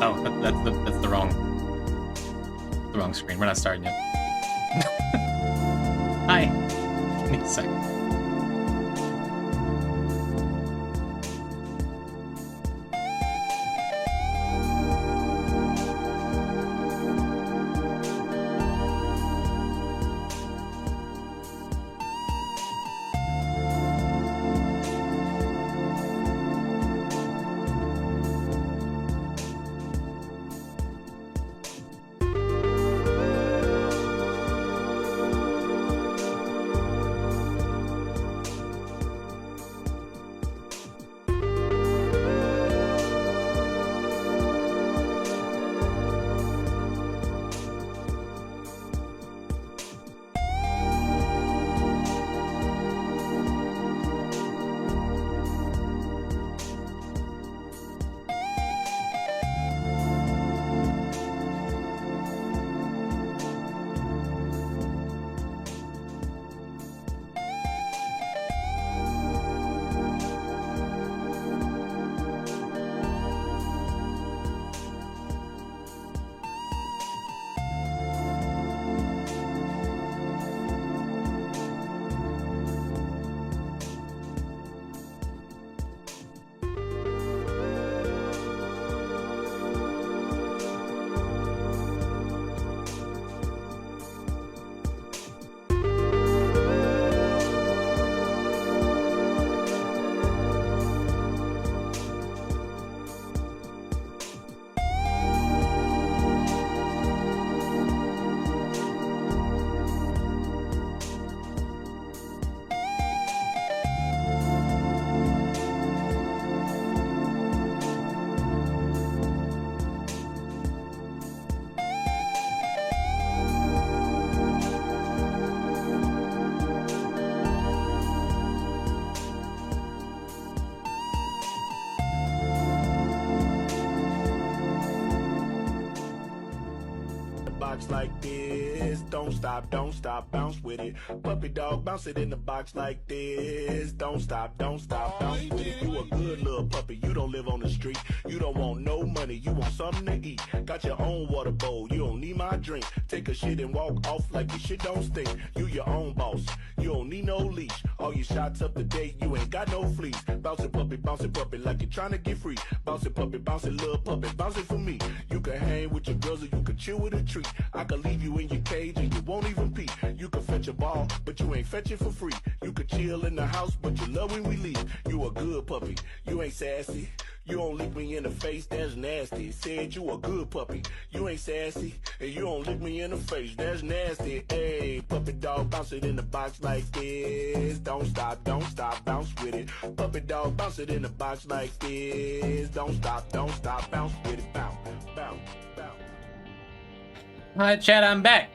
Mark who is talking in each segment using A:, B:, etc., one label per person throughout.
A: Oh, that's the wrong screen. We're not starting yet. Hi. Give me a second.
B: Like this, don't stop, bounce with it. Puppy dog, bounce it in the box like this. Don't stop, bounce with it. You a good little puppy, you don't live on the street. You don't want no money, you want something to eat. Got your own water bowl, you don't need my drink. Take a shit and walk off like your shit don't stink. You your own boss, you don't need no leash. All your shots up to date, you ain't got no fleas. Bounce it puppy, like you're trying to get free. Bounce it puppy, little puppy, bounce it for me. You can hang with your girls or you can chill with a treat. I can leave you in your cage and you won't even pee. You can fetch a ball, but you ain't fetching for free. You can chill in the house, but you love when we leave. You a good puppy, you ain't sassy. You don't lick me in the face, that's nasty. Said you a good puppy, you ain't sassy. And you don't lick me in the face, that's nasty. Hey, puppy dog, bounce it in the box like this. Don't stop, bounce with it. Puppy dog, bounce it in the box like this. Don't stop, bounce with it. Bounce, bounce, bounce.
A: Hi, chat, I'm back.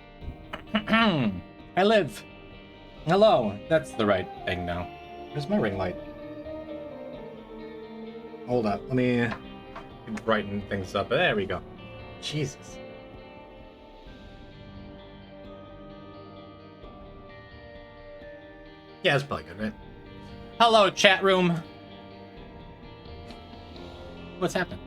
A: I live. Hello. That's the right thing now. Where's my ring light? Hold up. Let me brighten things up. There we go. Jesus. Yeah, it's probably good, right? Hello, chat room. What's happening?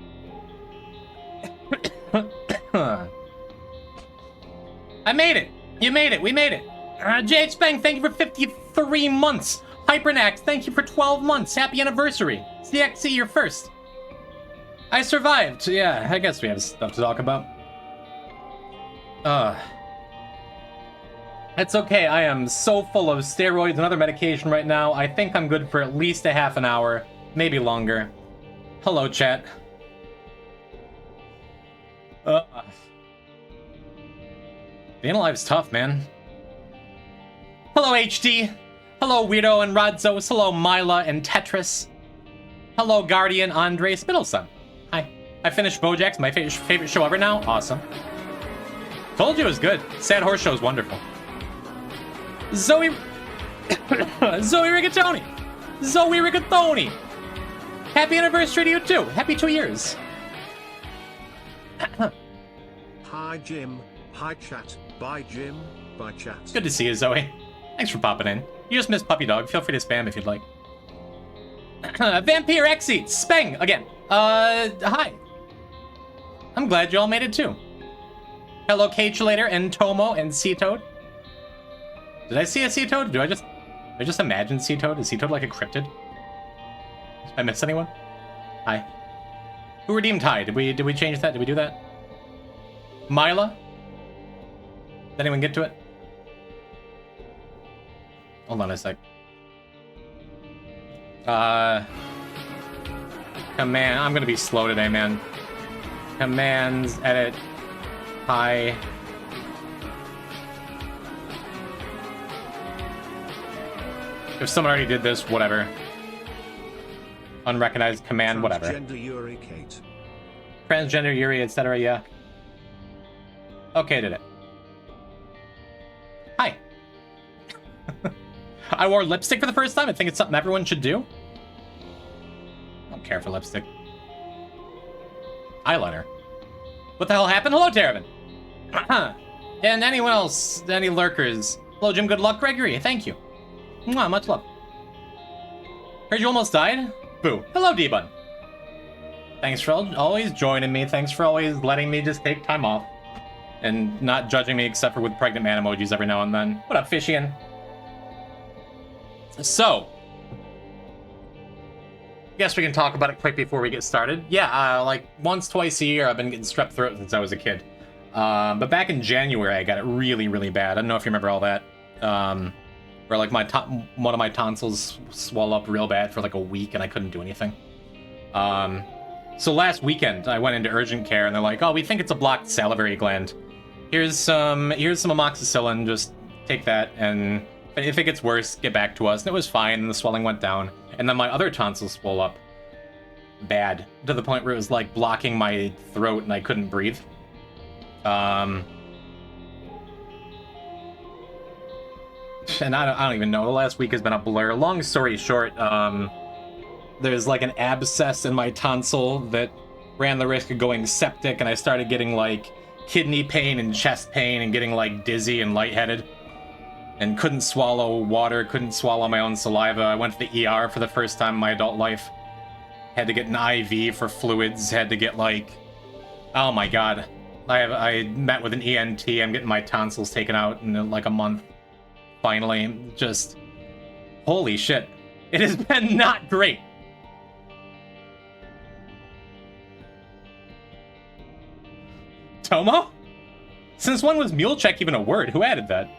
A: I made it! You made it! We made it! JH Bang, thank you for 53 months! Hypernax, thank you for 12 months! Happy anniversary! CXC, you're first! I survived! Yeah, I guess we have stuff to talk about. It's okay, I am so full of steroids and other medication right now, I think I'm good for at least a half an hour, maybe longer. Hello, chat. Being alive's tough, man. Hello, HD. Hello, Weirdo and Rodzos. Hello, Mila and Tetris. Hello, Guardian Andre Spittlesson. Hi. I finished BoJack's, my favorite show ever now. Awesome. Told you it was good. Sad Horse Show is wonderful. Zoe Rigatoni. Zoe Rigatoni. Happy anniversary to you too. Happy 2 years.
C: Hi, Jim. Hi, chat. Bye, Jim. Bye, chat.
A: Good to see you, Zoe. Thanks for popping in. You just missed Puppy Dog. Feel free to spam if you'd like. Vampire Exit. Speng again. Hi. I'm glad you all made it too. Hello, Cagelator and Tomo and Sea-Toad. Did I see a Sea-Toad? Did I just imagine Sea-Toad? Is Sea-Toad like a cryptid? Did I miss anyone? Hi. Who redeemed Hi? Did we change that? Did we do that? Mila? Did anyone get to it? Hold on a sec. Command. I'm gonna be slow today, man. Commands, edit, Hi. If someone already did this, whatever. Unrecognized command, whatever.
C: Transgender Yuri Kate.
A: Transgender Yuri, etc. Yeah. Okay, did it. Hi. I wore lipstick for the first time. I think it's something everyone should do. I don't care for lipstick. Eyeliner. What the hell happened? Hello, Terravan. And anyone else? Any lurkers? Hello, Jim. Good luck, Gregory. Thank you. Mwah, much love. Heard you almost died? Boo. Hello, D-Bun. Thanks for always joining me. Thanks for always letting me just take time off. And not judging me except for with pregnant man emojis every now and then. What up, Fishian? So, guess we can talk about it quick before we get started. Yeah, like once, twice a year I've been getting strep throat since I was a kid. But back in January I got it really, really bad. I don't know if you remember all that. Where like one of my tonsils swelled up real bad for like a week and I couldn't do anything. So last weekend I went into urgent care and they're like, oh, we think it's a blocked salivary gland. Here's some amoxicillin, just take that, and if it gets worse, get back to us. And it was fine, and the swelling went down. And then my other tonsils swelled up bad, to the point where it was like blocking my throat and I couldn't breathe. And I don't even know. The last week has been a blur. Long story short, there's like an abscess in my tonsil that ran the risk of going septic, and I started getting like kidney pain and chest pain and getting like dizzy and lightheaded. And couldn't swallow water, couldn't swallow my own saliva. I went to the ER for the first time in my adult life. Had to get an IV for fluids, had to get like... Oh my god. I met with an ENT, I'm getting my tonsils taken out in like a month. Finally, just... Holy shit. It has been not great. Tomo? Since when was mule check even a word? Who added that?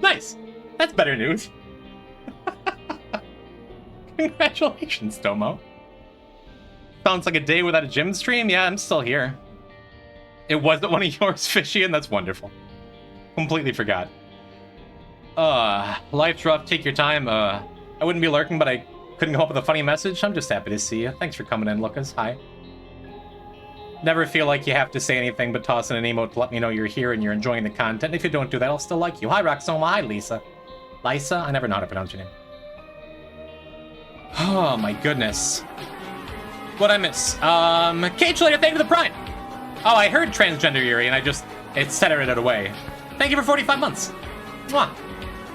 A: Nice. That's better news. Congratulations, Tomo. Sounds like a day without a gym stream. Yeah, I'm still here. It wasn't one of yours, Fishy, and that's wonderful. Completely forgot. Life's rough. Take your time. I wouldn't be lurking, but I couldn't come up with a funny message. I'm just happy to see you. Thanks for coming in, Lucas. Hi. Never feel like you have to say anything but toss in an emote to let me know you're here and you're enjoying the content. If you don't do that, I'll still like you. Hi, Roxoma. Hi, Lisa. Lisa? I never know how to pronounce your name. Oh, my goodness. What'd I miss? Cagelator, thank you for the Prime. Oh, I heard transgender Yuri, and it centered it away. Thank you for 45 months. Mwah.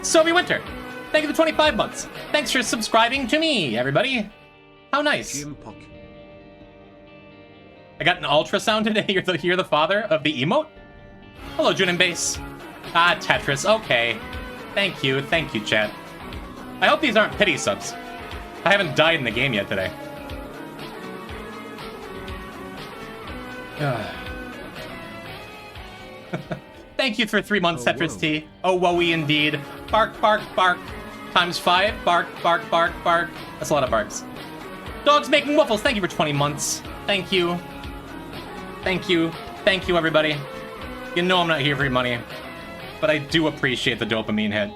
A: Sophie Winter, thank you for 25 months. Thanks for subscribing to me, everybody. How nice.
C: Jim Puck.
A: I got an ultrasound today. You're the father of the emote? Hello, June and Base. Ah, Tetris. Okay. Thank you, chat. I hope these aren't pity subs. I haven't died in the game yet today. Thank you for 3 months, Tetris T. Oh, woey indeed. Bark, bark, bark. ×5. Bark, bark, bark, bark. That's a lot of barks. Dogs making waffles. Thank you for 20 months. Thank you. Thank you. Thank you, everybody. You know I'm not here for your money, but I do appreciate the dopamine hit.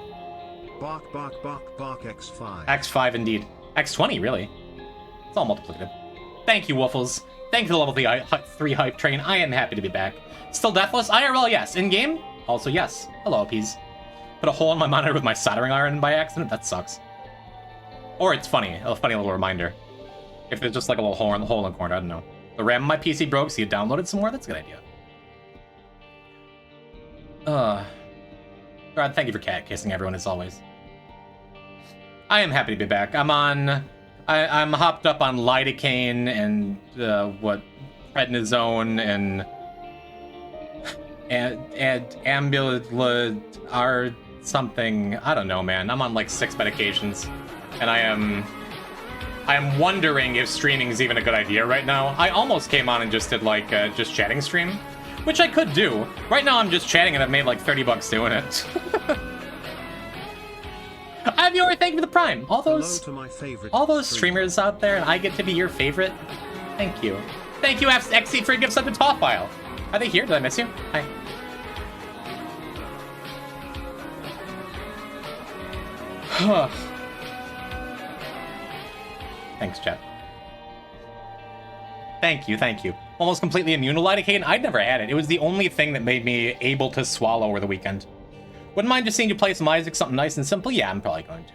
C: Bark, bark, bark, bark, X5.
A: X5, indeed. X20, really. It's all multiplicative. Thank you, Waffles. Thank you to the level 3 hype train. I am happy to be back. Still deathless? IRL, yes. In-game? Also, yes. Hello, Peas. Put a hole in my monitor with my soldering iron by accident? That sucks. Or it's funny. A funny little reminder. If there's just like a little hole in the corner, I don't know. The RAM on my PC broke, so you downloaded some more? That's a good idea. God, thank you for cat kissing everyone, as always. I am happy to be back. I'm on I'm hopped up on lidocaine and prednisone and ambulatory or something. I don't know, man. I'm on like 6 medications, and I am wondering if streaming is even a good idea right now. I almost came on and just did like just chatting stream, which I could do. Right now I'm just chatting and I've made like $30 doing it. I have your thank you for the Prime. All those streamers out there, and I get to be your favorite. Thank you. Thank you, XC, for gifts up to top file. Are they here? Did I miss you? Hi. Thanks, chat. Thank you, thank you. Almost completely immune to lidocaine? I'd never had it. It was the only thing that made me able to swallow over the weekend. Wouldn't mind just seeing you play some Isaac, something nice and simple? Yeah, I'm probably going to.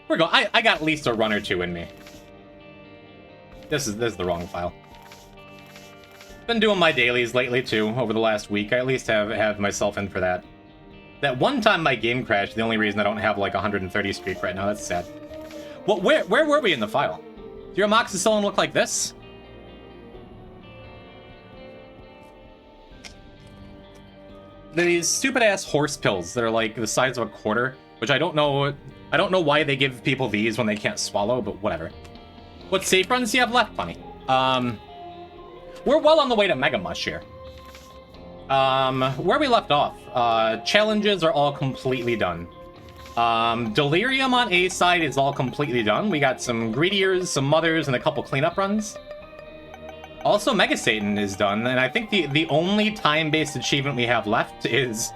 A: We're going. I got at least a run or two in me. This is the wrong file. Been doing my dailies lately too, over the last week. I at least have myself in for that. That one time my game crashed, the only reason I don't have like 130 streak right now. That's sad. Well, where were we in the file? Do your amoxicillin look like this? These stupid ass horse pills that are like the size of a quarter, which I don't know why they give people these when they can't swallow, but whatever. What safe runs do you have left, Bunny? We're well on the way to Mega Mush here. Where we left off, challenges are all completely done. Delirium on A side is all completely done. We got some Greediers, some Mothers, and a couple cleanup runs. Also, Mega Satan is done, and I think the only time-based achievement we have left is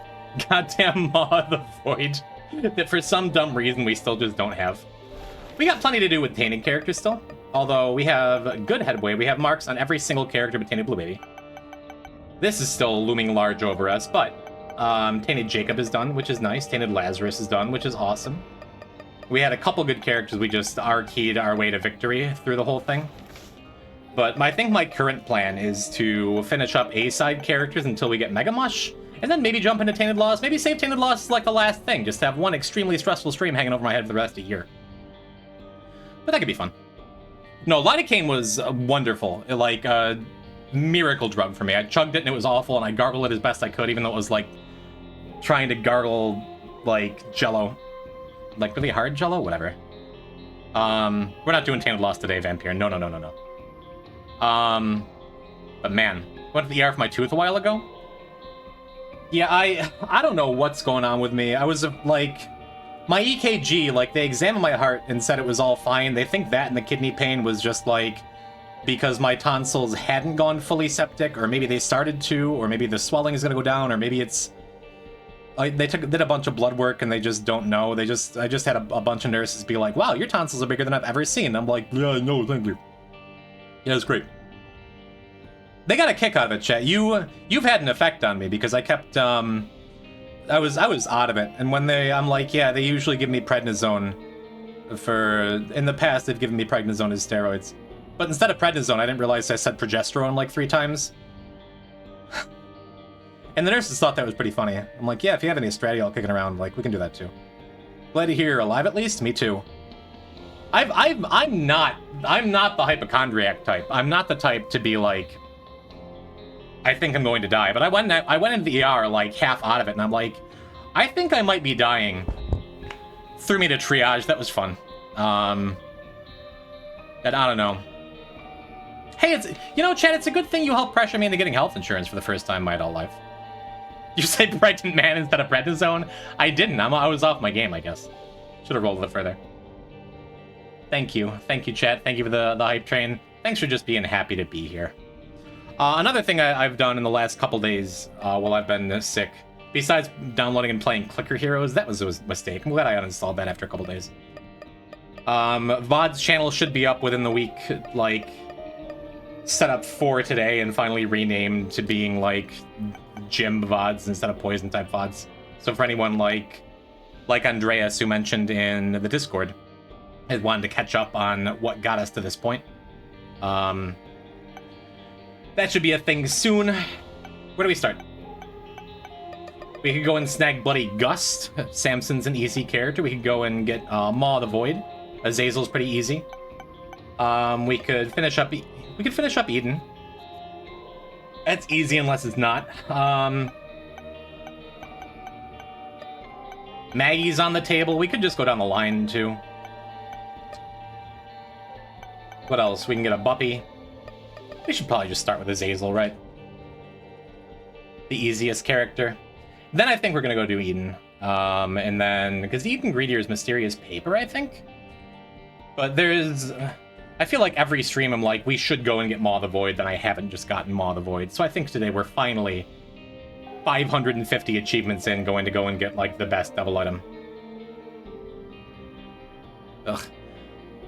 A: goddamn Maw of the Void, that for some dumb reason we still just don't have. We got plenty to do with Tainted characters still, although we have good headway. We have marks on every single character but Tainted Blue Baby. This is still looming large over us, but Tainted Jacob is done, which is nice. Tainted Lazarus is done, which is awesome. We had a couple good characters. We just R-keyed our way to victory through the whole thing. But I think my current plan is to finish up A-side characters until we get Mega Mush, and then maybe jump into Tainted Lost. Maybe save Tainted Lost as like the last thing, just to have one extremely stressful stream hanging over my head for the rest of the year. But that could be fun. No, lidocaine was wonderful. Like a miracle drug for me. I chugged it and it was awful, and I gargled it as best I could, even though it was like trying to gargle like Jello, like really hard Jello, whatever. We're not doing Tainted Lost today, Vampire. No. But man, went to the ER for my tooth a while ago. Yeah, I don't know what's going on with me. I was like, my EKG, like they examined my heart and said it was all fine. They think that and the kidney pain was just like because my tonsils hadn't gone fully septic, or maybe they started to, or maybe the swelling is gonna go down, or maybe it's they did a bunch of blood work and they just don't know. I just had a bunch of nurses be like, "Wow, your tonsils are bigger than I've ever seen." And I'm like, "Yeah, no, thank you. Yeah, it's great." They got a kick out of it, chat. You've had an effect on me because I kept I was out of it, and when I'm like, yeah, they usually give me prednisone in the past they've given me prednisone as steroids, but instead of prednisone I didn't realize I said progesterone like 3 times. And the nurses thought that was pretty funny. I'm like, yeah, if you have any estradiol kicking around, like we can do that too. Glad to hear you're alive at least. Me too. I'm not the hypochondriac type. I'm not the type to be like, I think I'm going to die. But I went into the ER like half out of it, and I'm like, I think I might be dying. Threw me to triage. That was fun. And I don't know. Hey, Chad, it's a good thing you helped pressure me into getting health insurance for the first time in my adult life. You said pregnant man instead of prednisone? I didn't. I was off my game, I guess. Should have rolled a little further. Thank you, chat. Thank you for the hype train. Thanks for just being happy to be here. Another thing I've done in the last couple days while I've been sick, besides downloading and playing Clicker Heroes, that was a mistake. I'm glad I uninstalled that after a couple days. VOD's channel should be up within the week, like, set up for today and finally renamed to being, like, Gym VODs instead of Poison type VODs. So for anyone like Andreas, who mentioned in the Discord, has wanted to catch up on what got us to this point. That should be a thing soon. Where do we start? We could go and snag Bloody Gust. Samson's an easy character. We could go and get Maw of the Void. Azazel's pretty easy. We could finish up Eden. That's easy unless it's not. Maggie's on the table. We could just go down the line too. What else? We can get a Buppy. We should probably just start with Azazel, right? The easiest character. Then I think we're gonna go do Eden. And then, because Eden Greedier is Mysterious Paper, I think? But there's... I feel like every stream I'm like, we should go and get Maw the Void, then I haven't just gotten Maw the Void. So I think today we're finally 550 achievements in, going to go and get, like, the best double item. Ugh.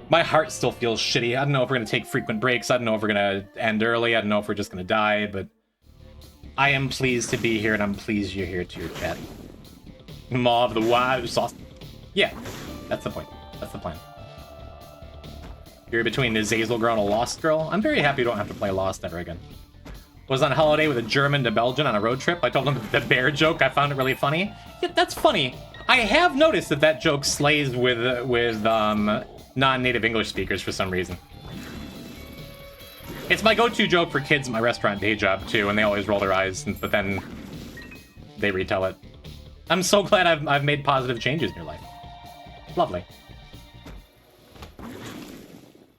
A: My heart still feels shitty. I don't know if we're going to take frequent breaks. I don't know if we're going to end early. I don't know if we're just going to die, but I am pleased to be here, and I'm pleased you're here too, chat. Maw of the Wild Sauce. Yeah, that's the point. That's the plan. You're between the Azazel girl and a Lost girl. I'm very happy you don't have to play Lost ever again. Was on holiday with a German to Belgium on a road trip. I told him the bear joke. I found it really funny. Yeah, that's funny. I have noticed that joke slays with non-native English speakers for some reason. It's my go-to joke for kids at my restaurant day job too, and they always roll their eyes, but then they retell it. I'm so glad I've made positive changes in your life. Lovely.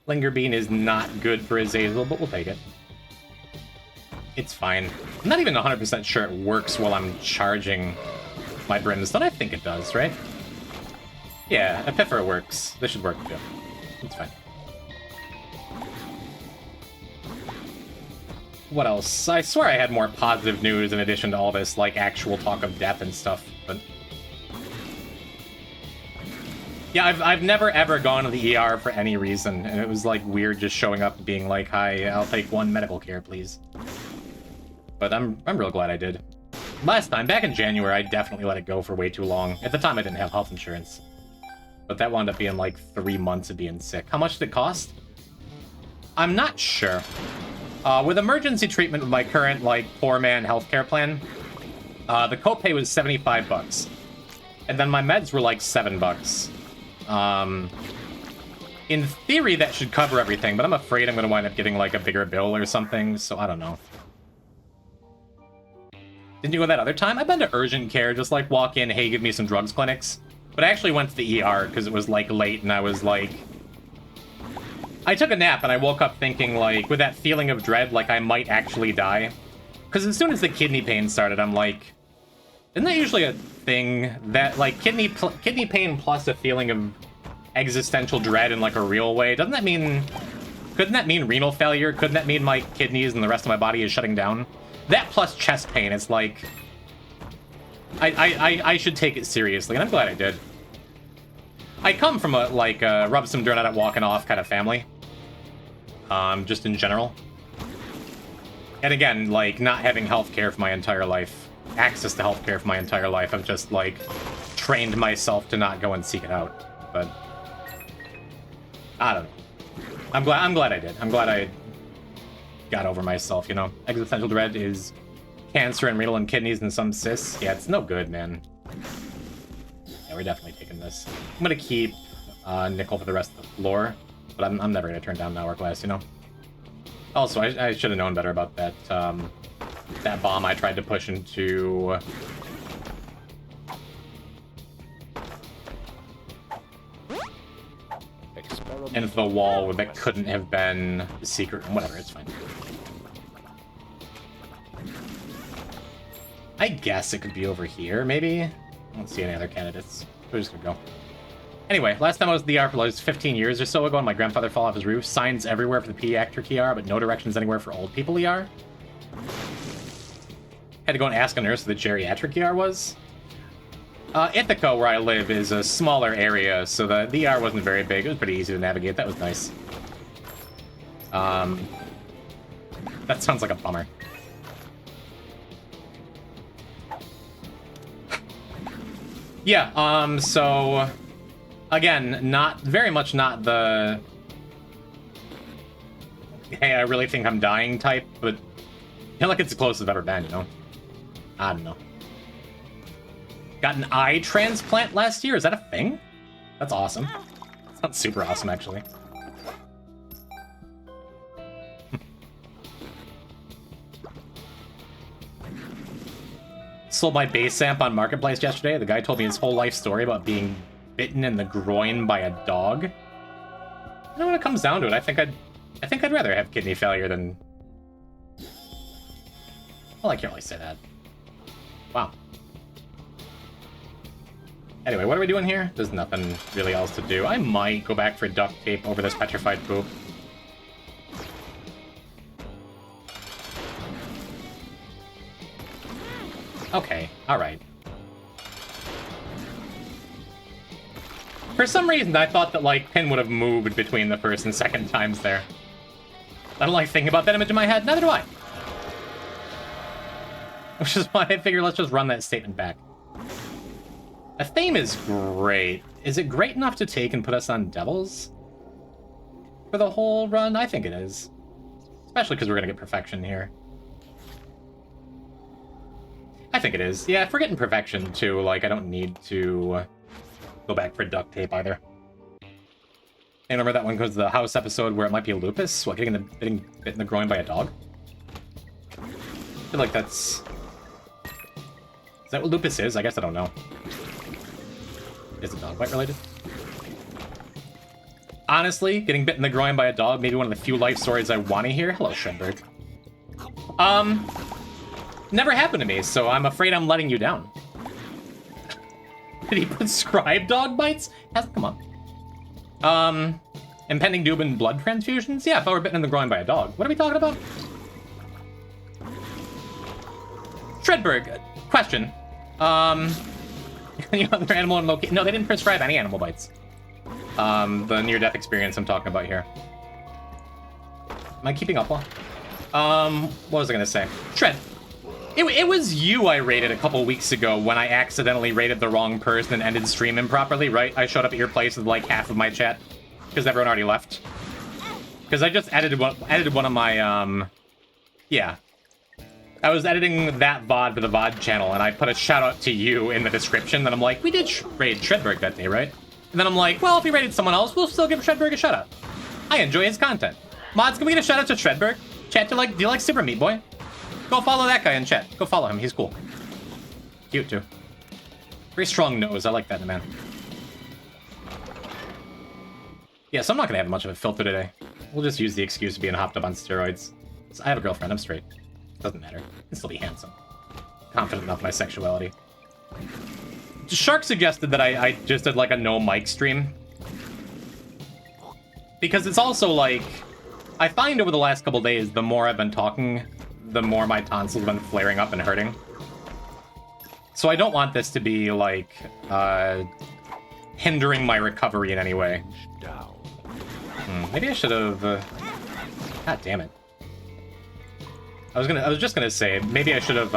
A: Linger Bean is not good for Azazel, but we'll take it. It's fine. I'm not even 100% sure it works while I'm charging my brimstone. I think it does, right? Yeah, Epiphora works. This should work too. It's fine. What else? I swear I had more positive news in addition to all this, like, actual talk of death and stuff, but... Yeah, I've never ever gone to the ER for any reason, and it was, like, weird just showing up and being like, hi, I'll take one medical care, please. But I'm real glad I did. Last time, back in January, I definitely let it go for way too long. At the time, I didn't have health insurance. But that wound up being, like, 3 months of being sick. How much did it cost? I'm not sure. With emergency treatment with my current, like, poor-man healthcare plan, the copay was $75. And then my meds were, like, $7. In theory, that should cover everything, but I'm afraid I'm going to wind up getting, like, a bigger bill or something, so I don't know. Didn't you go that other time? I've been to urgent care, just, like, walk in, hey, give me some drugs clinics. But I actually went to the ER because it was, like, late, and I was, like... I took a nap, and I woke up thinking, like, with that feeling of dread, like I might actually die. Because as soon as the kidney pain started, I'm like... Isn't that usually a thing that, like, kidney pain plus a feeling of existential dread in, like, a real way? Doesn't that mean... Couldn't that mean renal failure? Couldn't that mean my kidneys and the rest of my body is shutting down? That plus chest pain is, like... I should take it seriously, and I'm glad I did. I come from a, like, rub some dirt on it, walking off kind of family. Just in general. And again, like, not having healthcare for my entire life, access to healthcare for my entire life, I've just, like, trained myself to not go and seek it out. But I don't know. I'm glad I did. I'm glad I got over myself, you know? Existential dread is cancer and renal and kidneys and some cysts. Yeah, it's no good, man. Yeah, we're definitely taking this. I'm gonna keep nickel for the rest of the floor, but I'm never gonna turn down an hourglass, you know? Also, I should have known better about that, that bomb I tried to push into... into the wall that couldn't have been the secret. Whatever, it's fine. I guess it could be over here, maybe? I don't see any other candidates. We're just gonna go. Anyway, last time I was at the ER for like 15 years or so ago, and my grandfather fell off his roof. Signs everywhere for the pediatric ER, but no directions anywhere for old people ER. Had to go and ask a nurse what the geriatric ER was. Ithaca, where I live, is a smaller area, so the ER wasn't very big. It was pretty easy to navigate. That was nice. That sounds like a bummer. Yeah, so... Again, very much not the... Hey, I really think I'm dying type, but... I feel like it's the closest I've ever been, you know? I don't know. Got an eye transplant last year? Is that a thing? That's awesome. Sounds super awesome, actually. Sold my bass amp on Marketplace yesterday. The guy told me his whole life story about being bitten in the groin by a dog. You know, when it comes down to it, I think I'd rather have kidney failure than... Well, I can't really say that. Wow. Anyway, what are we doing here? There's nothing really else to do. I might go back for duct tape over this petrified poop. Okay, alright. For some reason, I thought that, like, Pin would have moved between the first and second times there. I don't like thinking about that image in my head. Neither do I. Which is why I figure let's just run that statement back. A theme is great. Is it great enough to take and put us on Devils? For the whole run? I think it is. Especially because we're going to get perfection here. I think it is. Yeah, if we're getting perfection, too, like, I don't need to go back for duct tape, either. And remember that one goes to the house episode where it might be a lupus? What, getting bit in the groin by a dog? I feel like that's... Is that what lupus is? I guess I don't know. Is it dog bite related? Honestly, getting bit in the groin by a dog, maybe one of the few life stories I want to hear. Hello, Shredberg. Never happened to me, so I'm afraid I'm letting you down. Did he prescribe dog bites? Come on. Impending doom and blood transfusions? Yeah, if I were bitten in the groin by a dog. What are we talking about? Shredberg, question. Any other animal in location? No, they didn't prescribe any animal bites. The near-death experience I'm talking about here. Am I keeping up well? What was I gonna say? Shred. It was you I raided a couple weeks ago when I accidentally raided the wrong person and ended stream improperly, right? I showed up at your place with like half of my chat because everyone already left. Because I just edited one of my yeah. I was editing that VOD for the VOD channel and I put a shout out to you in the description. Then I'm like, we did raid Shredberg that day, right? And then I'm like, well, if we raided someone else, we'll still give Shredberg a shout out. I enjoy his content. Mods, can we get a shout out to Shredberg? Chat, do you like Super Meat Boy? Go follow that guy in chat. Go follow him. He's cool. Cute, too. Very strong nose. I like that in a man. Yeah, so I'm not going to have much of a filter today. We'll just use the excuse of being hopped up on steroids. So I have a girlfriend. I'm straight. Doesn't matter. I can still be handsome. Confident enough in my sexuality. Shark suggested that I just did, like, a no mic stream. Because it's also, like... I find over the last couple days, the more I've been talking... the more my tonsils have been flaring up and hurting. So I don't want this to be, like, hindering my recovery in any way. Maybe I should have... God damn it. I was just gonna say, maybe I should have,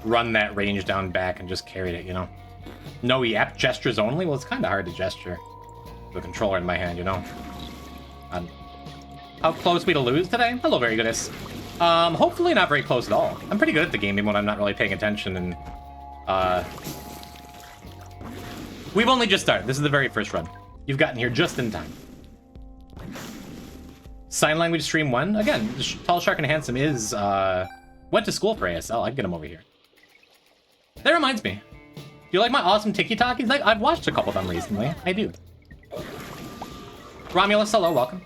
A: run that range down back and just carried it, you know? No yap gestures only? Well, it's kind of hard to gesture with a controller in my hand, you know? How close we to lose today? Hello, very goodness. Hopefully not very close at all. I'm pretty good at the game even when I'm not really paying attention and, we've only just started. This is the very first run. You've gotten here just in time. Sign language stream when? Again, Tall Shark and Handsome is, went to school for ASL. I'd get him over here. That reminds me. Do you like my awesome TikTokies? Like, I've watched a couple of them recently. I do. Romulus, hello, welcome.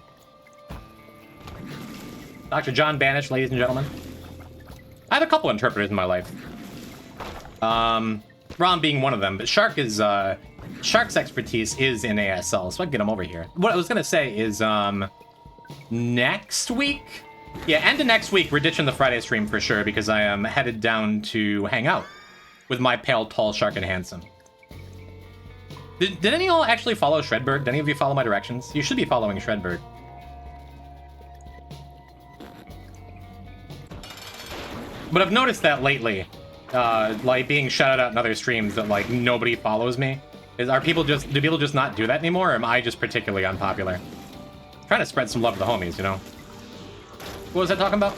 A: Dr. John Banish, ladies and gentlemen. I have a couple interpreters in my life. Rom being one of them, but Shark is, Shark's expertise is in ASL, so I'd get him over here. What I was gonna say is, next week? Yeah, end of next week, we're ditching the Friday stream for sure, because I am headed down to hang out with my pale, tall Shark and Handsome. Did any of y'all actually follow Shredberg? Did any of you follow my directions? You should be following Shredberg. But I've noticed that lately, like being shouted out in other streams that like nobody follows me. Do people just not do that anymore, or am I just particularly unpopular? I'm trying to spread some love to the homies, you know? What was I talking about?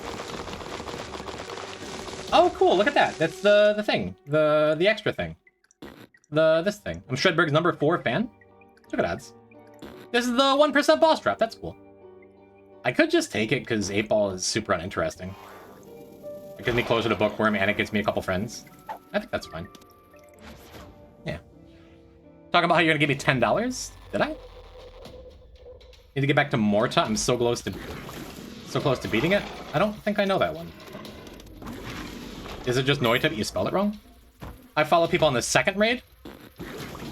A: Oh, cool, look at that. That's the thing. The extra thing. this thing. I'm Shredberg's number 4 fan. Look at odds. This is the 1% boss drop. That's cool. I could just take it because 8-Ball is super uninteresting. It gets me closer to Bookworm and it gets me a couple friends. I think that's fine. Yeah. Talking about how you're gonna give me $10? Did I? Need to get back to Morta. I'm so close to beating it. I don't think I know that one. Is it just Noita that you spelled it wrong? I follow people on the second raid.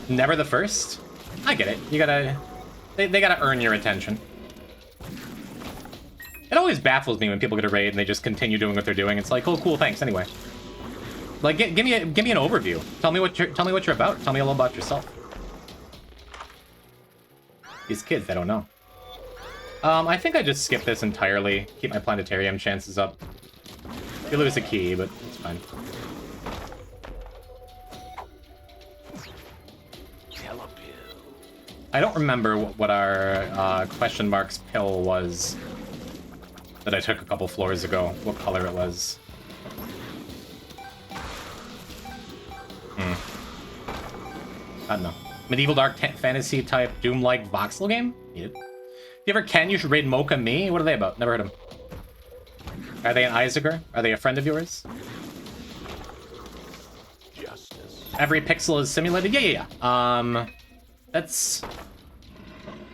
A: Never the first. I get it. You gotta... They gotta earn your attention. It always baffles me when people get a raid and they just continue doing what they're doing. It's like, oh, cool, thanks. Anyway, like, give me an overview. Tell me what you're about. Tell me a little about yourself. These kids, they don't know. I think I just skip this entirely. Keep my planetarium chances up. You lose a key, but it's fine. I don't remember what our question marks pill was that I took a couple floors ago. What color it was. I don't know. Medieval dark fantasy type Doom-like voxel game? If you ever can, you should raid Mocha Me. What are they about? Never heard of them. Are they an Isager? Are they a friend of yours?
B: Justice.
A: Every pixel is simulated? Yeah. That's...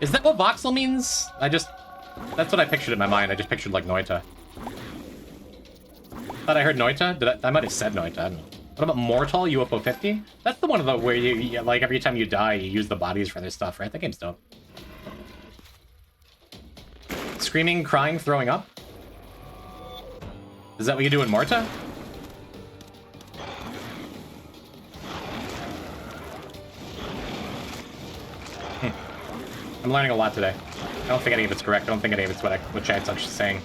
A: Is that what voxel means? That's what I pictured in my mind. I just pictured, like, Noita. Thought I heard Noita? I might have said Noita. I don't know. What about Mortal UFO 50? That's the one of the where you like, every time you die, you use the bodies for their stuff, right? That game's dope. Screaming, crying, throwing up? Is that what you do in Morta? I'm learning a lot today. I don't think any of it's correct. I don't think any of it's what chat's actually saying.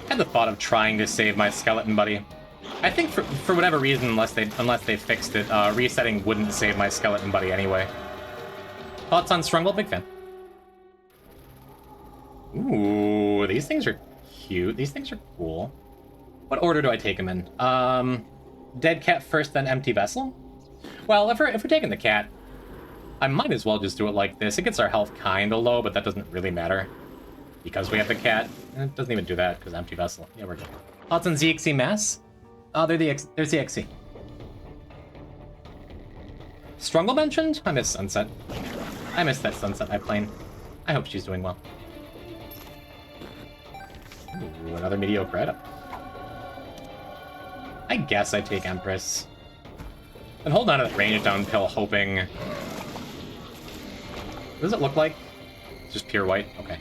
A: I had the thought of trying to save my skeleton buddy. I think for whatever reason, unless they fixed it, resetting wouldn't save my skeleton buddy anyway. Thoughts on Strungle? Big fan. Ooh, these things are cute. These things are cool. What order do I take them in? Dead cat first, then empty vessel? Well, if we're taking the cat, I might as well just do it like this. It gets our health kind of low, but that doesn't really matter. Because we have the cat. And it doesn't even do that, because empty vessel. Yeah, we're good. Thoughts on ZXC Mass? Oh, there's ZXC. Strungle mentioned? I miss Sunset. I miss that Sunset Night plane. I hope she's doing well. Ooh, another mediocre item. I guess I take Empress. And hold on to the range down pill, hoping... What does it look like? It's just pure white? Okay.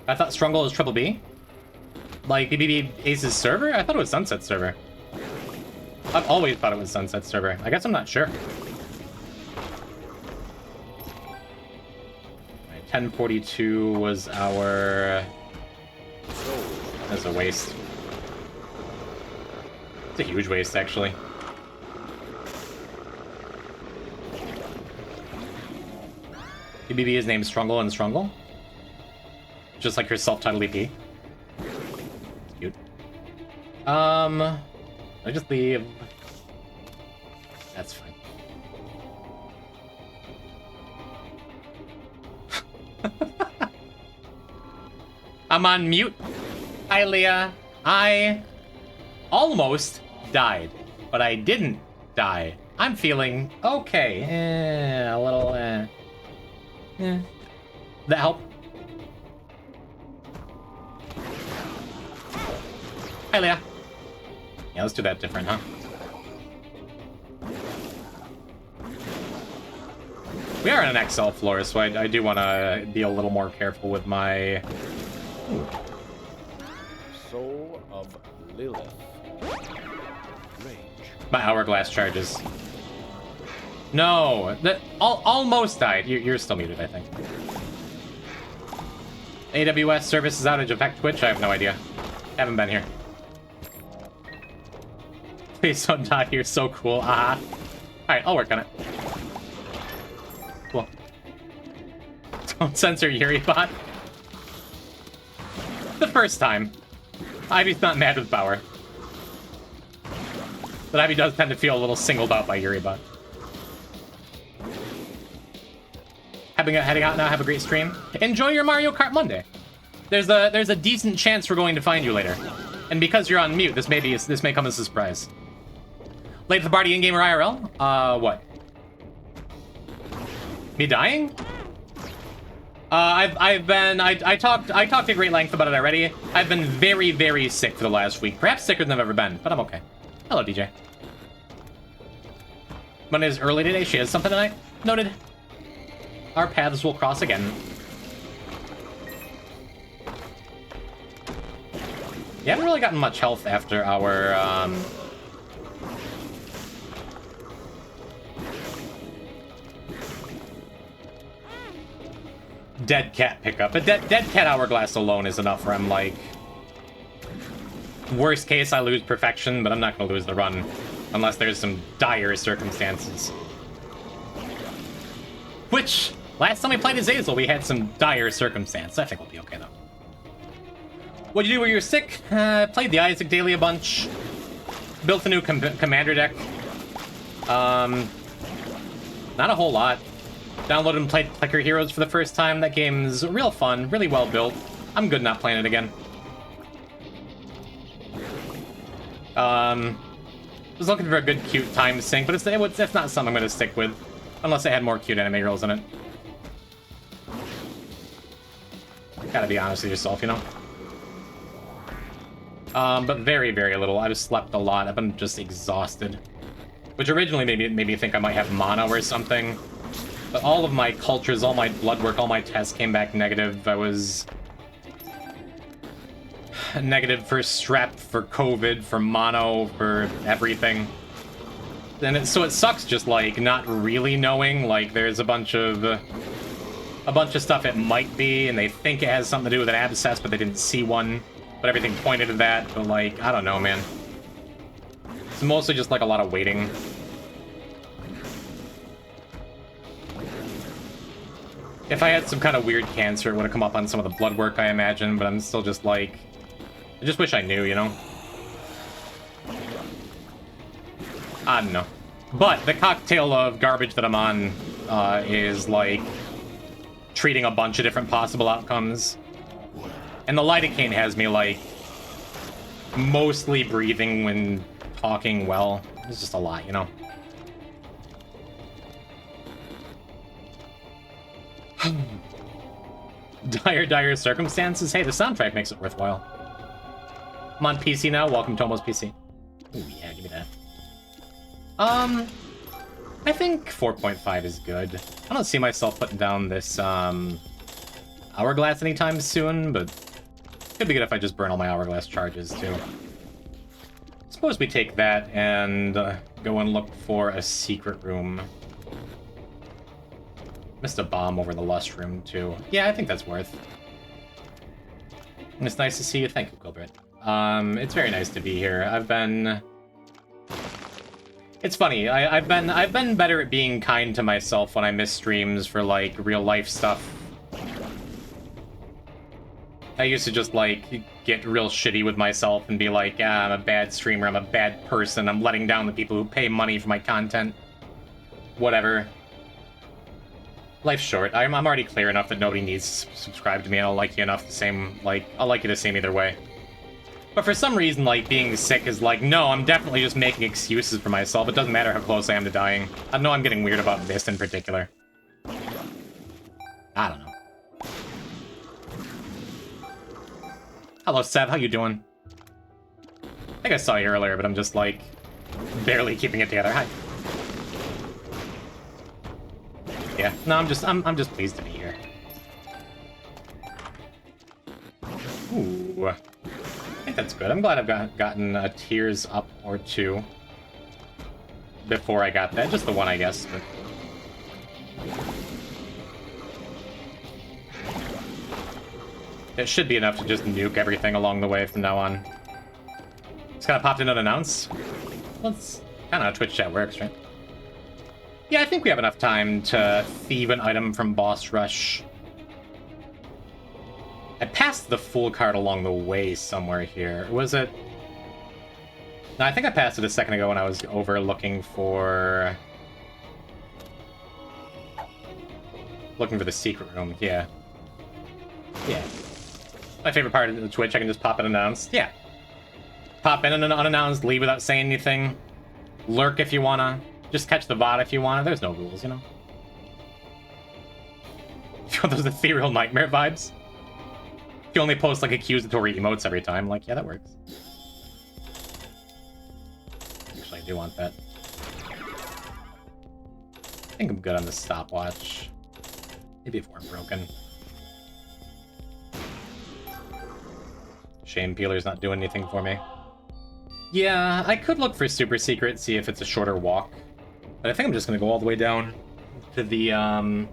A: I thought Strungle was Triple B? Like BBB Ace's server? I thought it was Sunset server. I've always thought it was Sunset server. I guess I'm not sure. 1042 was our... That's a waste. It's a huge waste, actually. BBB is named Strungle and Strungle. Just like her self-titled EP. Cute. I just leave. That's fine. I'm on mute. Hi, Leah. I almost died, but I didn't die. I'm feeling okay. A little, That help? Hi, Leah. Yeah, let's do that different, huh? We are on an XL floor, so I do want to be a little more careful with my... Ooh.
B: Soul of Lilith. Range.
A: My hourglass charges. No, that almost died. You're still muted, I think. AWS services outage affect Twitch? I have no idea. Haven't been here. Please don't die. You're so cool. Alright, I'll work on it. Cool. Don't censor Yuribot. The first time. Ivy's not mad with Bauer. But Ivy does tend to feel a little singled out by Yuribot. Heading out now, have a great stream. Enjoy your Mario Kart Monday. There's a decent chance we're going to find you later. And because you're on mute, this may come as a surprise. Late to the party in-game or IRL? What? Me dying? I talked at great length about it already. I've been very, very sick for the last week. Perhaps sicker than I've ever been, but I'm okay. Hello, DJ. Monday is early today. She has something tonight. Noted. Our paths will cross again. You haven't really gotten much health after our, dead cat pickup. A dead cat hourglass alone is enough where I'm like... Worst case, I lose perfection, but I'm not gonna lose the run. Unless there's some dire circumstances. Which, last time we played Azazel, we had some dire circumstances. I think we'll be okay, though. What'd you do when you were sick? Played the Isaac daily a bunch. Built a new commander deck. Not a whole lot. Downloaded and played Clicker Heroes for the first time. That game's real fun, really well built. I'm good not playing it again. Was looking for a good cute time sync, but it's not something I'm going to stick with. Unless it had more cute anime girls in it. Gotta be honest with yourself, you know? But very, very little. I've slept a lot. I've been just exhausted. Which originally made me think I might have mono or something. But all of my cultures, all my blood work, all my tests came back negative. I was... negative for strep, for COVID, for mono, for everything. And so it sucks just, like, not really knowing. Like, there's a bunch of stuff it might be, and they think it has something to do with an abscess, but they didn't see one. But everything pointed to that, but, like, I don't know, man. It's mostly just, like, a lot of waiting. If I had some kind of weird cancer, it would have come up on some of the blood work, I imagine, but I'm still just, like... I just wish I knew, you know? I don't know. But the cocktail of garbage that I'm on is, like, treating a bunch of different possible outcomes. And the lidocaine has me, like, mostly breathing when talking well. It's just a lot, you know? Dire circumstances? Hey, the soundtrack makes it worthwhile. I'm on PC now. Welcome to Almost PC. Ooh, yeah, give me that. I think 4.5 is good. I don't see myself putting down this, hourglass anytime soon, but it'd be good if I just burn all my hourglass charges, too. Suppose we take that and go and look for a secret room. Missed a bomb over the lust room, too. Yeah, I think that's worth. And it's nice to see you. Thank you, Gilbert. It's very nice to be here. It's funny. I've been better at being kind to myself when I miss streams for, like, real life stuff. I used to just, like, get real shitty with myself and be like, ah, I'm a bad streamer, I'm a bad person, I'm letting down the people who pay money for my content. Whatever. Life's short. I'm already clear enough that nobody needs to subscribe to me, and I'll like you enough the same, like, I'll like you the same either way. But for some reason, like, being sick is like, no, I'm definitely just making excuses for myself. It doesn't matter how close I am to dying. I know I'm getting weird about this in particular. I don't know. Hello, Sev. How you doing? I think I saw you earlier, but I'm just, like, barely keeping it together. Hi. Yeah. No, I'm just pleased to be here. Ooh. I think that's good. I'm glad I've gotten a tears up or two before I got that. Just the one, I guess, but... It should be enough to just nuke everything along the way from now on. Just kind of popped in unannounced. Well, that's kind of how Twitch chat works, right? Yeah, I think we have enough time to thieve an item from Boss Rush I passed the full card along the way somewhere here. Was it... No, I think I passed it a second ago when I was over looking for... Looking for the secret room, yeah. Yeah. My favorite part of the Twitch, I can just pop in unannounced. Yeah. Pop in unannounced, leave without saying anything. Lurk if you wanna. Just catch the VOD if you wanna. There's no rules, you know? Feel those ethereal nightmare vibes? If you only post, like, accusatory emotes every time, like, yeah, that works. Actually, I do want that. I think I'm good on the stopwatch. Maybe if it weren't broken. Shame Peeler's not doing anything for me. Yeah, I could look for Super Secret, see if it's a shorter walk. But I think I'm just gonna go all the way down to the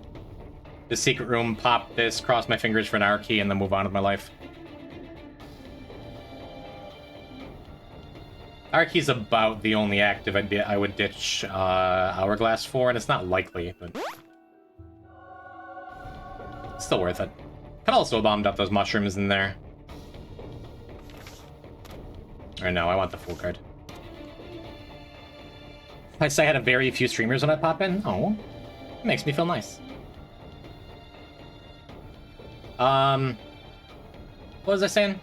A: secret room, pop this, cross my fingers for an R key, and then move on with my life. R key's about the only active I would ditch Hourglass for, and it's not likely, but... Still worth it. Could also have bombed up those mushrooms in there. Or no, I want the full card. I say I had a very few streamers when I pop in. Oh, it makes me feel nice. What was I saying?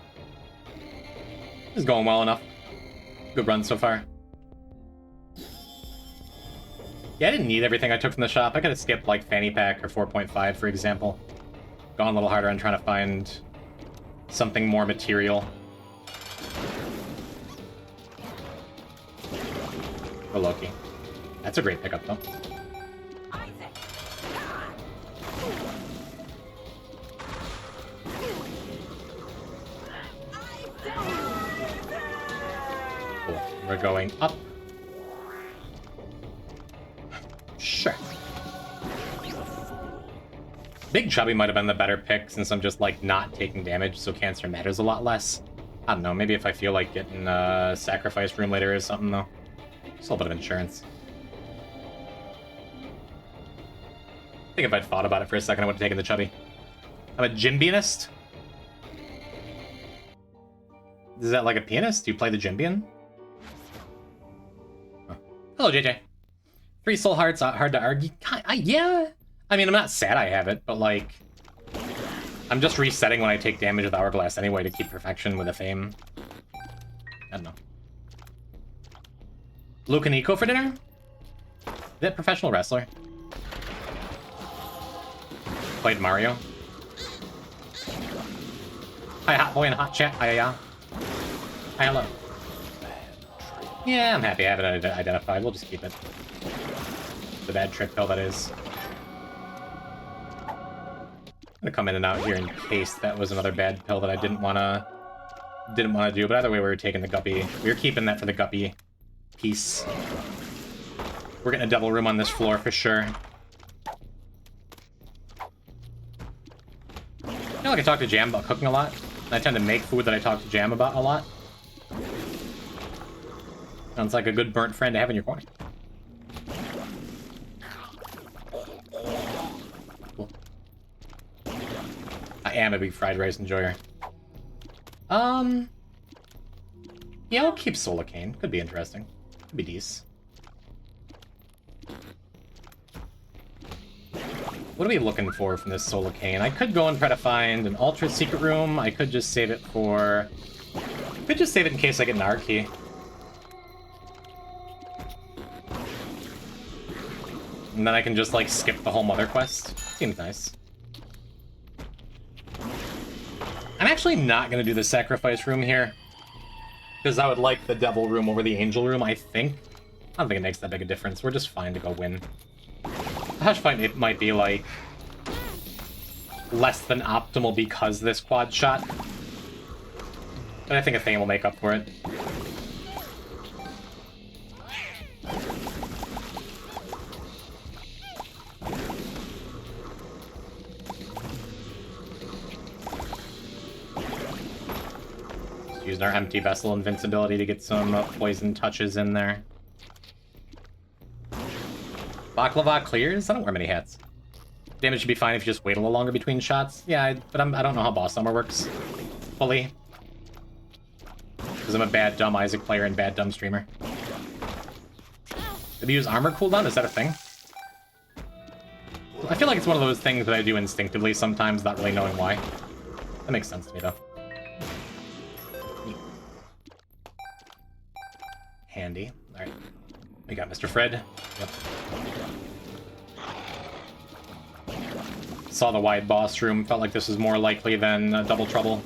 A: This is going well enough. Good run so far. Yeah, I didn't need everything I took from the shop. I could have skipped like Fanny Pack or 4.5, for example. Gone a little harder on trying to find something more material. For Loki. That's a great pickup, though. Cool. We're going up. Sure. Big Chubby might have been the better pick, since I'm just, like, not taking damage, so cancer matters a lot less. I don't know, maybe if I feel like getting a sacrifice room later or something, though. Just a little bit of insurance. I think if I'd thought about it for a second, I would have taken the Chubby. I'm a Jimbianist? Is that like a pianist? Do you play the Jimbian? Oh. Hello, JJ. 3 soul hearts, hard to argue. Yeah. I mean, I'm not sad I have it, but like... I'm just resetting when I take damage with Hourglass anyway to keep perfection with a Fame. I don't know. Luke and Eco for dinner? Is that professional wrestler? Played Mario. Hi, Hot Boy and Hot Chat. Hi, Hi, hello. Yeah, I'm happy I have it identified. We'll just keep it. The bad trick pill, that is. I'm gonna come in and out here in case that was another bad pill that I didn't wanna do. But either way, we were taking the guppy. We were keeping that for the guppy piece. We're getting a double room on this floor for sure. I feel like I talk to Jam about cooking a lot. And I tend to make food that I talk to Jam about a lot. Sounds like a good burnt friend to have in your corner. Cool. I am a big fried rice enjoyer. Yeah, I'll keep Solacane. Could be interesting. Could be decent. What are we looking for from this Solacane? I could go and try to find an Ultra Secret Room. I could just save it for... Could just save it in case I get an R key. And then I can just, like, skip the whole Mother quest. Seems nice. I'm actually not going to do the Sacrifice Room here. Because I would like the Devil Room over the Angel Room, I think. I don't think it makes that big a difference. We're just fine to go win. Hush Fight, it might be, like, less than optimal because this quad shot. But I think a Thane will make up for it. Just using our Empty Vessel invincibility to get some poison touches in there. Baklava clears? I don't wear many hats. Damage should be fine if you just wait a little longer between shots. Yeah, but I don't know how boss armor works fully. Because I'm a bad, dumb Isaac player and bad, dumb streamer. Did he use armor cooldown? Is that a thing? I feel like it's one of those things that I do instinctively sometimes, not really knowing why. That makes sense to me, though. Handy. Alright. We got Mr. Fred. Yep. Saw the wide boss room. Felt like this was more likely than Double Trouble.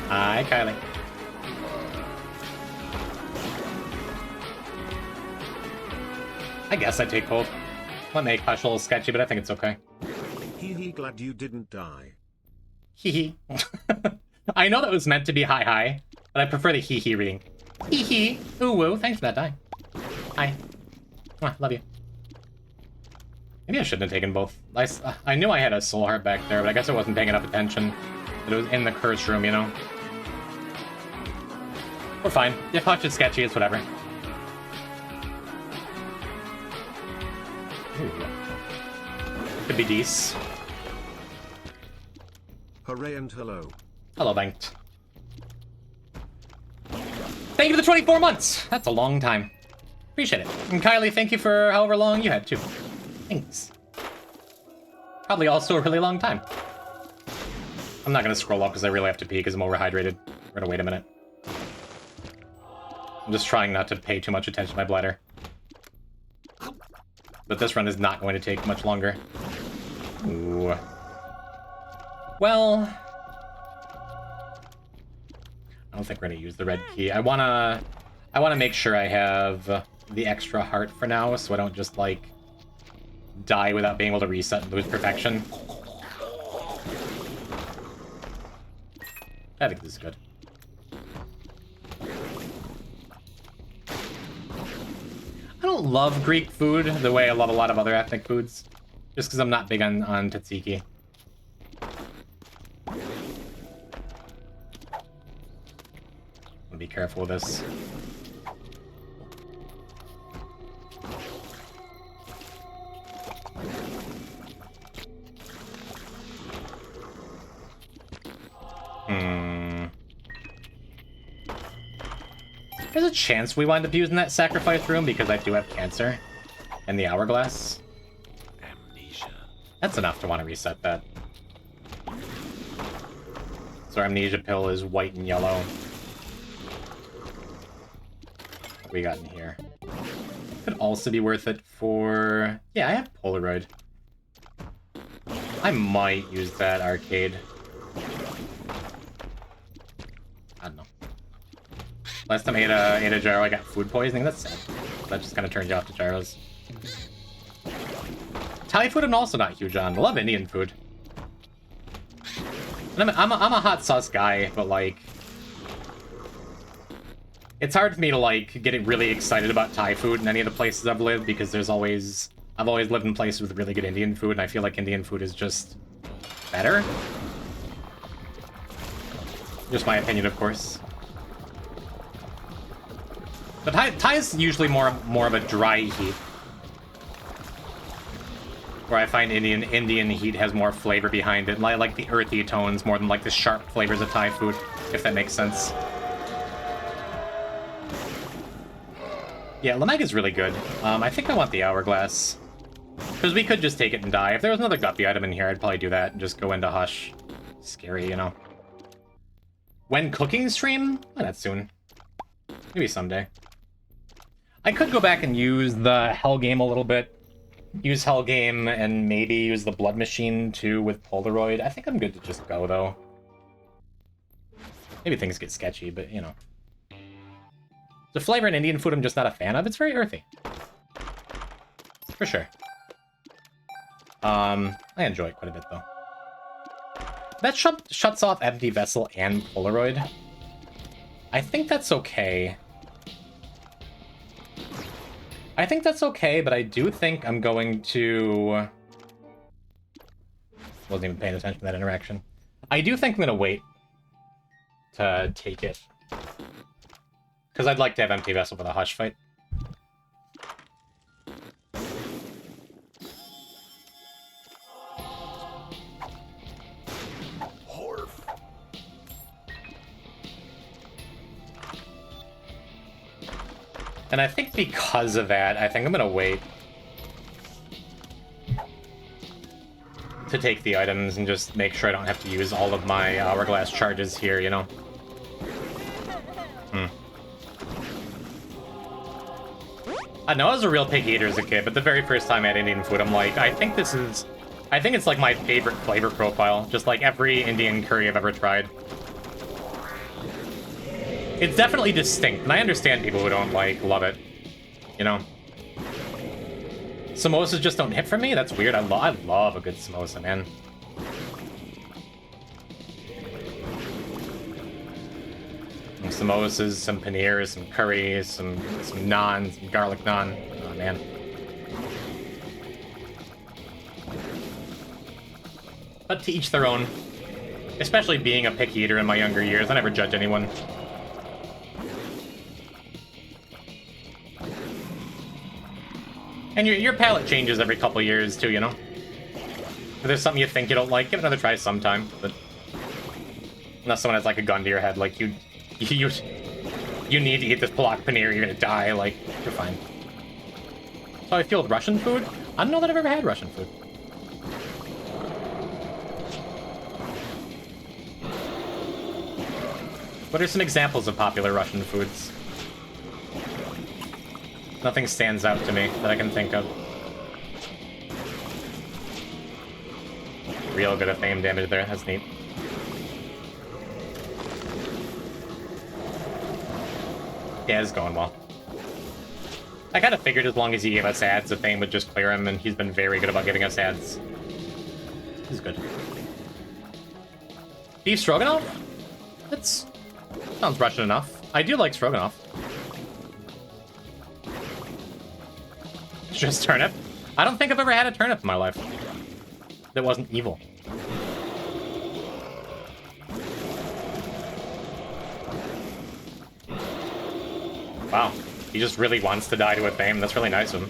A: Hi, Kylie. I guess I take both. Might make Hush a little sketchy, but I think it's okay.
C: Hee glad you didn't die.
A: Hee. I know that was meant to be hi, but I prefer the hee reading. Hee. Ooh woo. Thanks for that die. Hi. Mwah, love you. Maybe I shouldn't have taken both. I knew I had a soul heart back there, but I guess I wasn't paying enough attention. But it was in the curse room, you know? We're fine. If Hutch is sketchy, it's whatever. Ooh. Could be decent.
C: Hooray and hello.
A: Hello, Banked. Thank you for the 24 months! That's a long time. Appreciate it. And Kylie, thank you for however long you had, too. Thanks. Probably also a really long time. I'm not gonna scroll up because I really have to pee because I'm overhydrated. We're gonna wait a minute. I'm just trying not to pay too much attention to my bladder. But this run is not going to take much longer. Ooh. Well... I don't think we're gonna use the red key. I wanna make sure I have the extra heart for now, so I don't just, like, die without being able to reset and lose perfection. I think this is good. I don't love Greek food the way I love a lot of other ethnic foods, just because I'm not big on tzatziki. I'll be careful with this. There's a chance we wind up using that sacrifice room because I do have cancer and the hourglass.
D: Amnesia.
A: That's enough to want to reset that. So our amnesia pill is white and yellow. What we got in here? Could also be worth it for... Yeah, I have Polaroid. I might use that arcade. I don't know. Last time I ate a gyro, I got food poisoning. That's sad. That just kind of turned you off to gyros. Thai food I'm also not huge on. I love Indian food. And I'm a hot sauce guy, but like... It's hard for me to like get really excited about Thai food in any of the places I've lived because I've always lived in places with really good Indian food, and I feel like Indian food is just better. Just my opinion, of course. But Thai is usually more of a dry heat. Where I find Indian heat has more flavor behind it. Like the earthy tones more than like the sharp flavors of Thai food, if that makes sense. Yeah, Lameg is really good. I think I want the hourglass. Because we could just take it and die. If there was another guppy item in here, I'd probably do that and just go into Hush. Scary, you know. When cooking stream? Oh, that's soon. Maybe someday. I could go back and use the Hell game a little bit. Use Hell game and maybe use the Blood Machine too with Polaroid. I think I'm good to just go though. Maybe things get sketchy, but you know. The flavor in Indian food I'm just not a fan of. It's very earthy. For sure. I enjoy it quite a bit though. That shuts off Empty Vessel and Polaroid. I think that's okay. I think that's okay, but I do think I'm going to... Wasn't even paying attention to that interaction. I do think I'm going to wait. to take it. Because I'd like to have empty vessel for the Hush fight. And I think because of that, I think I'm gonna wait to take the items and just make sure I don't have to use all of my hourglass charges here, you know? I know I was a real picky eater as a kid, but the very first time I had Indian food, I'm like, I think it's like my favorite flavor profile. Just like every Indian curry I've ever tried. It's definitely distinct, and I understand people who don't, like, love it. You know? Samosas just don't hit for me? That's weird. I love a good samosa, man. Some samosas, some paneers, some curries, some naan, some garlic naan. Oh, man. But to each their own. Especially being a picky eater in my younger years, I never judge anyone. And your palate changes every couple years, too, you know? If there's something you think you don't like, give it another try sometime, but... Unless someone has, like, a gun to your head, like, you need to eat this palak paneer, you're gonna die, like, you're fine. So I feel with Russian food? I don't know that I've ever had Russian food. What are some examples of popular Russian foods? Nothing stands out to me that I can think of. Real good at fame damage there, that's neat. Yeah, it's going well. I kind of figured as long as he gave us ads, the fame would just clear him, and he's been very good about giving us ads. He's good. Beef stroganoff? That sounds Russian enough. I do like stroganoff. Just turnip? I don't think I've ever had a turnip in my life that wasn't evil. Wow, he just really wants to die to a fame. That's really nice of him.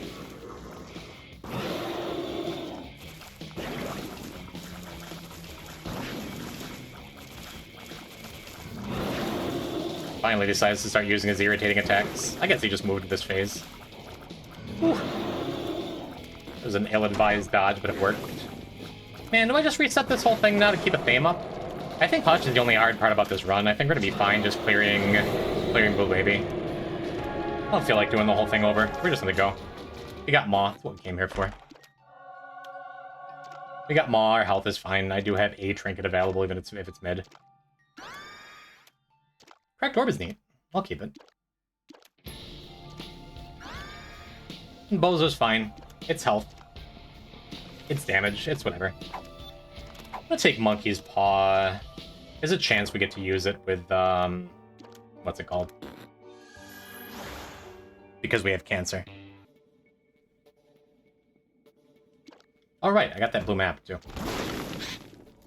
A: Finally decides to start using his irritating attacks. I guess he just moved to this phase. Whew. It was an ill-advised dodge, but it worked. Man, do I just reset this whole thing now to keep a fame up? I think Hutch is the only hard part about this run. I think we're gonna be fine just clearing Blue Baby. I don't feel like doing the whole thing over. We're just gonna go. We got Maw. That's what we came here for. We got Maw. Our health is fine. I do have a trinket available, even if it's mid. Cracked Orb is neat. I'll keep it. And Bozo's fine. It's health. It's damage. It's whatever. I'm gonna take Monkey's Paw. There's a chance we get to use it with, what's it called? Because we have cancer. Alright, I got that blue map, too.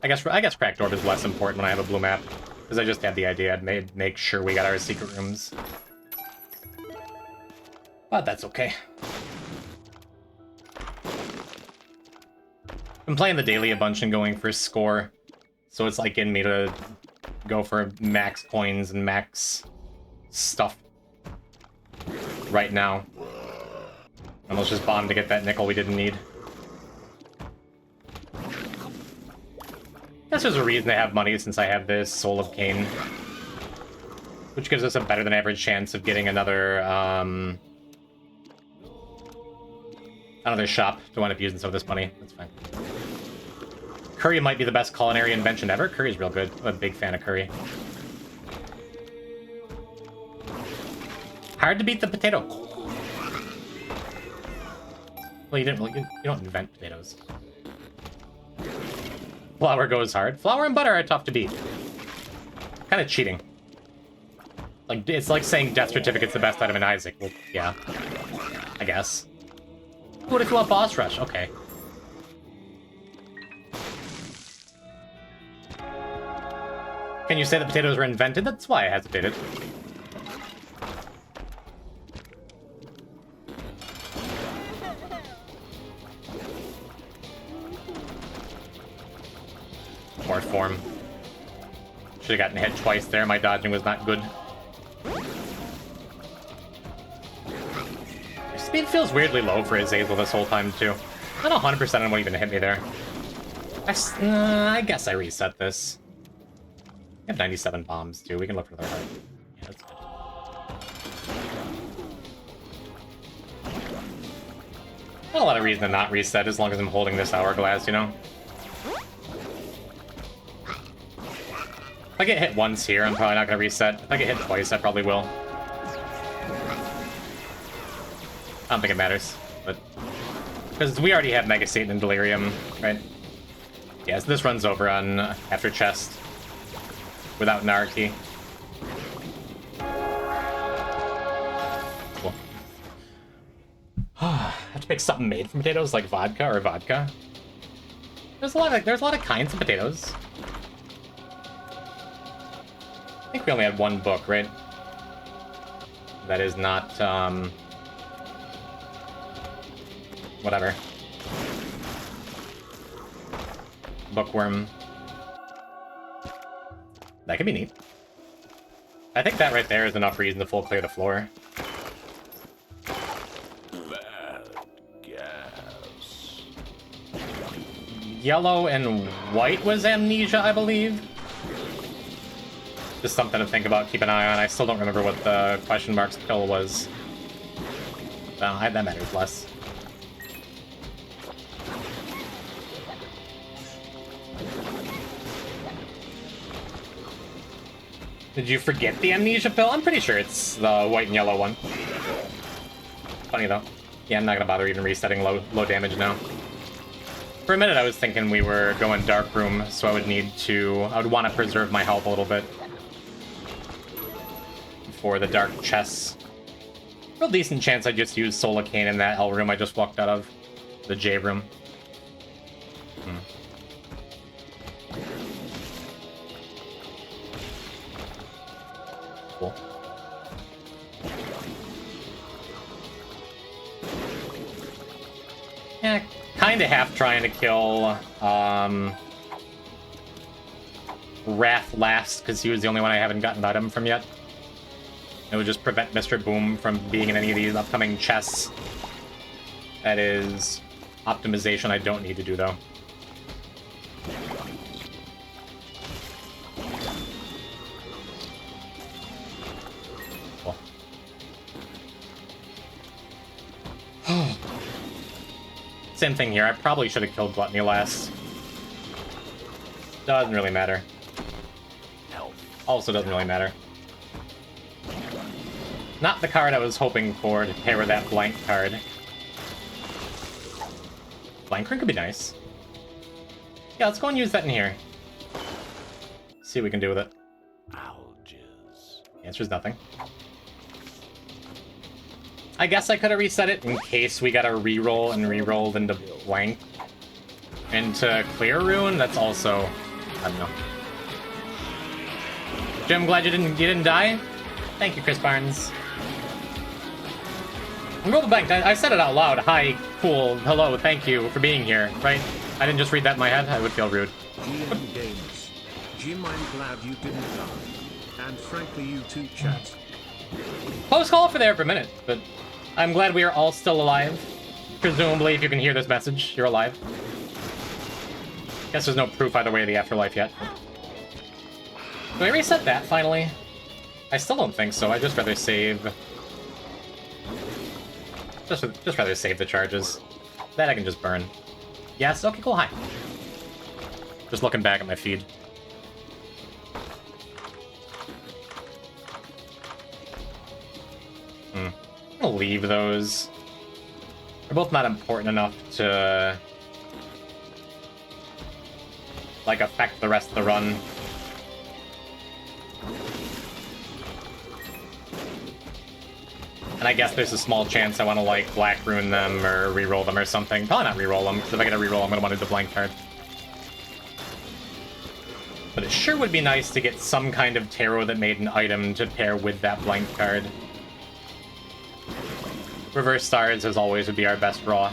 A: I guess Cracked Orb is less important when I have a blue map. Because I just had the idea I'd make sure we got our secret rooms. But that's okay. Been playing the daily a bunch and going for score. So it's like getting me to go for max coins and max stuff right now. Almost just bombed to get that nickel we didn't need. Guess there's a reason to have money since I have this Soul of Cain. Which gives us a better than average chance of getting another, another shop to wind up using some of this money. That's fine. Curry might be the best culinary invention ever. Curry's real good. I'm a big fan of curry. Hard to beat the potato. Well, you don't invent potatoes. Flour goes hard. Flour and butter are tough to beat. Kind of cheating. Like, it's like saying death certificate's the best item in Isaac. Well, yeah. I guess. What if you want boss rush? Okay. Can you say that potatoes were invented? That's why I hesitated. More form. Should have gotten hit twice there. My dodging was not good. His speed feels weirdly low for his Azazel this whole time, too. Not 100% on what even hit me there. I guess I reset this. We have 97 bombs, too. We can look for their heart. Yeah, that's good. Not a lot of reason to not reset as long as I'm holding this hourglass, you know? If I get hit once here, I'm probably not going to reset. If I get hit twice, I probably will. I don't think it matters, but... Because we already have Mega Satan and Delirium, right? Yeah, so this runs over on after chest. Without Narki. Cool. I have to pick something made from potatoes, like vodka or vodka. There's a lot of kinds of potatoes. I think we only had one book, right? That is not, whatever. Bookworm. That could be neat. I think that right there is enough reason to full clear the floor.
D: Bad gas.
A: Yellow and white was amnesia, I believe. Just something to think about, keep an eye on. I still don't remember what the question mark skill was. That matters less. Did you forget the amnesia pill? I'm pretty sure it's the white and yellow one. Funny though. Yeah, I'm not gonna bother even resetting low damage now. For a minute I was thinking we were going dark room, so I would want to preserve my health a little bit. For the dark chests. Real decent chance I just used Solacane in that L room I just walked out of. The J room. Cool. Yeah, kinda half trying to kill Wrath last, because he was the only one I haven't gotten an item from yet. It would just prevent Mr. Boom from being in any of these upcoming chests. That is optimization I don't need to do, though. Cool. Same thing here. I probably should have killed Gluttony last. Doesn't really matter. Also doesn't really matter. Not the card I was hoping for to pair with that blank card. Blank ring could be nice. Yeah, let's go and use that in here. See what we can do with it.
D: Alges.
A: The answer's nothing. I guess I could have reset it in case we got a reroll and rerolled into blank. Into clear rune, that's also... I don't know. Jim, I'm glad you didn't die. Thank you, Chris Barnes. I'm rolled blank. I said it out loud. Hi, cool, hello, thank you for being here, right? I didn't just read that in my head. I would feel rude.
C: GM Games. Jim, I'm glad you didn't die. And frankly, you too, chat.
A: Close call for there for a minute, but I'm glad we are all still alive. Presumably, if you can hear this message, you're alive. Guess there's no proof either way of the afterlife yet. Do I reset that, finally? I still don't think so. I'd just rather save... Just rather save the charges. That I can just burn. Yes? Okay, cool, hi. Just looking back at my feed. I'm gonna leave those. They're both not important enough to... like, affect the rest of the run. And I guess there's a small chance I want to, like, black rune them or reroll them or something. Probably not reroll them, because if I get a reroll, I'm going to want to do the blank card. But it sure would be nice to get some kind of tarot that made an item to pair with that blank card. Reverse stars, as always, would be our best draw.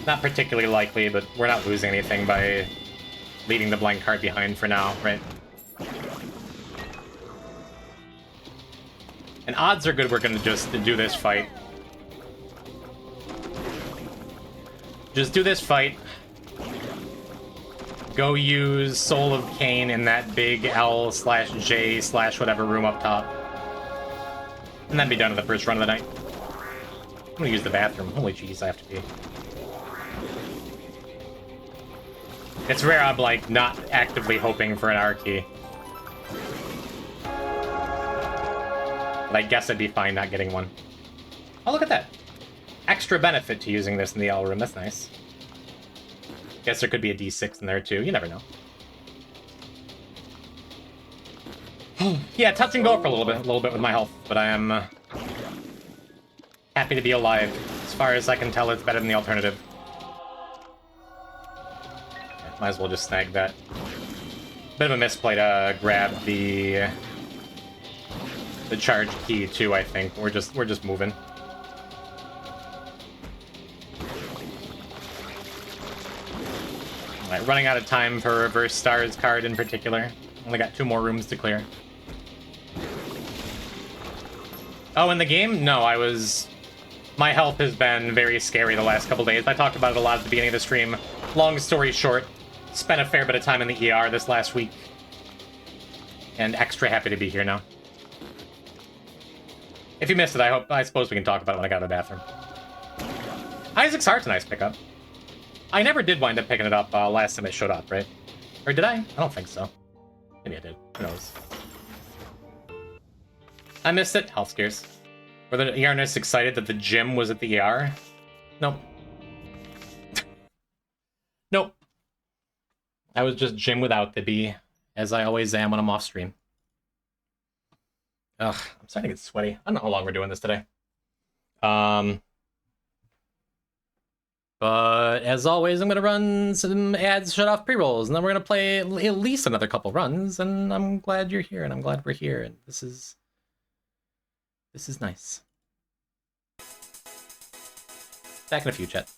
A: Not particularly likely, but we're not losing anything by leaving the blank card behind for now, right? And odds are good we're going to just do this fight. Just do this fight. Go use Soul of Cain in that big L/J/whatever room up top. And then be done with the first run of the night. I'm gonna use the bathroom. Holy jeez, I have to pee. It's rare I'm, like, not actively hoping for an R key. But I guess I'd be fine not getting one. Oh, look at that. Extra benefit to using this in the L room. That's nice. Guess there could be a D6 in there, too. You never know. Yeah, touch and go for a little bit with my health, but I am happy to be alive. As far as I can tell, it's better than the alternative. Yeah, might as well just snag that. Bit of a misplay to grab the charge key too. I think we're just moving. All right, running out of time for Reverse Stars card in particular. Only got 2 more rooms to clear. Oh, in the game? No, my health has been very scary the last couple days. I talked about it a lot at the beginning of the stream. Long story short, spent a fair bit of time in the ER this last week. And extra happy to be here now. If you missed it, I suppose we can talk about it when I got out of the bathroom. Isaac's Heart's a nice pickup. I never did wind up picking it up last time it showed up, right? Or did I? I don't think so. Maybe I did. Who knows? I missed it. Health scares. Were the ER nurse excited that the gym was at the ER? Nope. Nope. I was just gym without the B, as I always am when I'm off stream. Ugh, I'm starting to get sweaty. I don't know how long we're doing this today. But as always, I'm going to run some ads, shut off pre-rolls, and then we're going to play at least another couple runs, and I'm glad you're here, and I'm glad we're here, and this is nice. Back in a few, chat.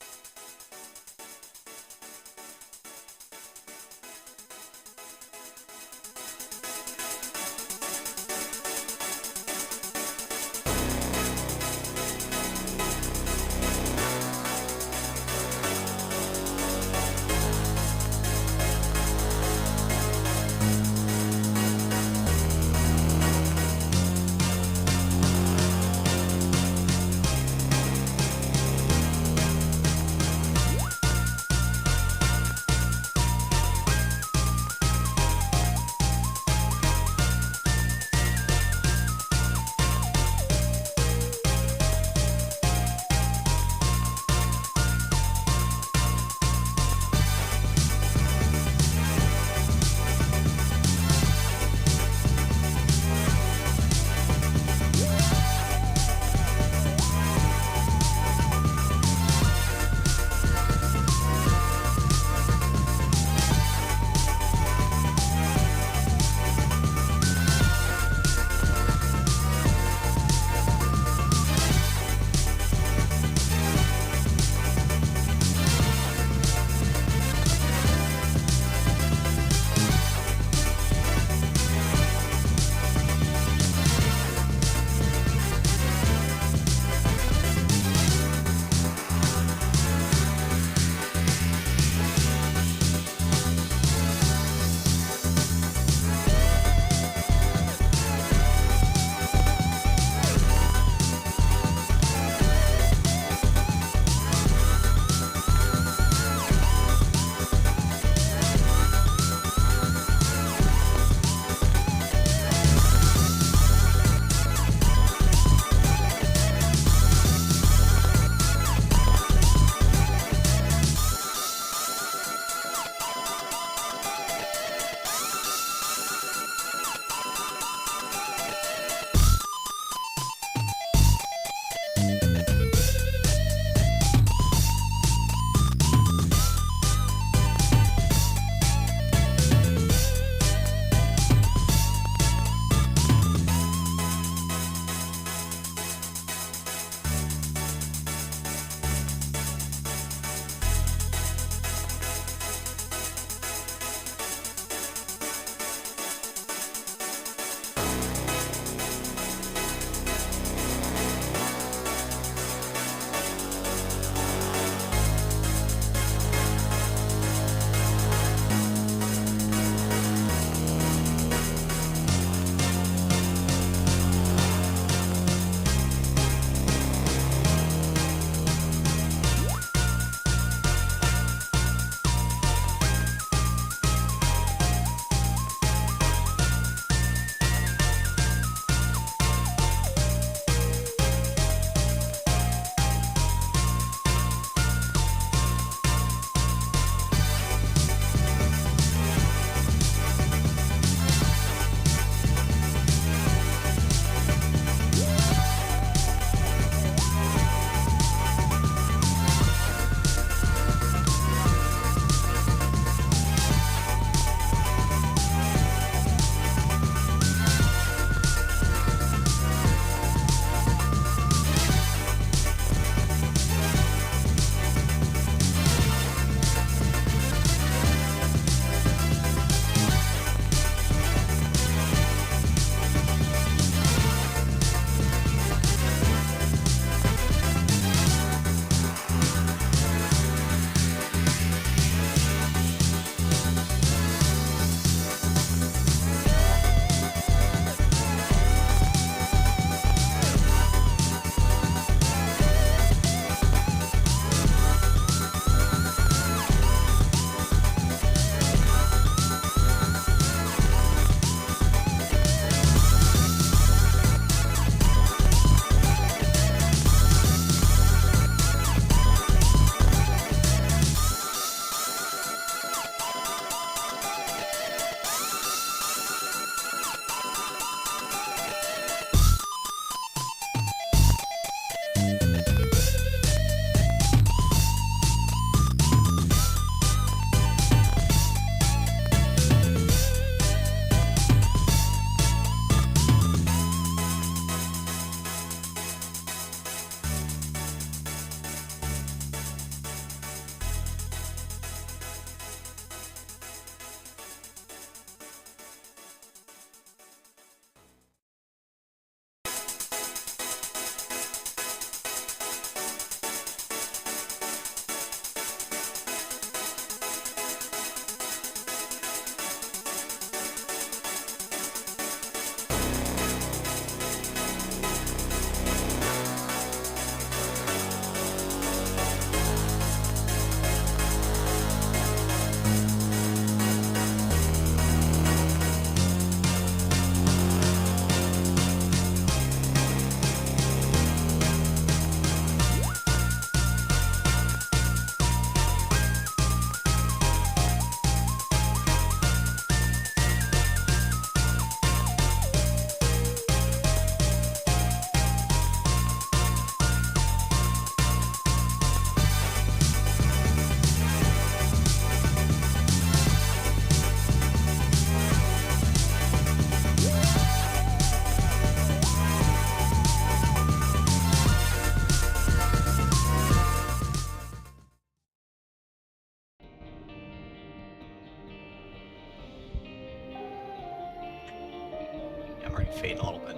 A: fade a little bit.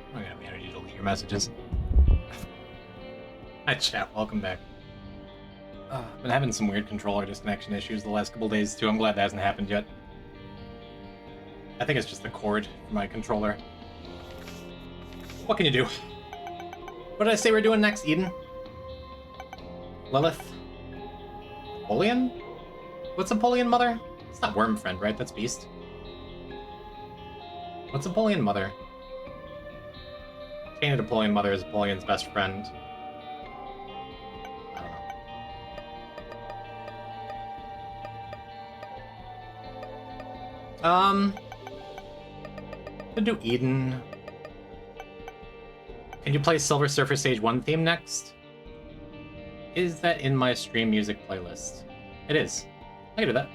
A: I'm gonna have energy to delete your messages. Hi chat, welcome back. I've been having some weird controller disconnection issues the last couple days too. I'm glad that hasn't happened yet. I think it's just the cord for my controller. What can you do? What did I say we're doing next, Eden? Lilith? Apollyon? What's Apollyon Mother? It's not Worm Friend, right? That's Beast. What's Apollyon Mother? Tainted Apollyon Mother is Apollyon's best friend. I don't know. Could do Eden. Can you play Silver Surfer Stage 1 theme next? Is that in my stream music playlist? It is. I can do that.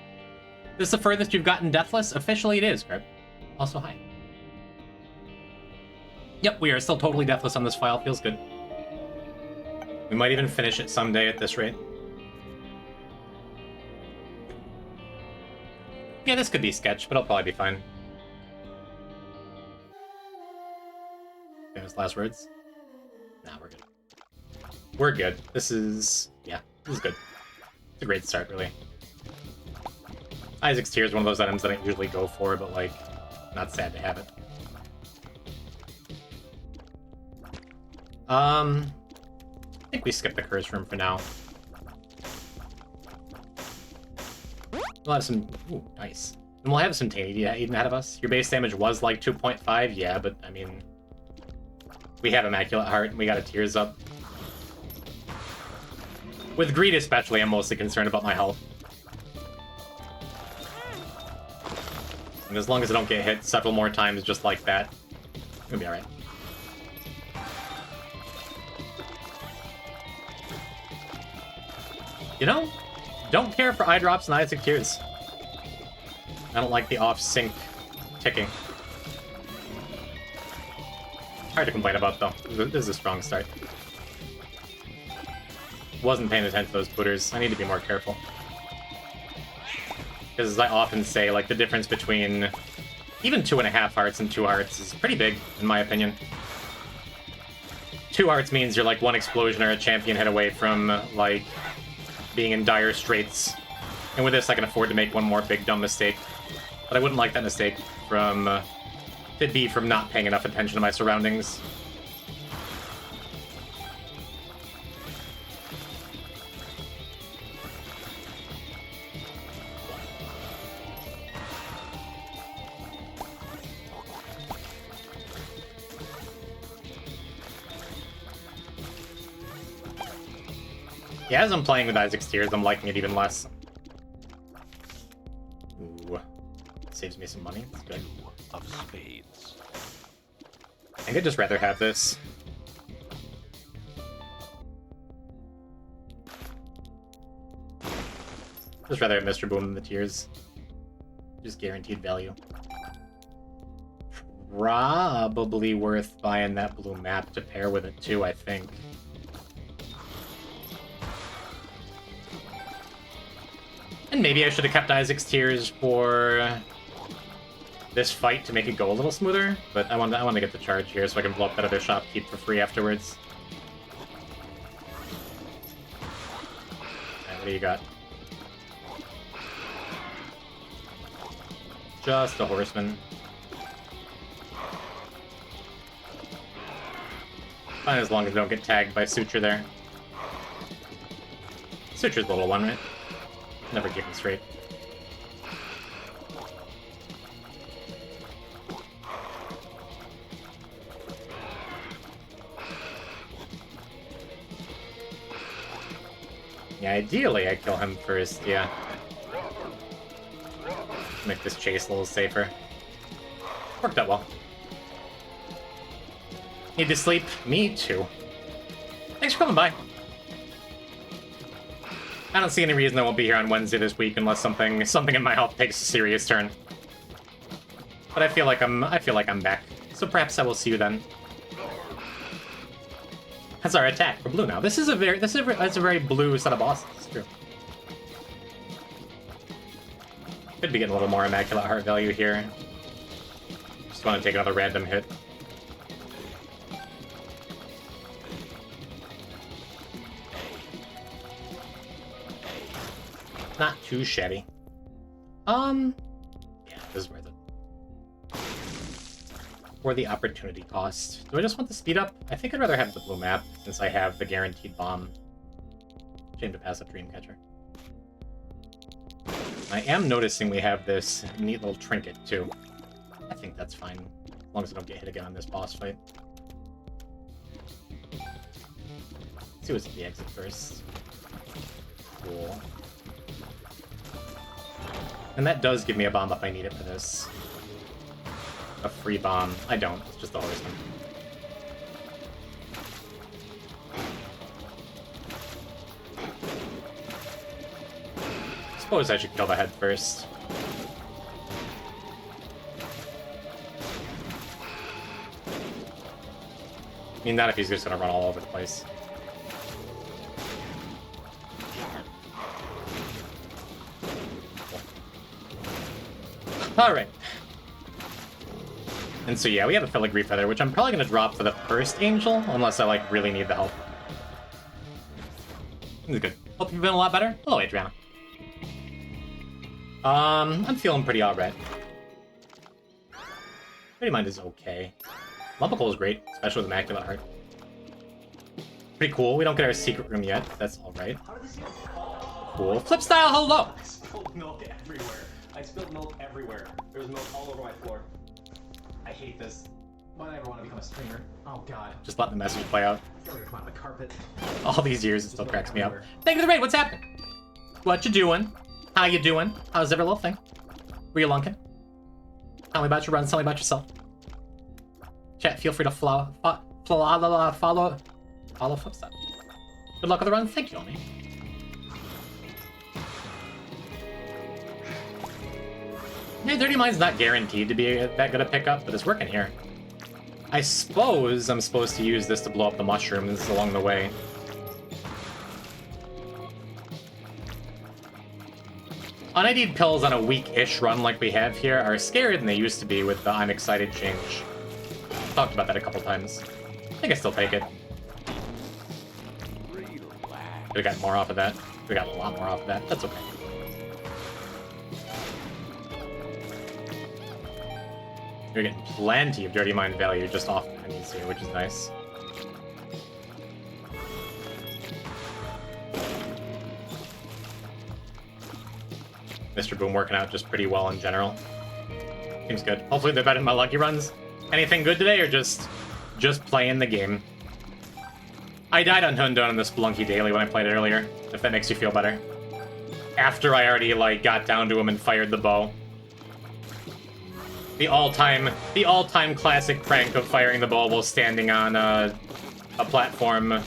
A: This is the furthest you've gotten Deathless? Officially it is, Crib. Also, hi. Yep, we are still totally Deathless on this file. Feels good. We might even finish it someday at this rate. Yeah, this could be sketch, but I'll probably be fine. Famous last words? Nah, we're good. We're good. This is... yeah, this is good. It's a great start, really. Isaac's Tear is one of those items that I don't usually go for, but, like, not sad to have it. I think we skip the curse room for now. We'll have some... ooh, nice. And we'll have some Tainted Eden ahead of us. Your base damage was like 2.5, yeah, but, I mean... we have Immaculate Heart, and we got a Tears up. With Greed especially, I'm mostly concerned about my health. And as long as I don't get hit several more times just like that, it'll be alright. You know, don't care for eye drops and Isaac Tears. I don't like the off-sync ticking. Hard to complain about, though. This is a strong start. Wasn't paying attention to those booters. I need to be more careful. Because as I often say, like, the difference between even 2.5 hearts and 2 hearts is pretty big, in my opinion. 2 hearts means you're like one explosion or a champion hit away from, like, being in dire straits. And with this, I can afford to make one more big dumb mistake. But I wouldn't like that mistake from... to be from not paying enough attention to my surroundings. Yeah, as I'm playing with Isaac's Tears, I'm liking it even less. Ooh. Saves me some money. That's good.
D: Of spades.
A: I think I'd just rather have this. Just rather have Mr. Boom than the Tears. Just guaranteed value. Probably worth buying that blue map to pair with it too, I think. And maybe I should have kept Isaac's Tears for this fight to make it go a little smoother, but I want to get the charge here so I can blow up that other shopkeep for free afterwards. Alright, what do you got? Just a horseman. Fine as long as I don't get tagged by Suture there. Suture's the little one, right? Never get him straight. Yeah, ideally I kill him first, yeah. Make this chase a little safer. Worked out well. Need to sleep? Me too. Thanks for coming by. I don't see any reason I won't be here on Wednesday this week unless something in my health takes a serious turn. But I feel like I'm back. So perhaps I will see you then. That's our attack for blue now. This is a very blue set of bosses. It's true. Could be getting a little more Immaculate Heart value here. Just want to take another random hit. Not too shabby. Yeah, this is worth it. For the opportunity cost. Do I just want the speed up? I think I'd rather have the blue map, since I have the guaranteed bomb. Shame to pass up Dreamcatcher. I am noticing we have this neat little trinket, too. I think that's fine, as long as I don't get hit again on this boss fight. Let's see what's at the exit first. Cool. And that does give me a bomb if I need it for this. A free bomb. I don't, it's just always one. Suppose I should kill the head first. I mean, not if he's just gonna run all over the place. Alright. And so yeah, we have a filigree feather, which I'm probably gonna drop for the first angel, unless I like really need the help. This is good. Hope you've been a lot better. Hello, Adriana. I'm feeling pretty alright. Pretty mind is okay. Lumpical is great, especially with Immaculate Heart. Pretty cool. We don't get our secret room yet. That's alright. Cool. Flip style, hello!
E: I spilled milk everywhere. I spilled milk everywhere. There was milk all over my floor. I hate this. Why do I ever want to become a streamer? Oh god.
A: Just let the message play out.
E: I feel like I come out on the carpet.
A: All these years, it still cracks me up. Thank you for the raid. What's happening? What you doing? How you doing? How's every little thing? Were you lunking? Tell me about your runs. Tell me about yourself. Chat, feel free to follow Flipstep. Good luck with the run. Thank you, Oni. Yeah, Dirty Mind's not guaranteed to be that good a pickup, but it's working here. I suppose I'm supposed to use this to blow up the mushrooms along the way. Unedited pills on a weak-ish run like we have here are scarier than they used to be with the I'm excited change. Talked about that a couple times. I think I still take it. Could've got more off of that. We got a lot more off of that. That's okay. You're getting plenty of Dirty Mind value just off pennies here, which is nice. Mr. Boom working out just pretty well in general. Seems good. Hopefully they're better than my lucky runs. Anything good today, or just playing the game? I died on Hundun on the Spelunky Daily when I played it earlier, if that makes you feel better. After I already, like, got down to him and fired the bow. The all-time classic prank of firing the bow while standing on a platform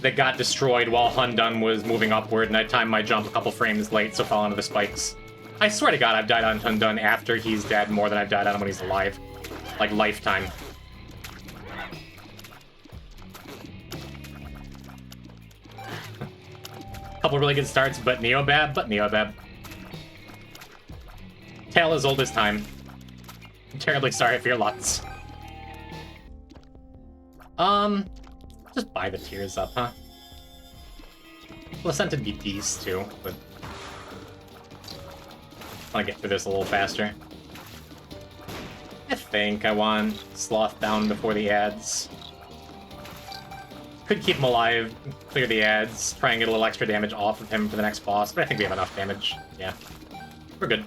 A: that got destroyed while Hundun was moving upward, and I timed my jump a couple frames late, so fell into the spikes. I swear to God, I've died on Hundun after he's dead more than I've died on him when he's alive. Like, lifetime. Couple really good starts, but Neobab. Tale as old as time. I'm terribly sorry for your lots. Just buy the tears up, huh? Placented be D's too, but I want to get through this a little faster. I think I want Sloth down before the ads. Could keep him alive, clear the ads, try and get a little extra damage off of him for the next boss, but I think we have enough damage. Yeah, we're good.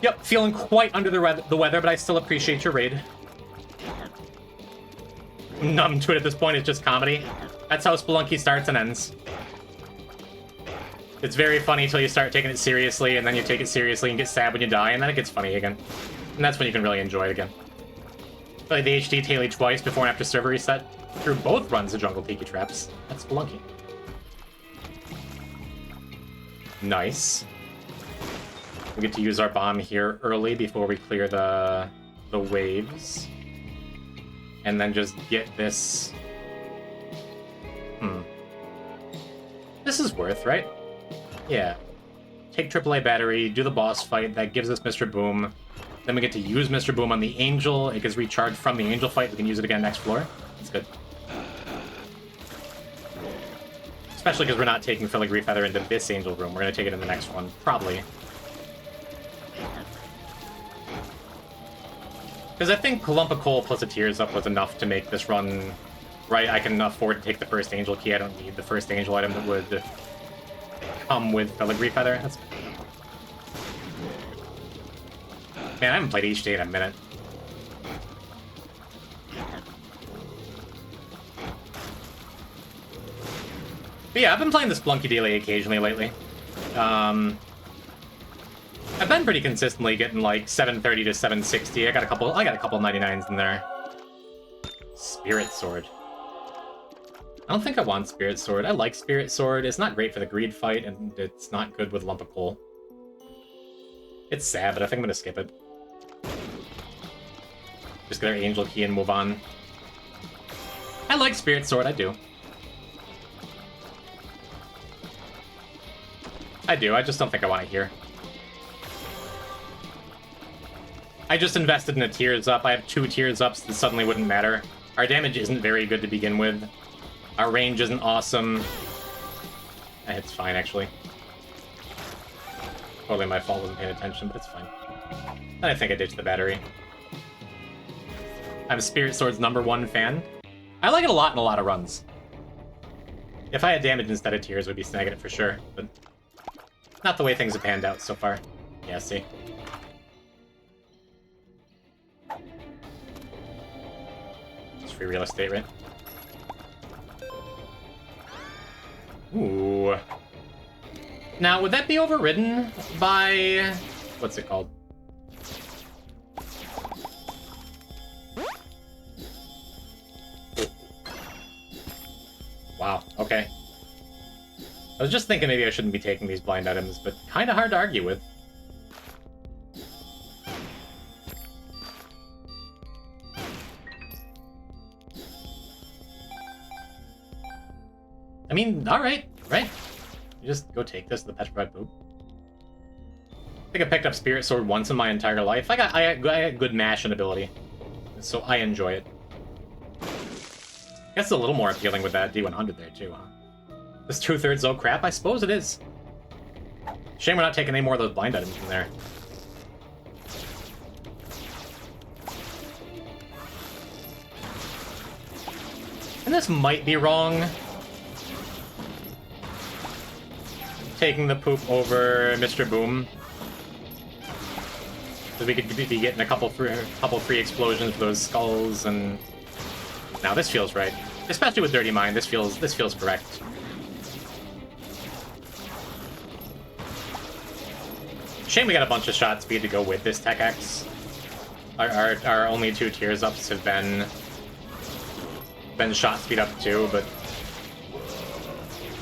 A: Yep, feeling quite under the weather, but I still appreciate your raid. Numb to it at this point, it's just comedy. That's how Spelunky starts and ends. It's very funny until you start taking it seriously, and then you take it seriously and get sad when you die, and then it gets funny again. And that's when you can really enjoy it again. Played the HD Taily twice before and after server reset. Through both runs of Jungle Tiki Traps. That's Spelunky. Nice. We get to use our bomb here early before we clear the waves. And then just get this... This is worth, right? Yeah. take AAA battery, do the boss fight, that gives us Mr. Boom. Then we get to use Mr. Boom on the Angel. It gets recharged from the Angel fight. We can use it again next floor. That's good. Especially because we're not taking Filigree Feather into this Angel room. We're going to take it in the next one, probably. Because I think Lump of Coal plus a Tears Up was enough to make this run right. I can afford to take the first Angel key. I don't need the first Angel item that would come with Filigree Feather. That's good. Man, I haven't played HD in a minute. But yeah, I've been playing the Splunky daily occasionally lately. I've been pretty consistently getting like 730 to 760. I got a couple 99s in there. Spirit Sword. I don't think I want Spirit Sword. I like Spirit Sword. It's not great for the greed fight, and it's not good with Lump of Coal. It's sad, but I think I'm gonna skip it. Just get our Angel Key and move on. I like Spirit Sword, I do. I just don't think I want it here. I just invested in a Tears Up. I have 2 Tears Ups that suddenly wouldn't matter. Our damage isn't very good to begin with. Our range isn't awesome. It's fine, actually. Totally my fault, wasn't paying attention, but it's fine. And I think I ditched the battery. I'm Spirit Sword's #1 fan. I like it a lot in a lot of runs. If I had damage instead of Tears, I'd be snagging it for sure, but not the way things have panned out so far. Yeah, see. It's free real estate, right? Ooh. Now, would that be overridden by... what's it called? Wow, okay. I was just thinking maybe I shouldn't be taking these blind items, but kind of hard to argue with. I mean, alright, right? You just go take this, the Petrified Poop. I think I picked up Spirit Sword once in my entire life. I got good mashing ability, so I enjoy it. I guess it's a little more appealing with that D100 there, too, huh? This 2/3 oh crap? I suppose it is. Shame we're not taking any more of those blind items in there. And this might be wrong. Taking the poop over Mr. Boom. So we could be getting a couple free explosions for those skulls, and now this feels right. Especially with Dirty Mind, this feels correct. Shame we got a bunch of shot speed to go with this Tech X. Our only 2 Tears Ups have been shot speed up too, but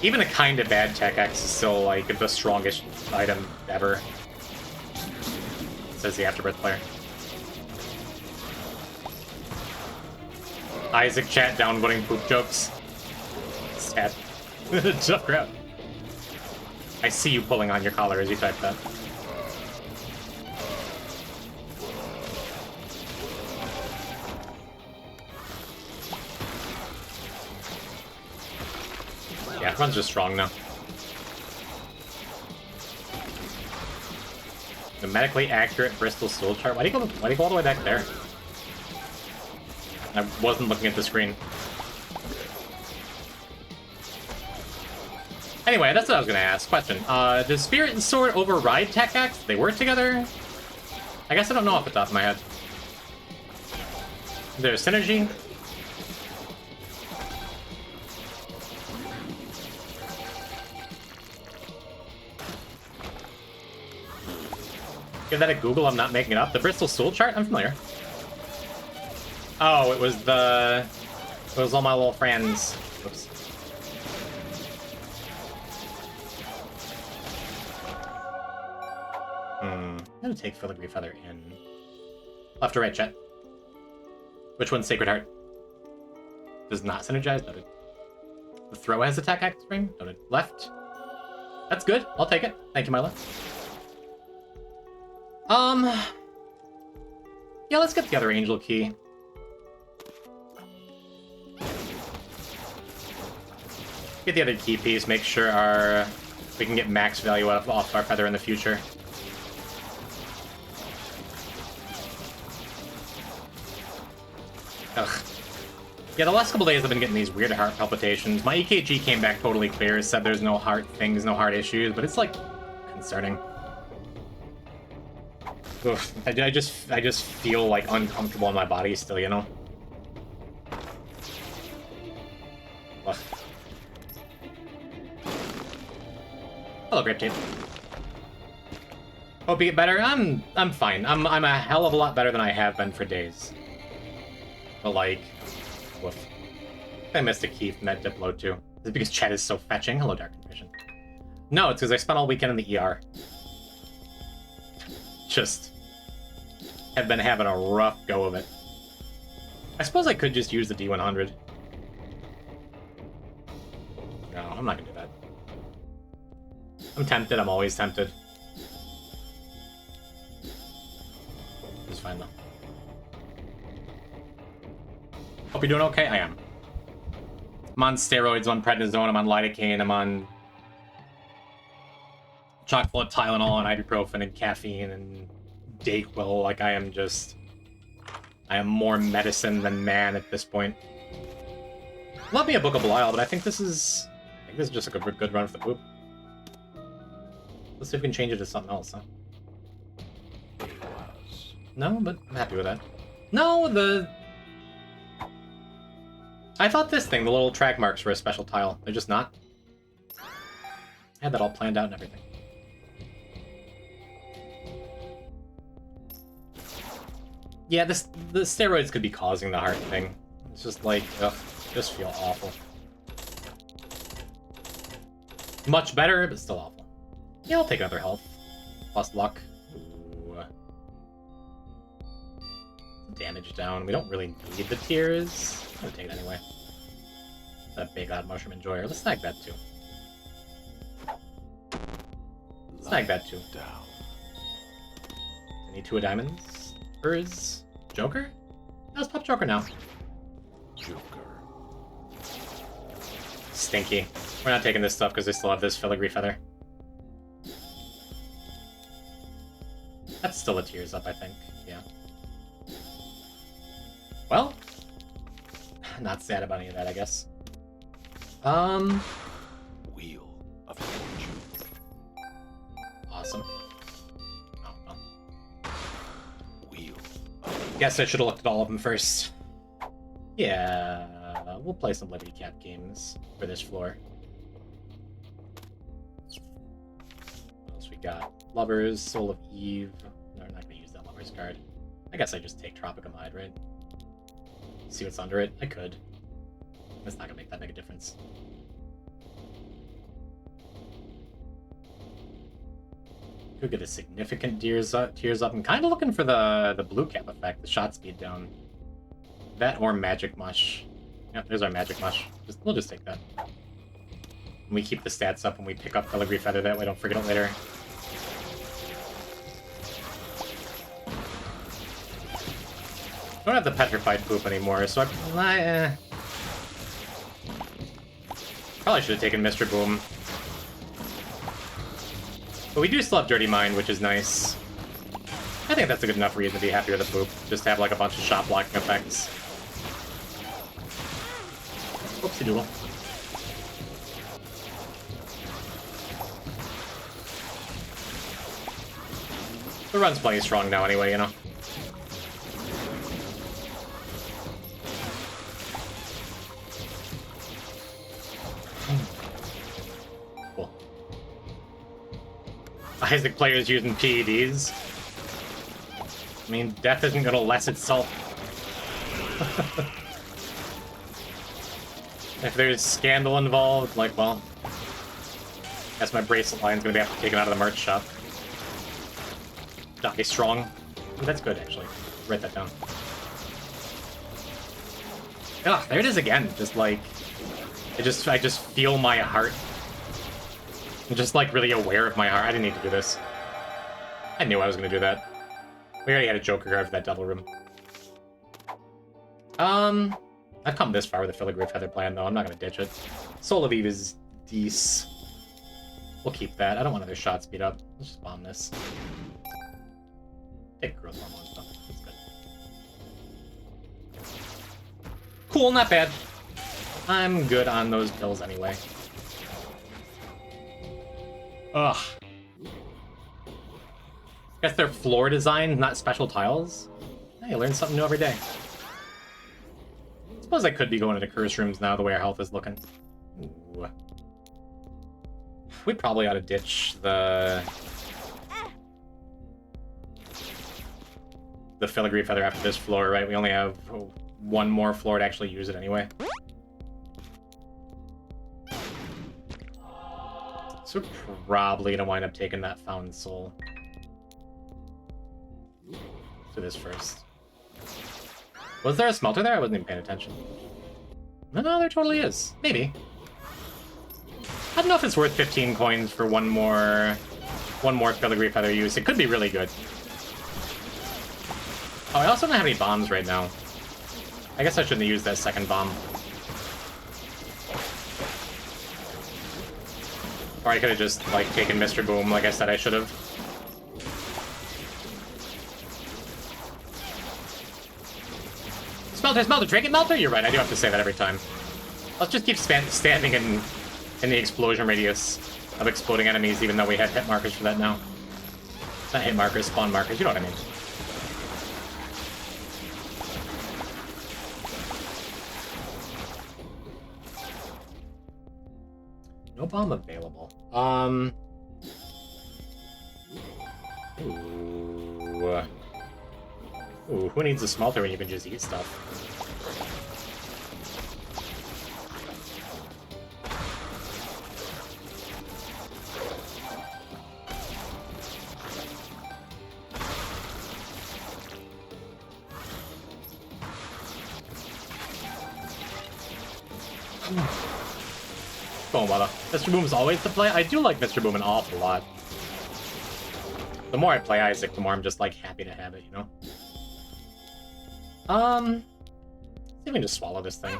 A: even a kind of bad Tech X is still like the strongest item ever. Says the Afterbirth player. Isaac chat downvoting poop jokes. Sad. Tough crowd. I see you pulling on your collar as you type that. Yeah, runs are strong now. The medically accurate Bristol Soul chart. Why do you go all the way back there? I wasn't looking at the screen. Anyway, that's what I was gonna ask. Question. Does Spirit and Sword override Tech X? They work together? I guess I don't know off the top of my head. Is there a synergy? Give that a Google, I'm not making it up. The Bristol Soul chart? I'm familiar. Oh, it was all my little friends. Oops. I'm gonna take Filigree Feather in. Left or right, chat? Which one's Sacred Heart? Does not synergize? Noted. The throw has attack X ring? Noted. Left. That's good. I'll take it. Thank you, Mila. Yeah, let's get the other angel key. Get the other key piece, make sure we can get max value off our feather in the future. Ugh. Yeah, the last couple days I've been getting these weird heart palpitations. My EKG came back totally clear, said there's no heart things, no heart issues, but it's like concerning. Oof. I just feel like uncomfortable in my body still, you know? Ugh. Hello, Grape Tape. Hope you get better. I'm fine. I'm a hell of a lot better than I have been for days. But like, woof. I missed a key from that Diplo too. Is it because chat is so fetching? Hello, Dark Vision. No, it's because I spent all weekend in the ER. Just have been having a rough go of it. I suppose I could just use the D100. No, I'm not gonna do that. I'm tempted. I'm always tempted. It's fine though. Hope you're doing okay. I am. I'm on steroids, I'm on prednisone, I'm on lidocaine, I'm on chock full of Tylenol and ibuprofen and caffeine and Dayquil. Like I am more medicine than man at this point. Love me a Book of Belial, but I think this is just a good run for the poop. Let's see if we can change it to something else, huh? No, but I'm happy with that. No, I thought this thing, the little track marks, were a special tile. They're just not. I had that all planned out and everything. Yeah, the steroids could be causing the heart thing. It's just like, ugh, just feel awful. Much better, but still awful. Yeah, I'll take another health. Plus luck. Ooh. Damage down. We don't really need the tears. I'm gonna take it anyway. That big odd mushroom enjoyer. Let's snag that too. Snag that too. I need 2 of diamonds. Where's Joker? Let's pop Joker now.
D: Joker.
A: Stinky. We're not taking this stuff because they still have this filigree feather. That's still a tears up, I think. Yeah. Well, not sad about any of that, I guess.
D: Wheel of Fortune.
A: Awesome. Oh, well.
D: Wheel.
A: Guess I should have looked at all of them first. Yeah, we'll play some Liberty Cap games for this floor. What else we got? Lovers, Soul of Eve. No, I'm not gonna use that Lovers card. I guess I just take Tropicamide, right? See what's under it? I could. That's not gonna make that big a difference. Could get a significant tears up. I'm kind of looking for the blue cap effect, the shot speed down. That or Magic Mush. Yep, there's our Magic Mush. We'll just take that. And we keep the stats up when we pick up Filigree Feather, that way don't forget it later. I don't have the petrified poop anymore, so I probably should have taken Mr. Boom. But we do still have Dirty Mind, which is nice. I think that's a good enough reason to be happy with the poop. Just to have like a bunch of shot blocking effects. Oopsie doodle. The run's plenty strong now anyway, you know. Cool. Isaac players using PEDs. I mean, death isn't gonna less itself. If there's scandal involved, like, well, guess my bracelet line's gonna have to take it out of the merch shop. Jockey strong. Oh, that's good, actually. Write that down. Ah, there it is again. Just like, I just feel my heart I'm just, like, really aware of my heart. I didn't need to do this. I knew I was gonna do that. We already had a Joker card for that Devil Room. I've come this far with the Filigree Feather plan, though. I'm not gonna ditch it. Soul of Eve is decent. We'll keep that. I don't want another shot speed up. Let's just bomb this. Take growth hormone stuff. That's good. Cool, not bad. I'm good on those pills anyway. Ugh. Guess they're floor design, not special tiles? Hey, you learn something new every day. Suppose I could be going into curse rooms now, the way our health is looking. Ooh. We probably ought to ditch the Filigree Feather after this floor, right? We only have one more floor to actually use it anyway. So we're probably gonna wind up taking that Found Soul. Do this first. Was there a smelter there? I wasn't even paying attention. No, there totally is. Maybe. I don't know if it's worth 15 coins for one more Filigree Feather use. It could be really good. Oh, I also don't have any bombs right now. I guess I shouldn't have used that second bomb. Or I could have just, like, taken Mr. Boom like I said I should have. Smelter, smelter, trinket melter? You're right, I do have to say that every time. Let's just keep standing in the explosion radius of exploding enemies, even though we have hit markers for that now. Not hit markers, spawn markers, you know what I mean. No bomb available. Ooh, who needs a smelter when you can just eat stuff? Boom, Wada. Mr. Boom's always the play. I do like Mr. Boom an awful lot. The more I play Isaac, the more I'm just, like, happy to have it, you know? See if we can just swallow this thing.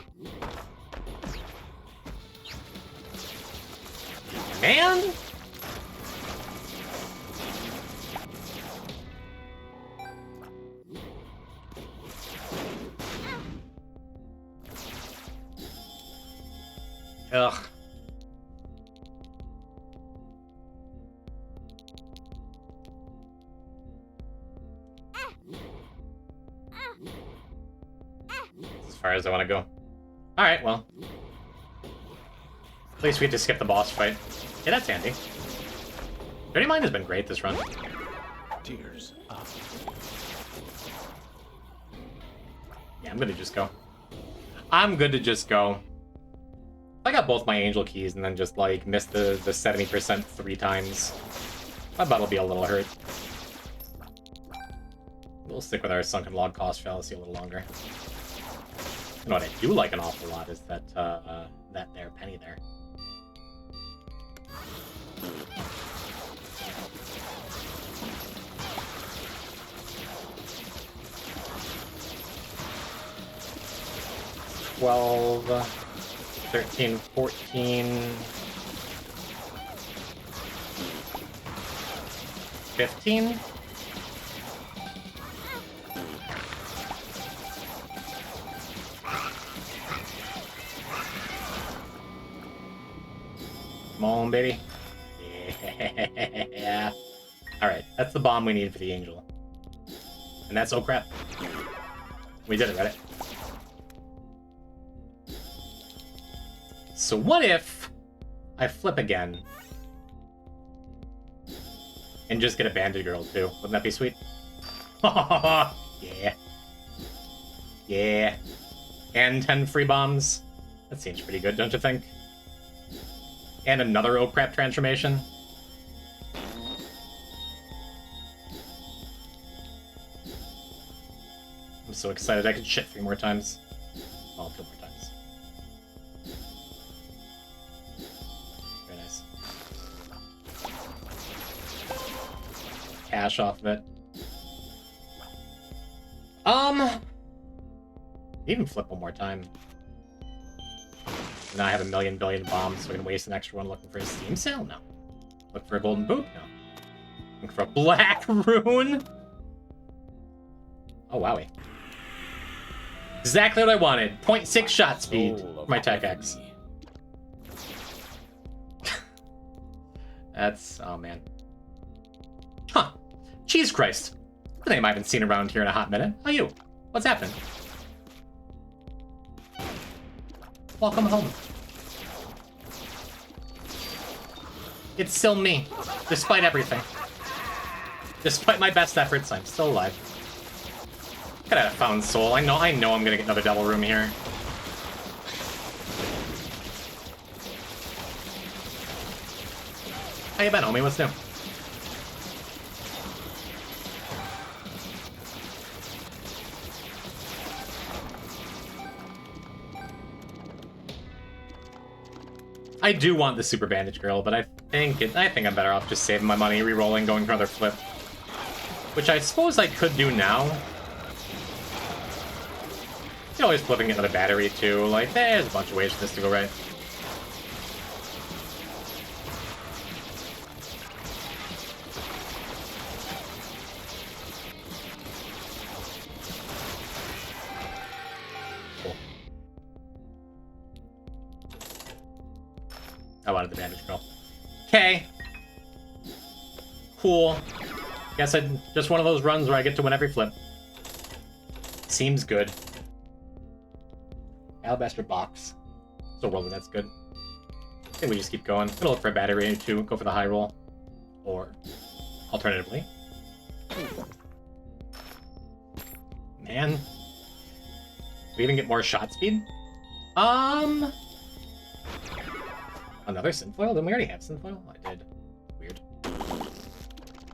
A: Man! Ugh. As far as I want to go. Alright, well. At least we get to skip the boss fight. Yeah, that's handy. Dirty Mind has been great this run.
D: Tears up.
A: Yeah, I'm good to just go. I'm good to just go. I got both my angel keys and then just, like, missed the 70% 3 times. My butt'll be a little hurt. We'll stick with our sunken log cost fallacy a little longer. You know what I do like an awful lot is that, that there penny there. $12, 13, 14, 15. Come on, baby. Yeah. Alright, that's the bomb we need for the angel. And that's oh crap. We did it, right? So what if I flip again and just get a banded girl too? Wouldn't that be sweet? Yeah. Yeah. And 10 free bombs. That seems pretty good, don't you think? And another oh crap transformation. I'm so excited I could shit 3 more times. Well, 2 more times. Very nice. cash off of it. Even flip one more time. Now I have a million billion bombs, so I can waste an extra one looking for a Steam sale? No. Look for a golden boot? No. Look for a black rune? Oh, wowie. Exactly what I wanted. 0.6 shot speed for my Tech X. That's... oh, man. Huh. Cheese Christ. The name I haven't seen around here in a hot minute. How are you? What's happening? Welcome home. It's still me, despite everything. Despite my best efforts, I'm still alive. Could have found soul. I know I'm gonna get another devil room here. How you been, homie? What's new? I do want the Super Bandage Girl, but I think I'm better off just saving my money, re-rolling, going for another flip. Which I suppose I could do now. You can always flipping another battery too. Like, there's a bunch of ways for this to go right. I wanted the Bandage Girl. Okay. Cool. Guess I just one of those runs where I get to win every flip. Seems good. Alabaster box. Still rolling, that's good. I think we just keep going. I'm gonna look for a battery or two, go for the high roll. Or, alternatively. Man. Do we even get more shot speed? Another Sinfoil? Didn't we already have Sinfoil? I did. Weird.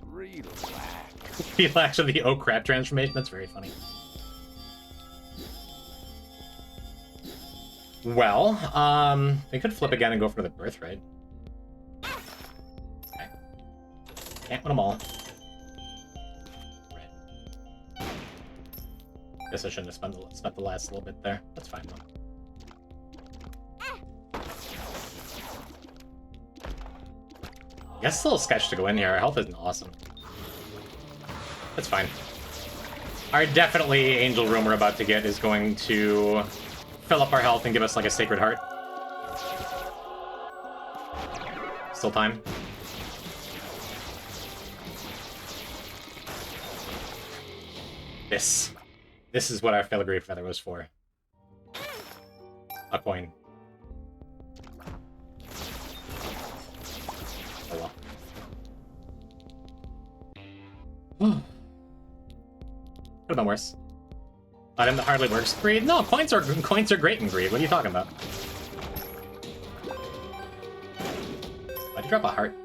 D: Relax.
A: Relax of the oh crap transformation? That's very funny. Well, we could flip again and go for the Birthright. Okay. Can't win them all. Right. Guess I shouldn't have spent the last little bit there. That's fine, though. Guess it's a little sketch to go in here. Our health isn't awesome. That's fine. Our definitely angel room we're about to get is going to fill up our health and give us like a sacred heart. Still time. This is what our filigree feather was for. A coin. Oh well. Could have been worse. Item that hardly works. Greed? No, coins are great in Greed. What are you talking about? Why'd you drop a heart?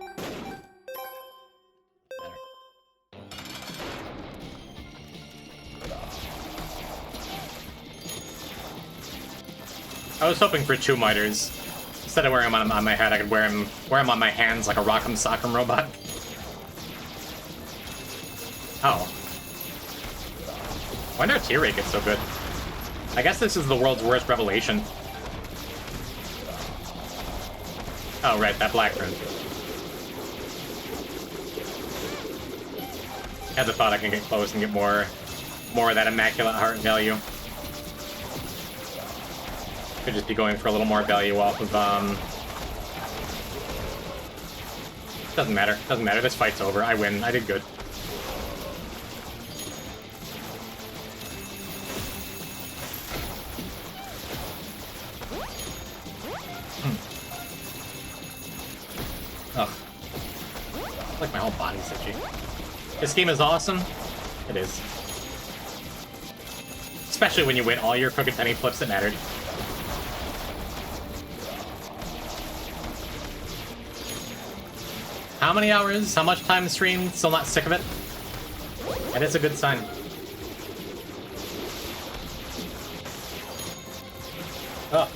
A: I was hoping for 2 miters. Instead of wearing them on my head, I could wear them on my hands like a Rock'em Sock'em robot. Oh. Why did our tear rate get so good? I guess this is the world's worst revelation. Oh, right, that black rune. I had the thought I can get close and get more of that immaculate heart value. Could just be going for a little more value off of, Doesn't matter. Doesn't matter. This fight's over. I win. I did good. Ugh. Like my whole body's itchy. This game is awesome. It is. Especially when you win all your crooked penny flips that mattered. How many hours? How much time streamed? Still not sick of it? And it's a good sign. Oh.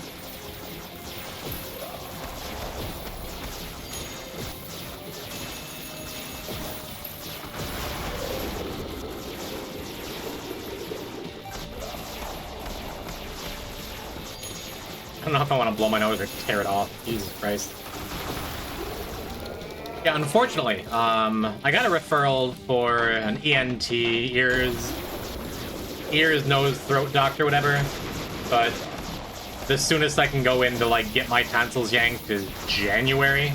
A: don't know if I want to blow my nose or tear it off. Jesus Christ. Yeah, unfortunately, I got a referral for an ENT, ears, nose, throat doctor, whatever, but the soonest I can go in to, like, get my tonsils yanked is January.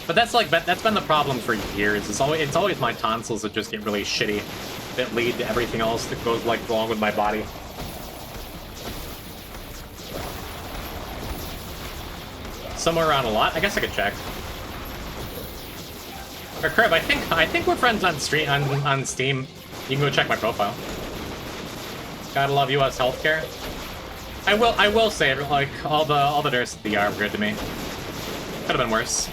A: But that's been the problem for years. It's always my tonsils that just get really shitty, that lead to everything else that goes, like, wrong with my body. Somewhere around a lot? I guess I could check. Or Curb, I think we're friends on Steam. You can go check my profile. Gotta love US healthcare. I will say, like, all the nurses at the ER were good to me. Could have been worse.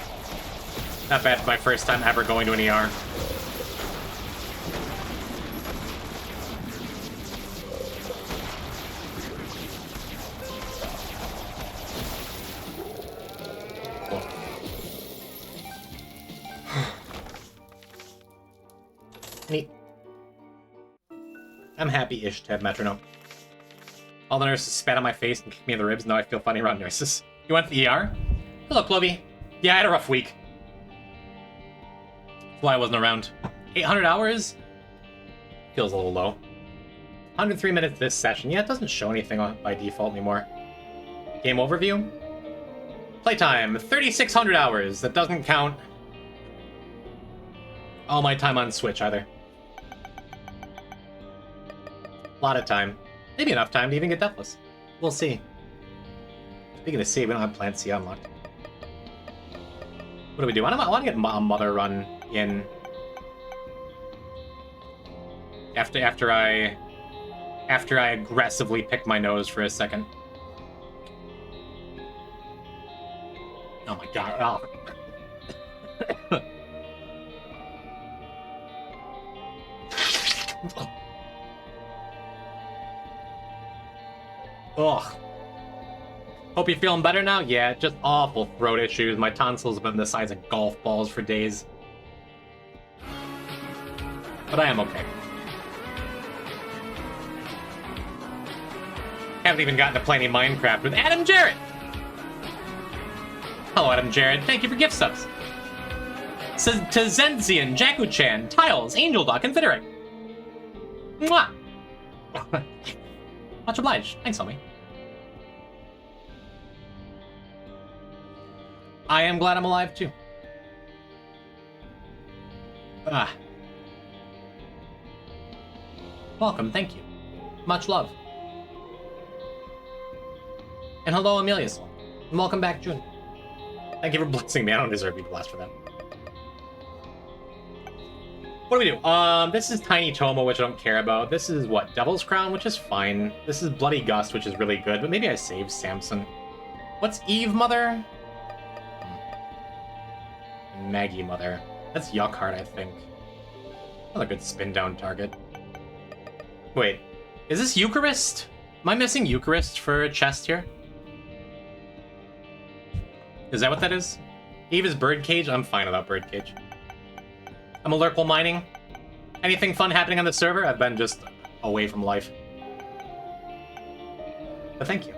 A: Not bad for my first time ever going to an ER. Neat. I'm happy-ish to have metronome. All the nurses spat on my face and kicked me in the ribs. Now I feel funny around nurses. You went to the ER? Hello, Clovey. Yeah, I had a rough week. That's why I wasn't around. 800 hours? Feels a little low. 103 minutes this session. Yeah, it doesn't show anything by default anymore. Game overview? Playtime, 3,600 hours. That doesn't count all my time on Switch either. A lot of time. Maybe enough time to even get Deathless. We'll see. Speaking of C, we don't have Plant C unlocked. What do we do? I want to get a Mother run in after I aggressively pick my nose for a second. Oh my god. Oh. Ugh. Hope you're feeling better now? Yeah, just awful throat issues. My tonsils have been the size of golf balls for days. But I am okay. Haven't even gotten to play any Minecraft with Adam Jarrett! Hello, Adam Jarrett. Thank you for gift subs. To Zenzian, Jaku-chan, Tiles, Angel Doc, and Fitterick. Mwah! Much obliged. Thanks, homie. I am glad I'm alive, too. Ah. Welcome, thank you. Much love. And hello, Amelius. And welcome back, June. Thank you for blessing me. I don't deserve you to bless for that. What do we do? This is Tiny Tomo, which I don't care about. This is, what, Devil's Crown, which is fine. This is Bloody Gust, which is really good, but maybe I save Samson. What's Eve Mother? Maggie Mother. That's Yuckheart, I think. Another good spin-down target. Wait, is this Eucharist? Am I missing Eucharist for a chest here? Is that what that is? Eve is Birdcage? I'm fine without Birdcage. I'm a Lurkle mining. Anything fun happening on the server? I've been just away from life. But thank you.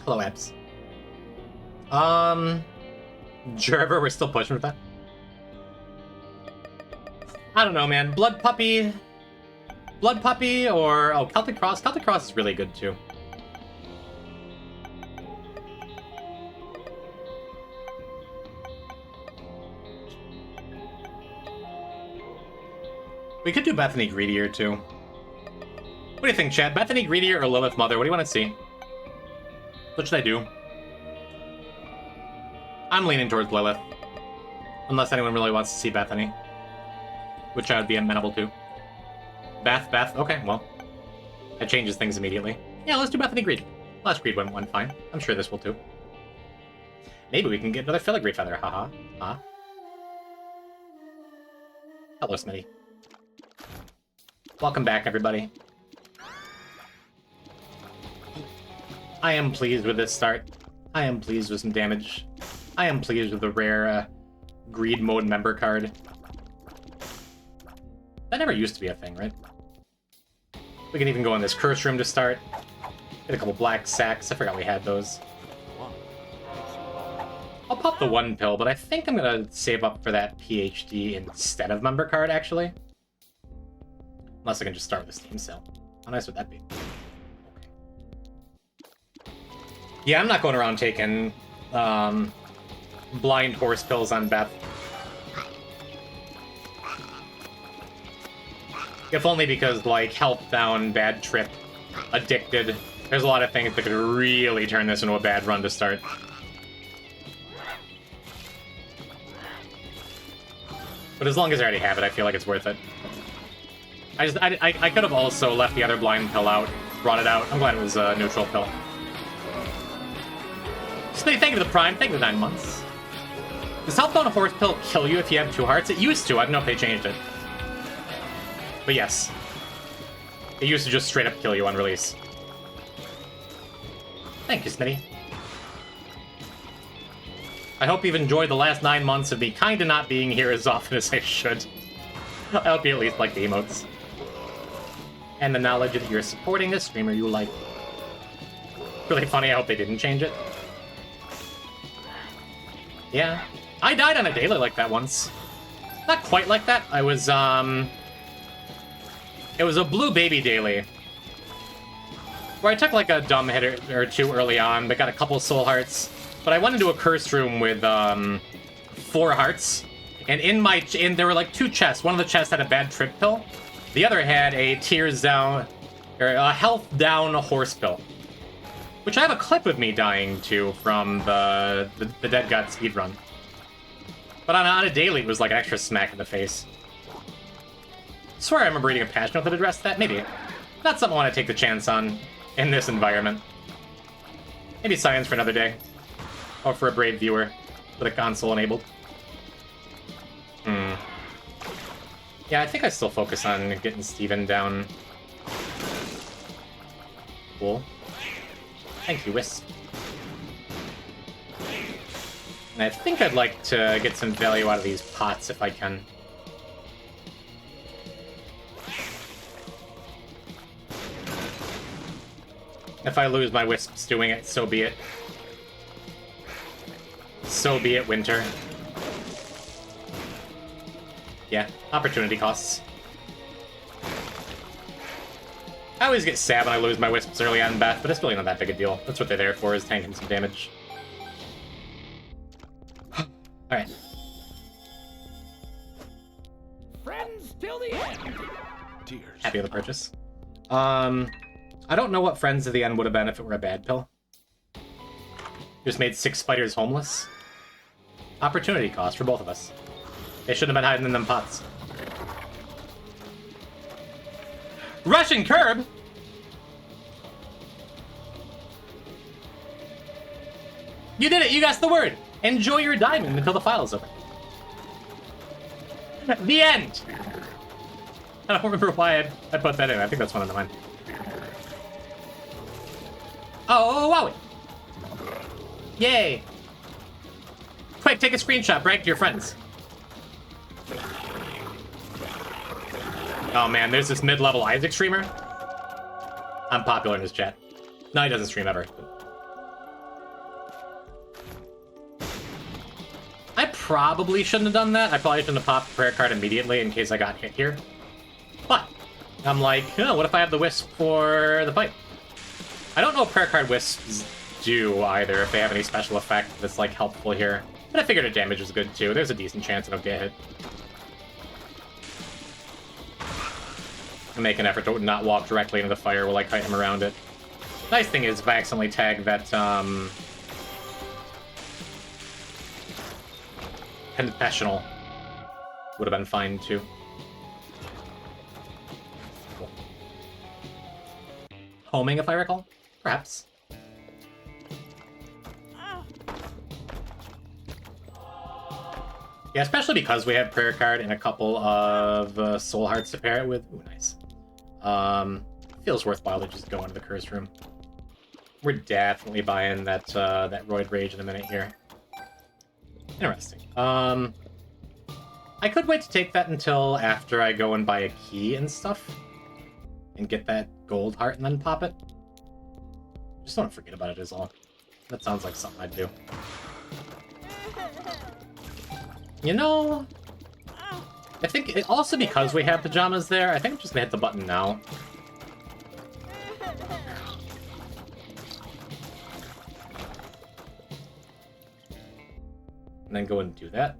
A: Hello, Abs. Jerver, we're still pushing with that. I don't know, man. Blood Puppy or... Oh, Celtic Cross. Celtic Cross is really good, too. We could do Bethany Greedier, too. What do you think, chat? Bethany Greedier or Lilith Mother? What do you want to see? What should I do? I'm leaning towards Lilith. Unless anyone really wants to see Bethany. Which I would be amenable to. Beth. Okay, well. That changes things immediately. Yeah, let's do Bethany Greed. Last Greed went fine. I'm sure this will too. Maybe we can get another Filigree Feather. Haha. Huh? Hello, Smitty. Welcome back, everybody. I am pleased with this start. I am pleased with some damage. I am pleased with the rare Greed Mode member card. That never used to be a thing, right? We can even go in this curse room to start. Get a couple black sacks. I forgot we had those. I'll pop the 1 pill, but I think I'm gonna save up for that PhD instead of member card, actually. Unless I can just start with a Steam sale. How nice would that be? Okay. Yeah, I'm not going around taking blind horse pills on Beth. If only because, like, health down, bad trip, addicted. There's a lot of things that could really turn this into a bad run to start. But as long as I already have it, I feel like it's worth it. I could have also left the other blind pill out, brought it out. I'm glad it was a neutral pill. Thank you to the Prime, thank you to 9 months. Does health down a horse pill kill you if you have 2 hearts? It used to, I don't know if they changed it. But yes. It used to just straight up kill you on release. Thank you, Smitty. I hope you've enjoyed the last 9 months of me kinda not being here as often as I should. I hope you at least like the emotes. And the knowledge that you're supporting a streamer you like. Really funny, I hope they didn't change it. Yeah. I died on a daily like that once. Not quite like that. I was, it was a blue baby daily. Where I took like a dumb hit or 2 early on, but got a couple soul hearts. But I went into a cursed room with 4 hearts, and there were like 2 chests. One of the chests had a bad trip pill, the other had a tears down or a health down horse pill, which I have a clip of me dying to from the Dead God speedrun. But on a daily, it was like an extra smack in the face. I swear I remember reading a patch note that addressed that. Maybe not something I want to take the chance on in this environment. Maybe science for another day. Or for a brave viewer with a console enabled. Yeah, I think I still focus on getting Steven down. Cool. Thank you, Wisp. And I think I'd like to get some value out of these pots if I can. If I lose my Wisps doing it, so be it. So be it, Winter. Yeah, opportunity costs. I always get sad when I lose my Wisps early on Beth, but it's really not that big a deal. That's what they're there for, is tanking some damage. Alright.
D: Friends till the end. Tears.
A: Happy with the purchase. I don't know what Friends of the End would have been if it were a bad pill. Just made 6 fighters homeless. Opportunity cost for both of us. They shouldn't have been hiding in them pots. Russian curb! You did it! You guessed the word! Enjoy your diamond until the file's over. The end! I don't remember why I put that in. I think that's one of mine. Oh, wowie! Yay! Quick, take a screenshot, brag to your friends. Oh man, there's this mid-level Isaac streamer. I'm popular in his chat. No, he doesn't stream ever. I probably shouldn't have done that. I probably shouldn't have popped the prayer card immediately in case I got hit here. But I'm like, oh, what if I have the wisp for the fight? I don't know what prayer card wisps do either, if they have any special effect that's like helpful here. But I figured a damage was good too. There's a decent chance it'll get hit. I make an effort to not walk directly into the fire while I kite him around it. Nice thing is, if I accidentally tag that, confessional, would have been fine too. Cool. Homing, if I recall? Perhaps. Yeah, especially because we have prayer card and a couple of soul hearts to pair it with. Ooh, nice. Feels worthwhile to just go into the curse room. We're definitely buying that that Roid Rage in a minute here. Interesting. I I could wait to take that until after I go and buy a key and stuff. And get that gold heart and then pop it. Just don't forget about it is all. That sounds like something I'd do. You know... I think, also because we have pajamas there, I think I'm just gonna hit the button now. And then go and do that.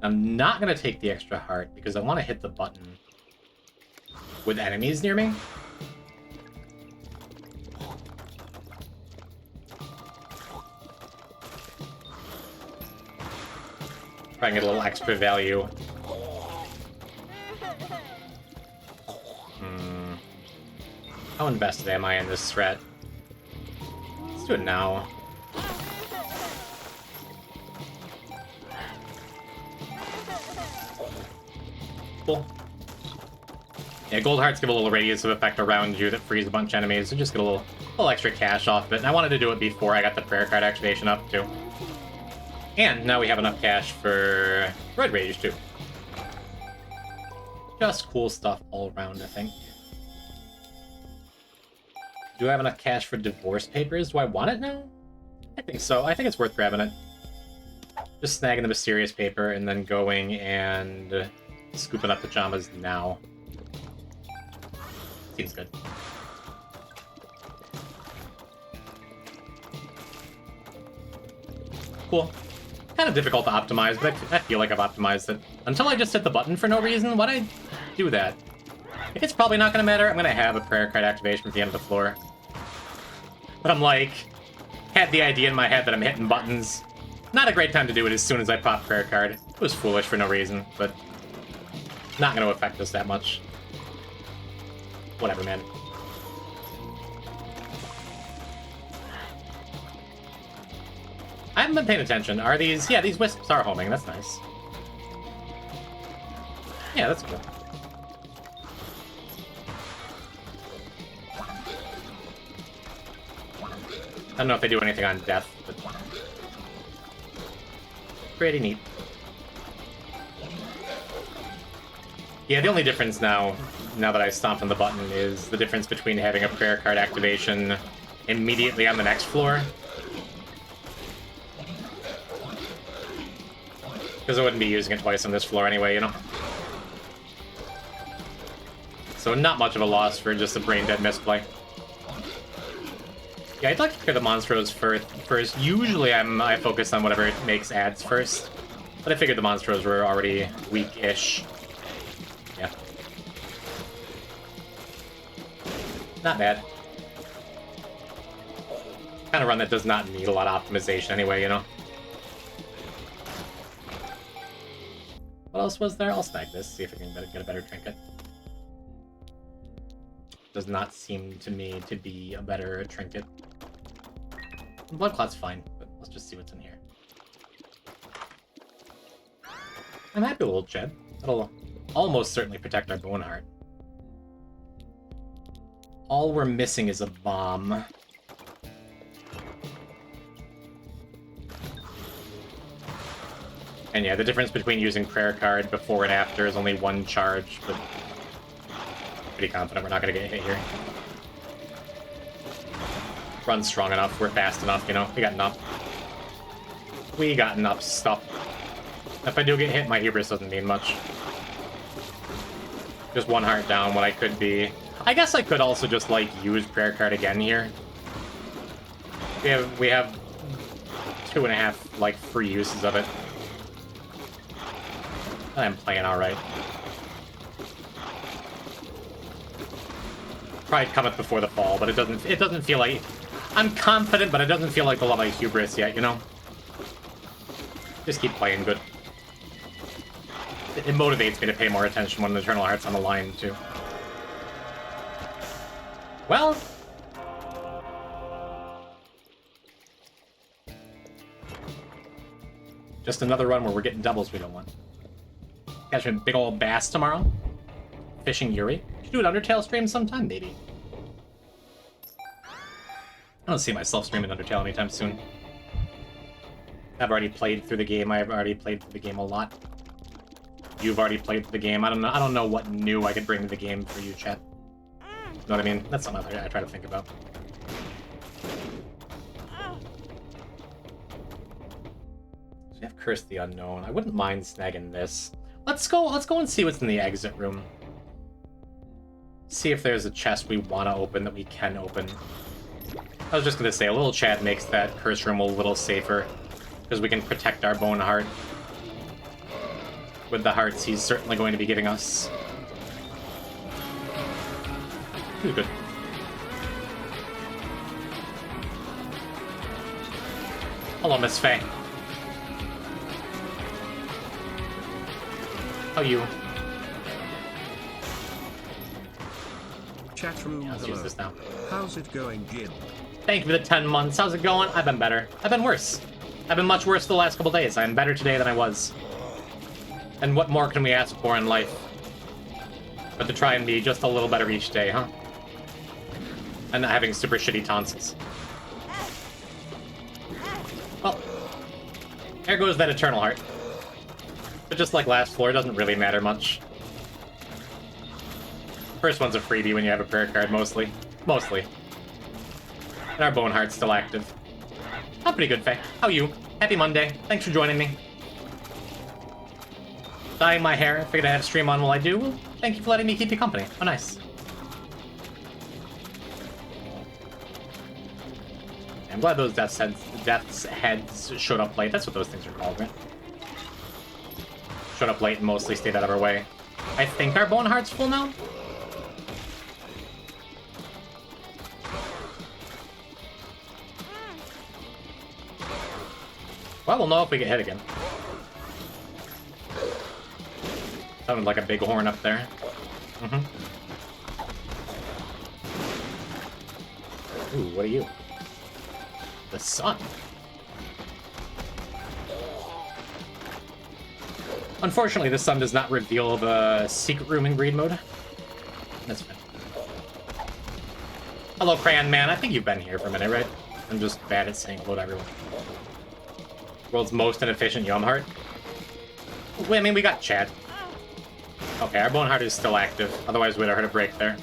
A: I'm not gonna take the extra heart because I want to hit the button with enemies near me. Try and get a little extra value. How invested am I in this threat? Let's do it now. Cool. Yeah, gold hearts give a little radius of effect around you that frees a bunch of enemies, so just get a little extra cash off of it. And I wanted to do it before I got the prayer card activation up, too. And now we have enough cash for Red Rage, too. Just cool stuff all around, I think. Do I have enough cash for divorce papers? Do I want it now? I think so. I think it's worth grabbing it. Just snagging the mysterious paper and then going and scooping up pajamas now. Seems good. Cool. Kind of difficult to optimize, but I feel like I've optimized it. Until I just hit the button for no reason, why'd I do that? It's probably not going to matter. I'm going to have a prayer card activation at the end of the floor. But I'm like, had the idea in my head that I'm hitting buttons. Not a great time to do it as soon as I pop prayer card. It was foolish for no reason, but not going to affect us that much. Whatever, man. I haven't been paying attention. Are these... Yeah, these wisps are homing. That's nice. Yeah, that's cool. I don't know if they do anything on death, but... pretty neat. Yeah, the only difference now that I stomped on the button, is the difference between having a prayer card activation immediately on the next floor. Because I wouldn't be using it twice on this floor anyway, you know? So not much of a loss for just a brain-dead misplay. Yeah, I'd like to clear the Monstros first. Usually I focus on whatever makes ads first. But I figured the Monstros were already weak-ish. Yeah. Not bad. Kind of run that does not need a lot of optimization anyway, you know? What else was there? I'll snag this, see if I can get a better trinket. Does not seem to me to be a better trinket. Blood Clot's fine, but let's just see what's in here. I'm happy with a little Jed. That'll almost certainly protect our Bone Heart. All we're missing is a bomb. And yeah, the difference between using Prayer Card before and after is only one charge, but pretty confident we're not going to get hit here. Run strong enough, we're fast enough, you know? We got enough. We got enough stuff. If I do get hit, my hubris doesn't mean much. Just one heart down, what I could be. I guess I could also just, like, use Prayer Card again here. We have 2.5, like, free uses of it. I'm playing alright. Pride cometh before the fall, but it doesn't feel like... I'm confident, but it doesn't feel like the level of hubris yet, you know? Just keep playing good. It motivates me to pay more attention when the Eternal Heart's on the line, too. Well... just another run where we're getting doubles we don't want. Catch a big old bass tomorrow. Fishing Yuri. Should do an Undertale stream sometime, maybe. I don't see myself streaming Undertale anytime soon. I've already played through the game. I've already played through the game a lot. You've already played through the game. I don't know what new I could bring to the game for you, chat. You know what I mean? That's something I try to think about. So we have Curse the Unknown. I wouldn't mind snagging this. Let's go and see what's in the exit room. See if there's a chest we want to open that we can open. I was just gonna say, a little chat makes that curse room a little safer, because we can protect our bone heart with the hearts he's certainly going to be giving us. Ooh, good. Hello, Miss Faye. How are you?
C: Chat room,
A: Let's
C: hello.
A: use this now.
C: How's it going, Jim?
A: Thank you for the 10 months. How's it going? I've been better. I've been worse. I've been much worse the last couple days. I'm better today than I was. And what more can we ask for in life? But to try and be just a little better each day, huh? And not having super shitty tonsils. Well, there goes that Eternal Heart. But just like last floor, it doesn't really matter much. First one's a freebie when you have a prayer card, mostly. Mostly. And our Bone Heart's still active. I'm pretty good, Faye. How are you? Happy Monday. Thanks for joining me. Dyeing my hair. Figured I'd have stream on while I do. Well, thank you for letting me keep you company. Oh, nice. I'm glad those death's heads showed up late. That's what those things are called, right? Showed up late and mostly stayed out of our way. I think our Bone Heart's full now? Well, we'll know if we get hit again. Sounded like a big horn up there. Ooh, what are you? The sun. Unfortunately, the sun does not reveal the secret room in Greed mode. That's fine. Hello, Crayon Man. I think you've been here for a minute, right? I'm just bad at saying hello to everyone. World's most inefficient Yum Heart. Wait, I mean, we got Chad. Okay, our Bone Heart is still active. Otherwise, we'd have heard a break there.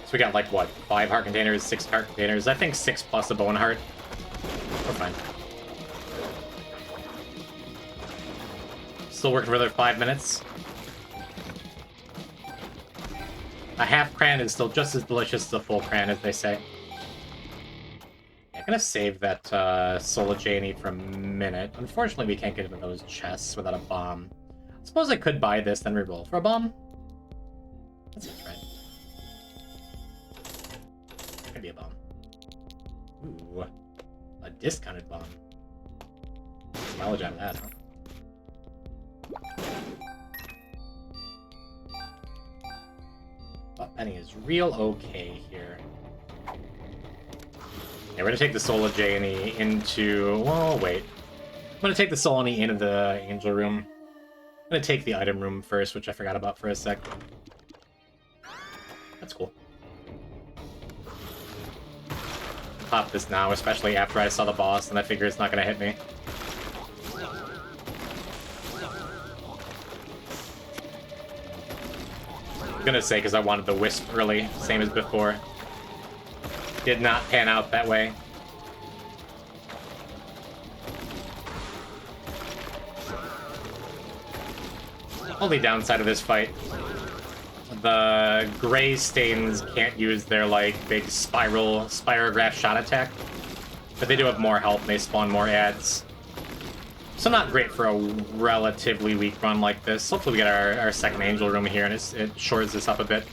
A: So we got, like, what? 5 heart containers, 6 heart containers. I think 6 plus a Bone Heart. We're fine. Still working for another 5 minutes. A half cran is still just as delicious as a full cran, as they say. I'm gonna save that Soul of Janie for a minute. Unfortunately, we can't get into those chests without a bomb. I suppose I could buy this, then reroll for a bomb. That's it, right? Could be a bomb. Ooh, a discounted bomb. Some mileage out of that, huh? Oh, Penny is real okay here. Yeah, we're gonna take the Soul of Janie into... Well, wait. I'm gonna take the Soul of Janie into the Angel Room. I'm gonna take the item room first, which I forgot about for a sec. That's cool. Pop this now, especially after I saw the boss, and I figure it's not gonna hit me. I'm gonna say because I wanted the Wisp early, same as before. Did not pan out that way. Only downside of this fight. The gray stains can't use their, like, big spirograph shot attack. But they do have more health and they spawn more ads. So not great for a relatively weak run like this. Hopefully we get our second Angel Room here and it shores this up a bit.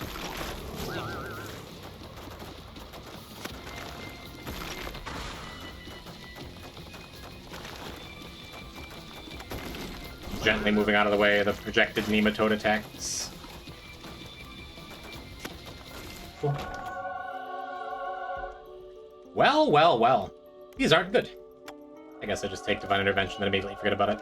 A: Gently moving out of the way of the projected nematode attacks. Cool. Well, well, well. These aren't good. I guess I just take Divine Intervention and immediately forget about it.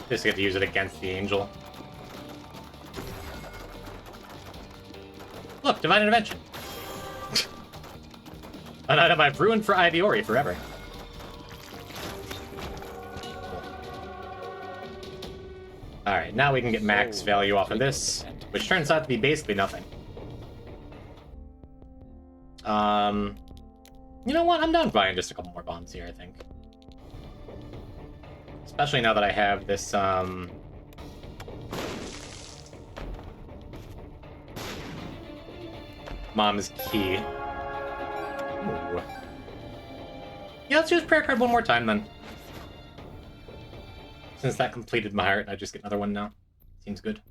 A: Just get to use it against the Angel. Look, Divine Intervention. An item I've ruined for Iviori forever. Alright, now we can get max value off of this, which turns out to be basically nothing. You know what? I'm done buying just a couple more bombs here, I think. Especially now that I have this, Mom's Key. Ooh. Yeah, let's use Prayer Card one more time, then. Since that completed my heart, I just get another one now. Seems good.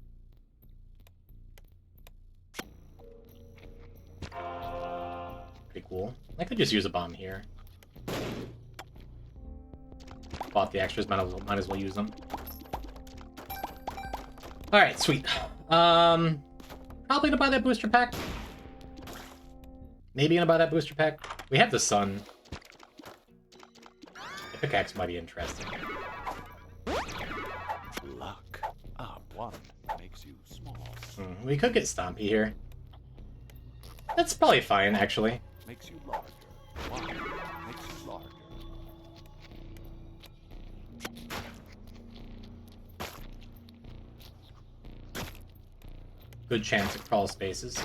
A: Pretty cool. I could just use a bomb here. Bought the extras, might as well use them. Alright, sweet. Probably gonna buy that booster pack. Maybe gonna buy that booster pack. We have the sun. The pickaxe might be interesting.
F: Luck. One makes you small.
A: We could get Stompy here. That's probably fine, actually.
F: Makes you larger. One makes you larger.
A: Good chance of crawl spaces.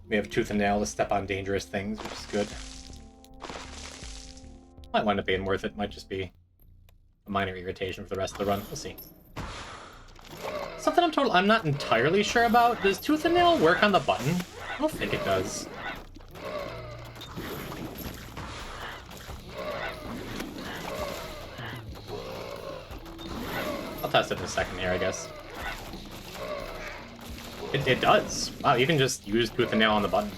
A: We have Tooth and Nail to step on dangerous things, which is good. Might wind up being worth it. Might just be a minor irritation for the rest of the run. We'll see. Something I'm not entirely sure about. Does Tooth and Nail work on the button? I don't think it does. I'll test it in a second here, I guess. It does. Wow, you can just use Tooth and Nail on the button.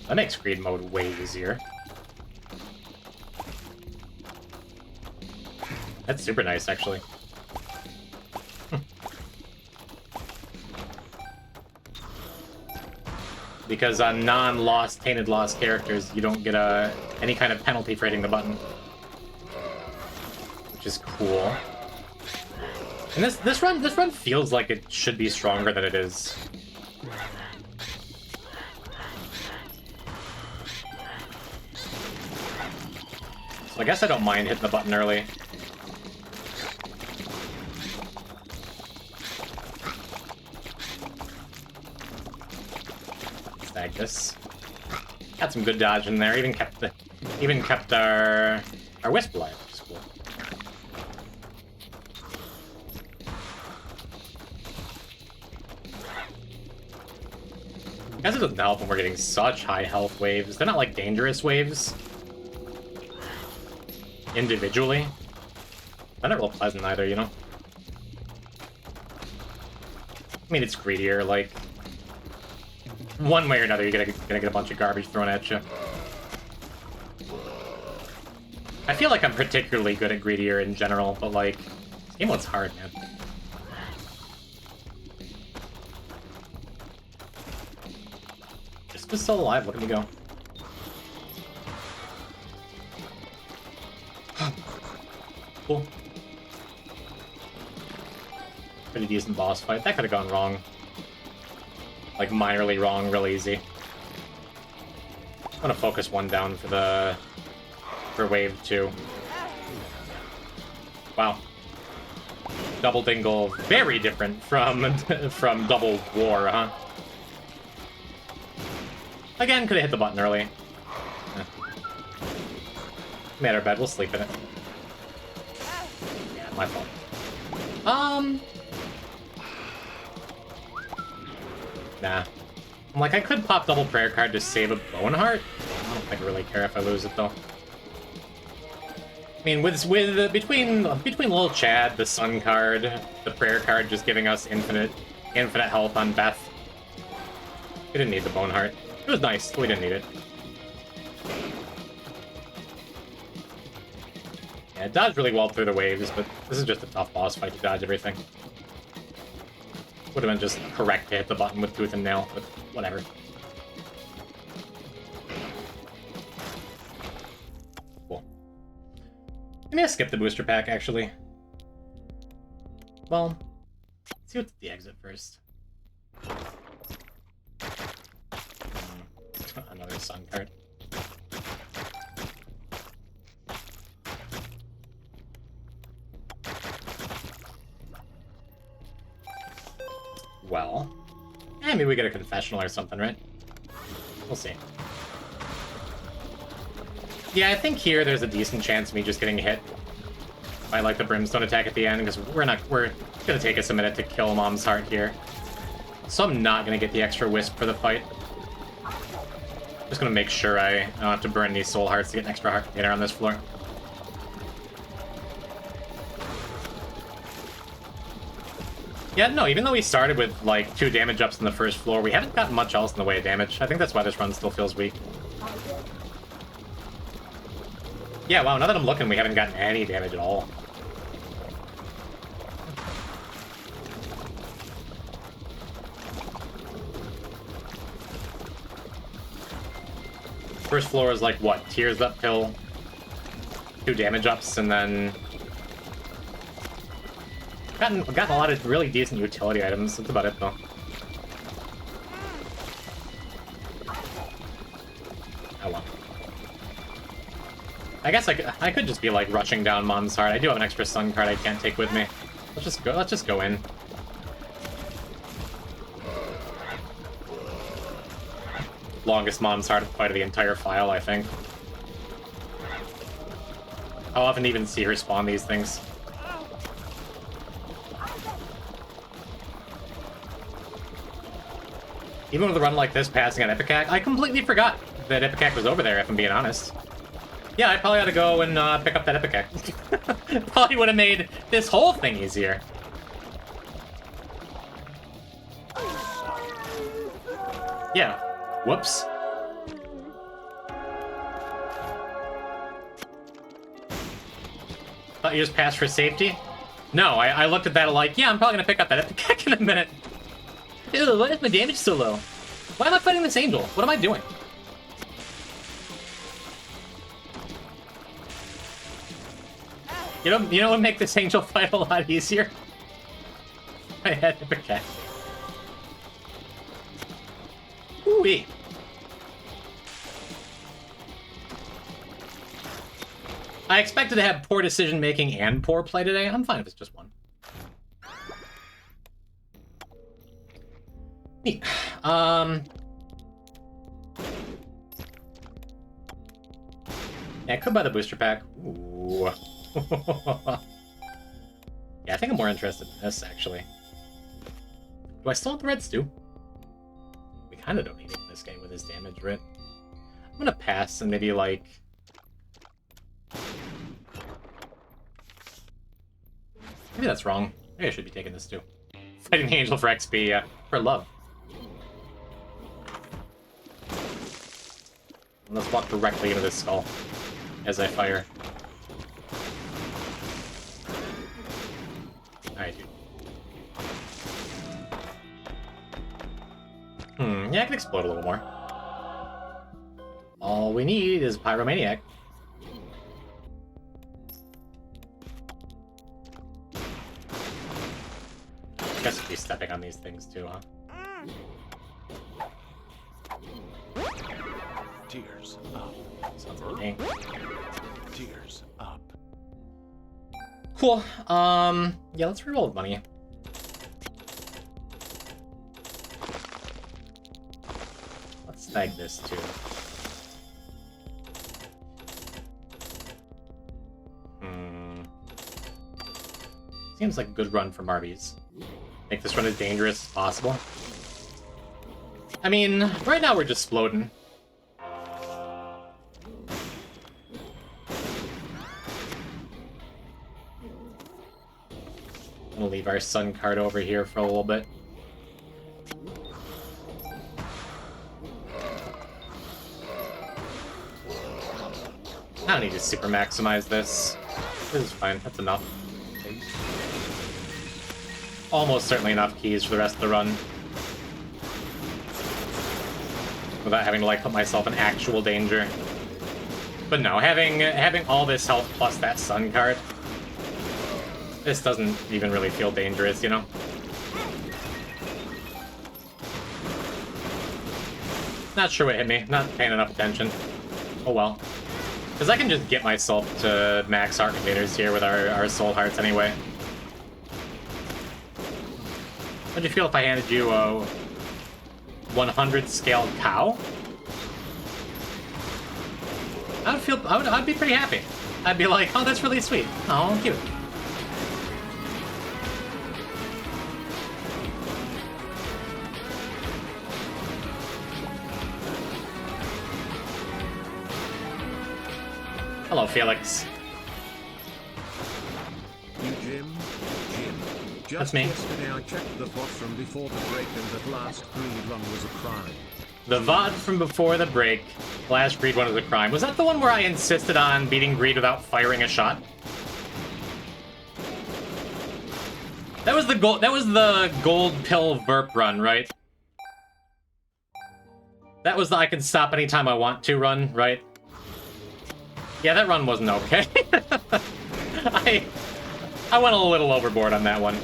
A: That makes Greed mode way easier. That's super nice, actually. Because on non-lost, tainted lost characters, you don't get any kind of penalty for hitting the button. Which is cool. And this run feels like it should be stronger than it is. So I guess I don't mind hitting the button early. Snag this. Had some good dodge in there. Even kept our Wisp alive, which is cool. I guess it doesn't help when we're getting such high health waves. They're not like dangerous waves. Individually. They're not real pleasant either, you know? I mean, it's greedier, like... One way or another, you're gonna get a bunch of garbage thrown at you. I feel like I'm particularly good at greedier in general, but like... This game mode's hard, man. Just still alive, look at me go. Cool. Pretty decent boss fight. That could have gone wrong. Like, minorly wrong, real easy. I'm gonna focus one down for wave 2. Wow. Double Dingle, very different from from Double War, huh? Again, could have hit the button early. Made our bed, we'll sleep in it. Yeah, my fault. Nah. I'm like, I could pop double prayer card to save a Bone Heart. I don't think I really care if I lose it, though. I mean, between Little Chad, the Sun card, the prayer card just giving us infinite health on Beth. We didn't need the Bone Heart. It was nice, but we didn't need it. Yeah, it dodged really well through the waves, but this is just a tough boss fight to dodge everything. Would have been just correct to hit the button with Tooth and Nail, but whatever. Cool. Maybe I skip the booster pack, actually. Well, let's see what's at the exit first. Another sun card. Well, maybe we get a confessional or something, right? We'll see. Yeah, I think here there's a decent chance of me just getting hit by like the brimstone attack at the end, because we're gonna take us a minute to kill Mom's Heart here. So I'm not gonna get the extra wisp for the fight. Just gonna make sure I don't have to burn these soul hearts to get an extra heart container on this floor. Yeah, no, even though we started with, like, 2 damage ups on the first floor, we haven't gotten much else in the way of damage. I think that's why this run still feels weak. Yeah, wow, now that I'm looking, we haven't gotten any damage at all. First floor is, like, what? Tears up pill, 2 damage ups, and then... Gotten a lot of really decent utility items. That's about it, though. Oh well. I guess I could just be like rushing down Mom's Heart. I do have an extra sun card I can't take with me. Let's just go in. Longest Mom's Heart fight of the entire file, I think. I'll often even see her spawn these things. Even with a run like this, passing on Ipecac, I completely forgot that Ipecac was over there, if I'm being honest. Yeah, I probably ought to go and pick up that Ipecac. Probably would have made this whole thing easier. Yeah. Whoops. Thought you just passed for safety? No, I looked at that like, yeah, I'm probably gonna pick up that Ipecac in a minute. Ew, why is my damage so low? Why am I fighting this angel? What am I doing? You know what would make this angel fight a lot easier? I had Ipecac. Ooh-wee. I expected to have poor decision-making and poor play today. I'm fine if it's just one. Neat. Yeah, I could buy the booster pack. Ooh. Yeah, I think I'm more interested in this, actually. Do I still want the red stew? We kind of don't need it in this game with his damage, right? I'm gonna pass and maybe, like... Maybe that's wrong. Maybe I should be taking this, too. Fighting the angel for XP, for love. Let's walk directly into this skull as I fire. Alright, dude. Yeah, I can explode a little more. All we need is Pyromaniac. I guess we'll be stepping on these things too, huh?
F: Tears up.
A: Sounds like me.
F: Tears up.
A: Cool. Yeah, let's reroll money. Let's snag this too. Seems like a good run for Marbies. Make this run as dangerous as possible. I mean, right now we're just floating. I'm gonna leave our sun card over here for a little bit. I don't need to super maximize this. This is fine, that's enough. Almost certainly enough keys for the rest of the run. Without having to like put myself in actual danger. But no, having all this health plus that sun card This doesn't even really feel dangerous, you know? Not sure what hit me. Not paying enough attention. Oh well. Because I can just get myself to max heart containers here with our soul hearts anyway. How'd you feel if I handed you a 100 scaled cow? I'd be pretty happy. I'd be like, oh, that's really sweet. Oh, cute. Hello, Felix.
C: You Jim? Just
A: That's me.
C: yesterday I checked the VOD from before the break and that last greed run was a crime.
A: The VOD from before the break, last Greed one was a crime. Was that the one where I insisted on beating Greed without firing a shot? That was the gold. That was the gold pill verp run, right? That was the I can stop anytime I want to run, right? Yeah, that run wasn't okay. I went a little overboard on that one.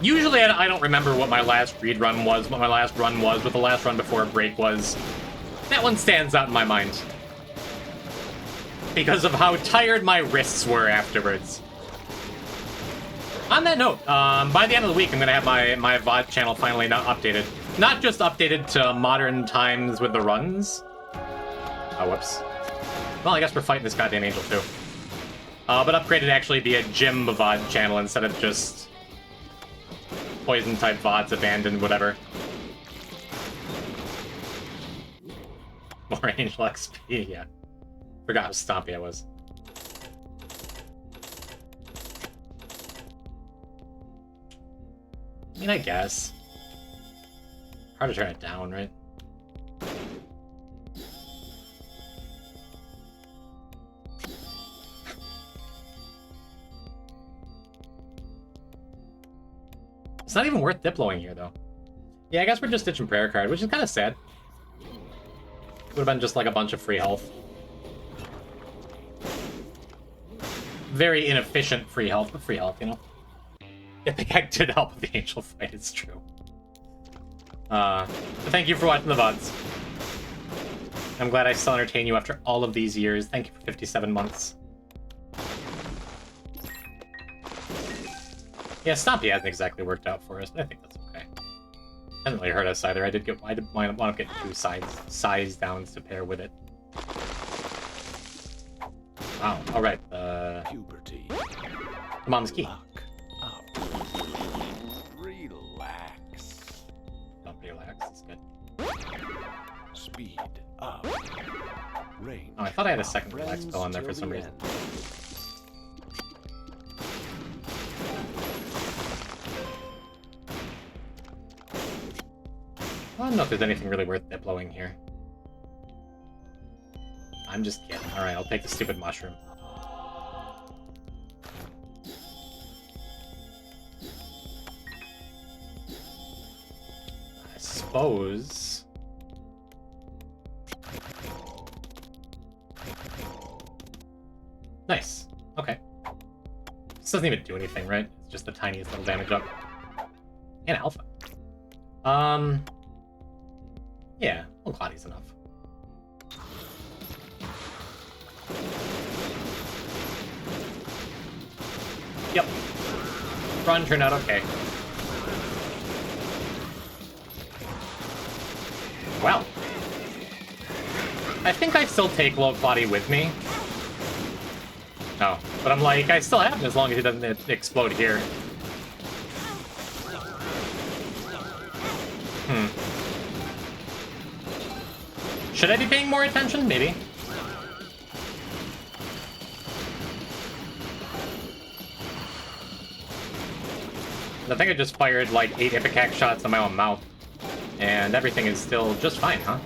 A: Usually I don't remember what my last Greed run was, what my last run was, what the last run before a break was. That one stands out in my mind. Because of how tired my wrists were afterwards. On that note, by the end of the week, I'm going to have my VOD channel finally updated. Not just updated to modern times with the runs. Oh, whoops. Well, I guess we're fighting this goddamn angel, too. But upgraded to actually be a gym VOD channel instead of just poison-type VODs, abandoned, whatever. More angel XP, yeah. Forgot how stompy I was. I mean, I guess. Hard to turn it down, right? It's not even worth diploing here, though. Yeah, I guess we're just ditching prayer card, which is kind of sad. Would have been just like a bunch of free health. Very inefficient free health, but free health, you know? Yeah, the hack did help with the angel fight, it's true. But thank you for watching the VODs. I'm glad I still entertain you after all of these years. Thank you for 57 months. Yeah, Stompy hasn't exactly worked out for us, but I think that's okay. Hasn't really hurt us either. I did wind up getting two size downs to pair with it. Wow. All right.
F: Puberty.
A: Mom's key.
F: Luck up. Relax.
A: Don't relax. It's good.
F: Speed up. Range.
A: Oh, I thought I had a second relax spell on there for some reason. I don't know if there's anything really worth diploing here. I'm just kidding. Alright, I'll take the stupid mushroom. I suppose... Nice. Okay. This doesn't even do anything, right? It's just the tiniest little damage up. And alpha. Yeah, well, Cloudy's enough. Yep. Run turned out okay. Well. I think I still take Low Cloudy with me. Oh, but I'm like, I still have him as long as he doesn't explode here. Should I be paying more attention? Maybe. I think I just fired like 8 Ipecac shots in my own mouth. And everything is still just fine, huh?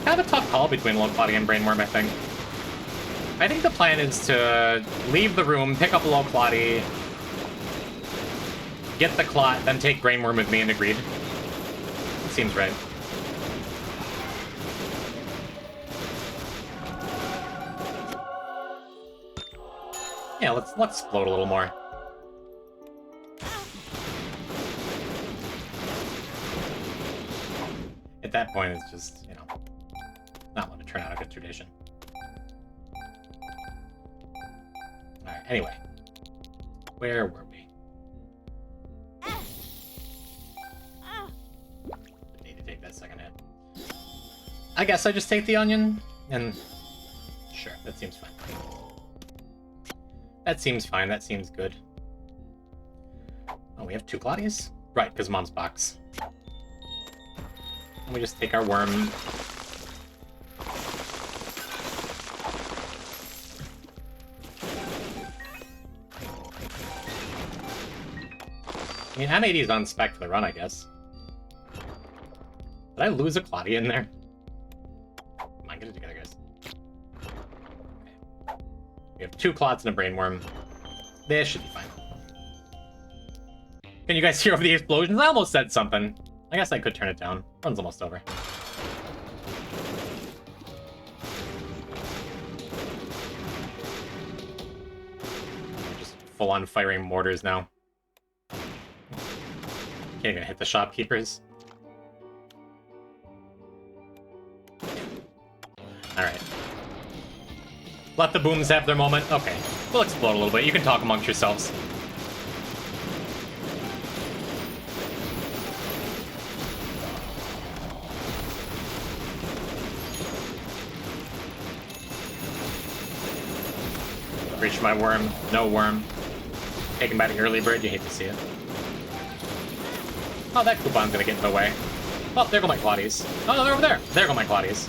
A: Kind of a tough call between Low Cloudy and Brainworm, I think. I think the plan is to leave the room, pick up Low Cloudy, get the Clot, then take Brainworm with me into Greed. Seems right. Yeah, let's explode a little more. At that point, it's just, you know, not going to turn out a good tradition. Alright, anyway. Where were we? Need to take that second hit. I guess I just take the onion, and... Sure, that seems fine. That seems fine, that seems good. Oh, we have 2 Claudius? Right, because Mom's box. And we just take our worm. I mean, M80 is on spec for the run, I guess. Did I lose a Claudia in there? Come on, get it together, guys. Okay. We have 2 Clots and a Brainworm. This should be fine. Can you guys hear over the explosions? I almost said something. I guess I could turn it down. Run's almost over. We're just full-on firing mortars now. Can't even hit the shopkeepers. Alright. Let the booms have their moment. Okay. We'll explode a little bit. You can talk amongst yourselves. Reach my worm. No worm. Taken by the early bird. You hate to see it. Oh, that coupon's gonna get in the way. Oh, there go my Claudius. Oh, no, they're over there. There go my Claudius.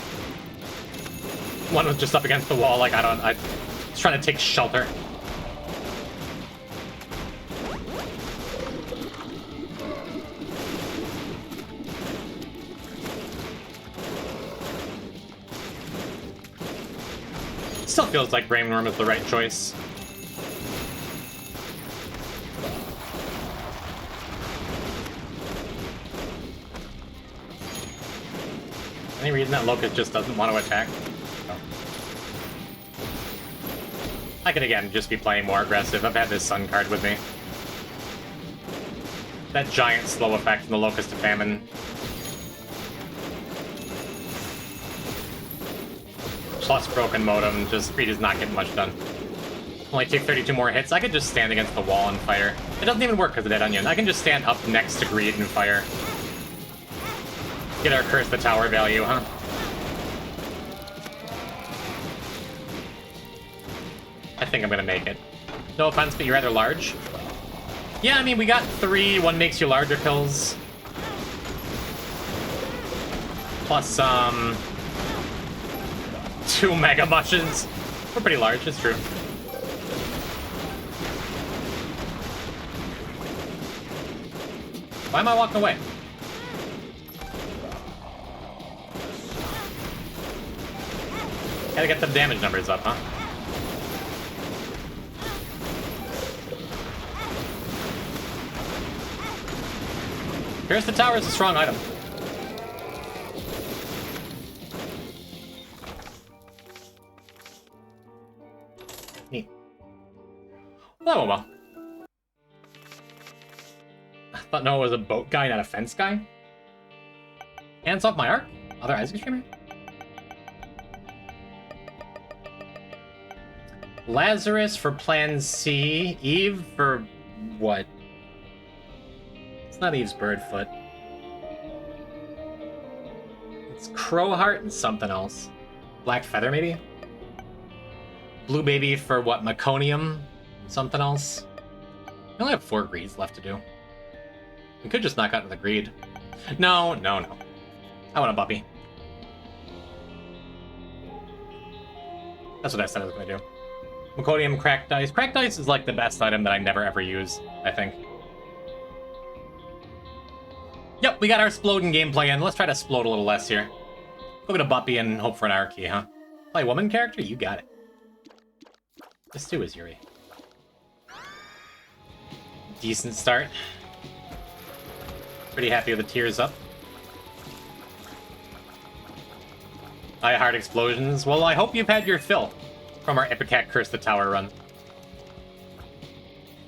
A: One was just up against the wall, like, I was trying to take shelter. Still feels like Brainworm is the right choice. Any reason that Locust just doesn't want to attack? Oh. I could, again, just be playing more aggressive. I've had this Sun card with me. That giant slow effect from the Locust to Famine. Plus Broken Modem, just Greed is not getting much done. Only take 32 more hits. I could just stand against the wall and fire. It doesn't even work because of that onion. I can just stand up next to Greed and fire. Get our Curse the Tower value, huh? I think I'm gonna make it. No offense, but you're rather large. Yeah, I mean, we got 3 one makes you larger kills. Plus, 2 Mega Mushes. We're pretty large, it's true. Why am I walking away? Gotta get the damage numbers up, huh? Curse the Tower is a strong item. Neat. Well, that went well. I thought Noah was a boat guy, not a fence guy. Hands off my arc? Other Isaac streamer? Lazarus for Plan C. Eve for what? It's not Eve's Birdfoot. It's Crowheart and something else. Black Feather, maybe? Blue Baby for what? Meconium? Something else? We only have 4 greeds left to do. We could just knock out the greed. No. I want a Buppy. That's what I said I was going to do. Meconium, Cracked Dice. Cracked Dice is like the best item that I never ever use, I think. Yep, we got our Splodin gameplay in. Let's try to Splode a little less here. Go get a Buppy and hope for an Archie, huh? Play woman character? You got it. This too is Yuri. Decent start. Pretty happy with the tears up. Heart explosions. Well, I hope you've had your fill from our Ipecac Curse the Tower run.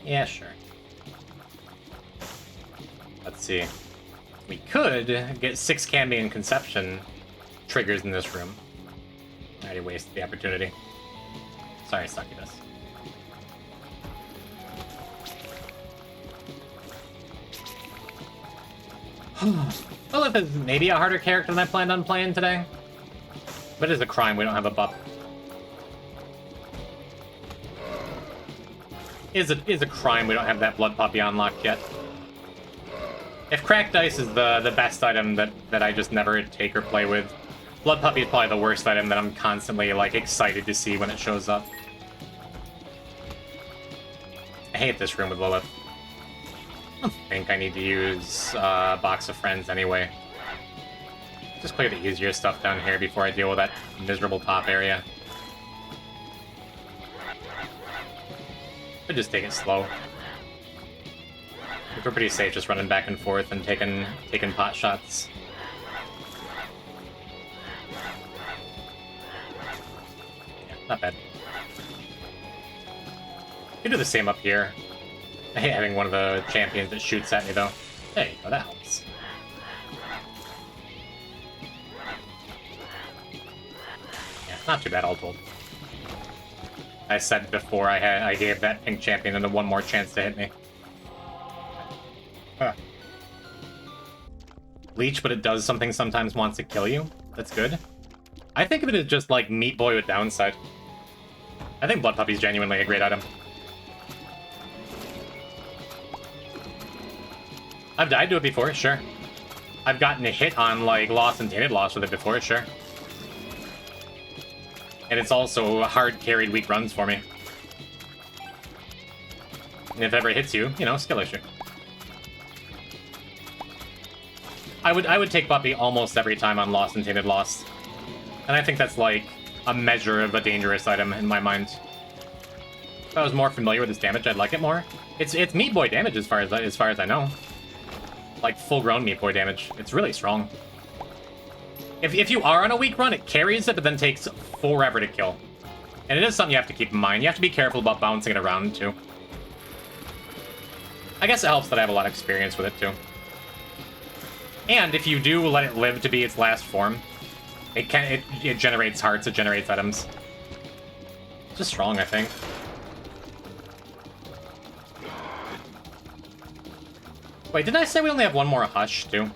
A: Yeah, sure. Let's see. We could get 6 Cambion Conception triggers in this room. I already wasted the opportunity. Sorry, Succubus. Lilith is maybe a harder character than I planned on playing today. But it is a crime we don't have a buff. Is a crime we don't have that Blood Puppy unlocked yet. If Cracked Ice is the best item that I just never take or play with, Blood Puppy is probably the worst item that I'm constantly, like, excited to see when it shows up. I hate this room with Lilith. I don't think I need to use Box of Friends anyway. Just clear the easier stuff down here before I deal with that miserable top area. But just take it slow. We're pretty safe just running back and forth and taking pot shots. Yeah, not bad. You do the same up here. I hate having one of the champions that shoots at me though. There you go, that helps. Yeah, not too bad all told. I said before I gave that pink champion and one more chance to hit me. Huh. Leech, but it does something sometimes wants to kill you. That's good. I think of it as just like Meat Boy with downside. I think Blood Puppy's genuinely a great item. I've died to it before, sure. I've gotten a hit on like Lost and Tainted Lost with it before, sure. And it's also hard carried weak runs for me. And if it ever hits you, you know, skill issue. I would take Puppy almost every time on Lost and Tainted Lost. And I think that's like a measure of a dangerous item in my mind. If I was more familiar with its damage, I'd like it more. It's Meat Boy damage as far as I know. Like full grown Meat Boy damage. It's really strong. If you are on a weak run, it carries it, but then takes forever to kill. And it is something you have to keep in mind. You have to be careful about bouncing it around, too. I guess it helps that I have a lot of experience with it, too. And if you do let it live to be its last form, it generates hearts, it generates items. It's just strong, I think. Wait, didn't I say we only have one more Hush, too?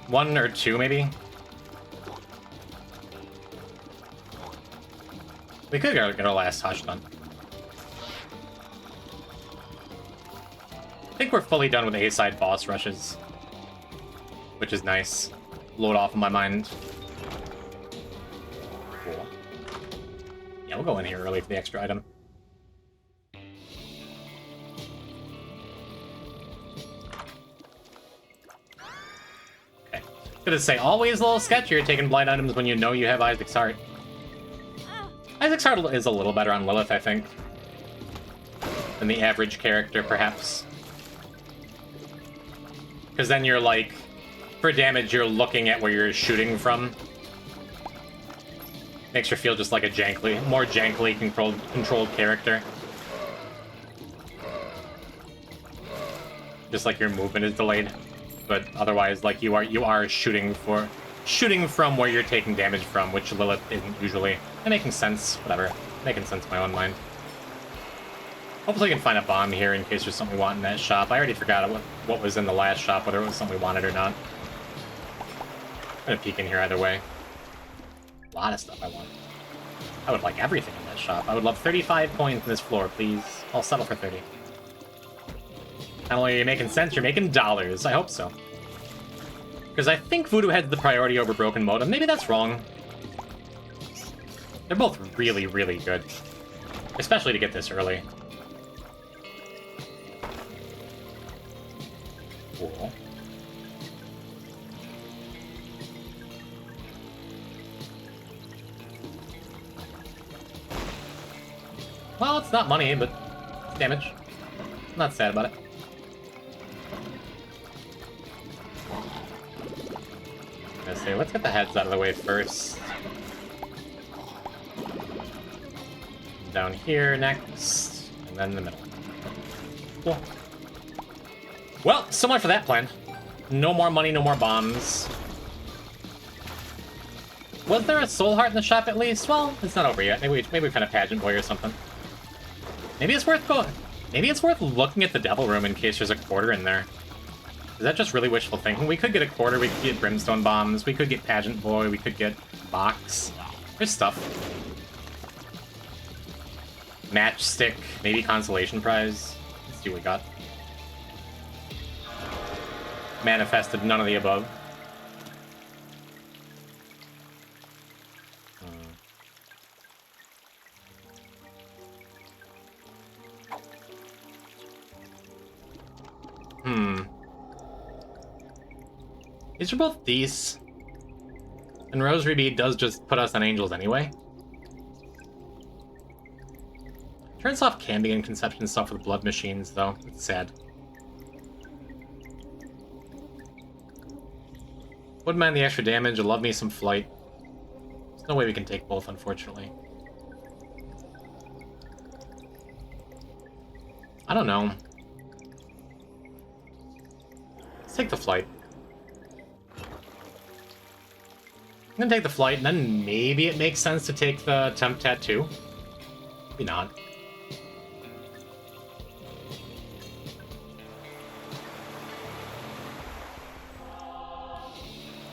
A: 1 or 2, maybe? We could get our last Hush done. I think we're fully done with A-side boss rushes. Which is nice. Load off in my mind. Cool. Yeah, we'll go in here early for the extra item. Gonna say, always a little sketchier taking blind items when you know you have Isaac's Heart. Isaac's Heart is a little better on Lilith, I think. Than the average character, perhaps. Because then you're like, for damage, you're looking at where you're shooting from. Makes her feel just like a more jankily controlled character. Just like your movement is delayed. But otherwise, like you are shooting from where you're taking damage from, which Lilith isn't usually. And making sense, whatever. Making sense in my own mind. Hopefully we can find a bomb here in case there's something we want in that shop. I already forgot what was in the last shop, whether it was something we wanted or not. I'm gonna peek in here either way. A lot of stuff I want. I would like everything in that shop. I would love 35 coins in this floor, please. I'll settle for 30. Not only are you making sense, you're making dollars. I hope so. Because I think Voodoo has the priority over Broken Modem. Maybe that's wrong. They're both really, really good. Especially to get this early. Cool. Well, it's not money, but it's damage. I'm not sad about it. Let's see, let's get the heads out of the way first. Down here next, and then the middle. Cool. Well, so much for that plan. No more money, no more bombs. Was there a soul heart in the shop at least? Well, it's not over yet. Maybe we find a pageant boy or something. Maybe it's worth going. Maybe it's worth looking at the devil room in case there's a quarter in there. Is that just really wishful thinking? We could get a quarter, we could get brimstone bombs, we could get pageant boy, we could get box. There's stuff. Matchstick, maybe consolation prize. Let's see what we got. Manifested, none of the above. These are both these. And Rosary Bead does just put us on angels anyway. Turns off candy and conception stuff with blood machines, though. It's sad. Wouldn't mind the extra damage. I love me some flight. There's no way we can take both, unfortunately. I don't know. Let's take the flight. I'm gonna take the flight, and then maybe it makes sense to take the temp tattoo. Maybe not.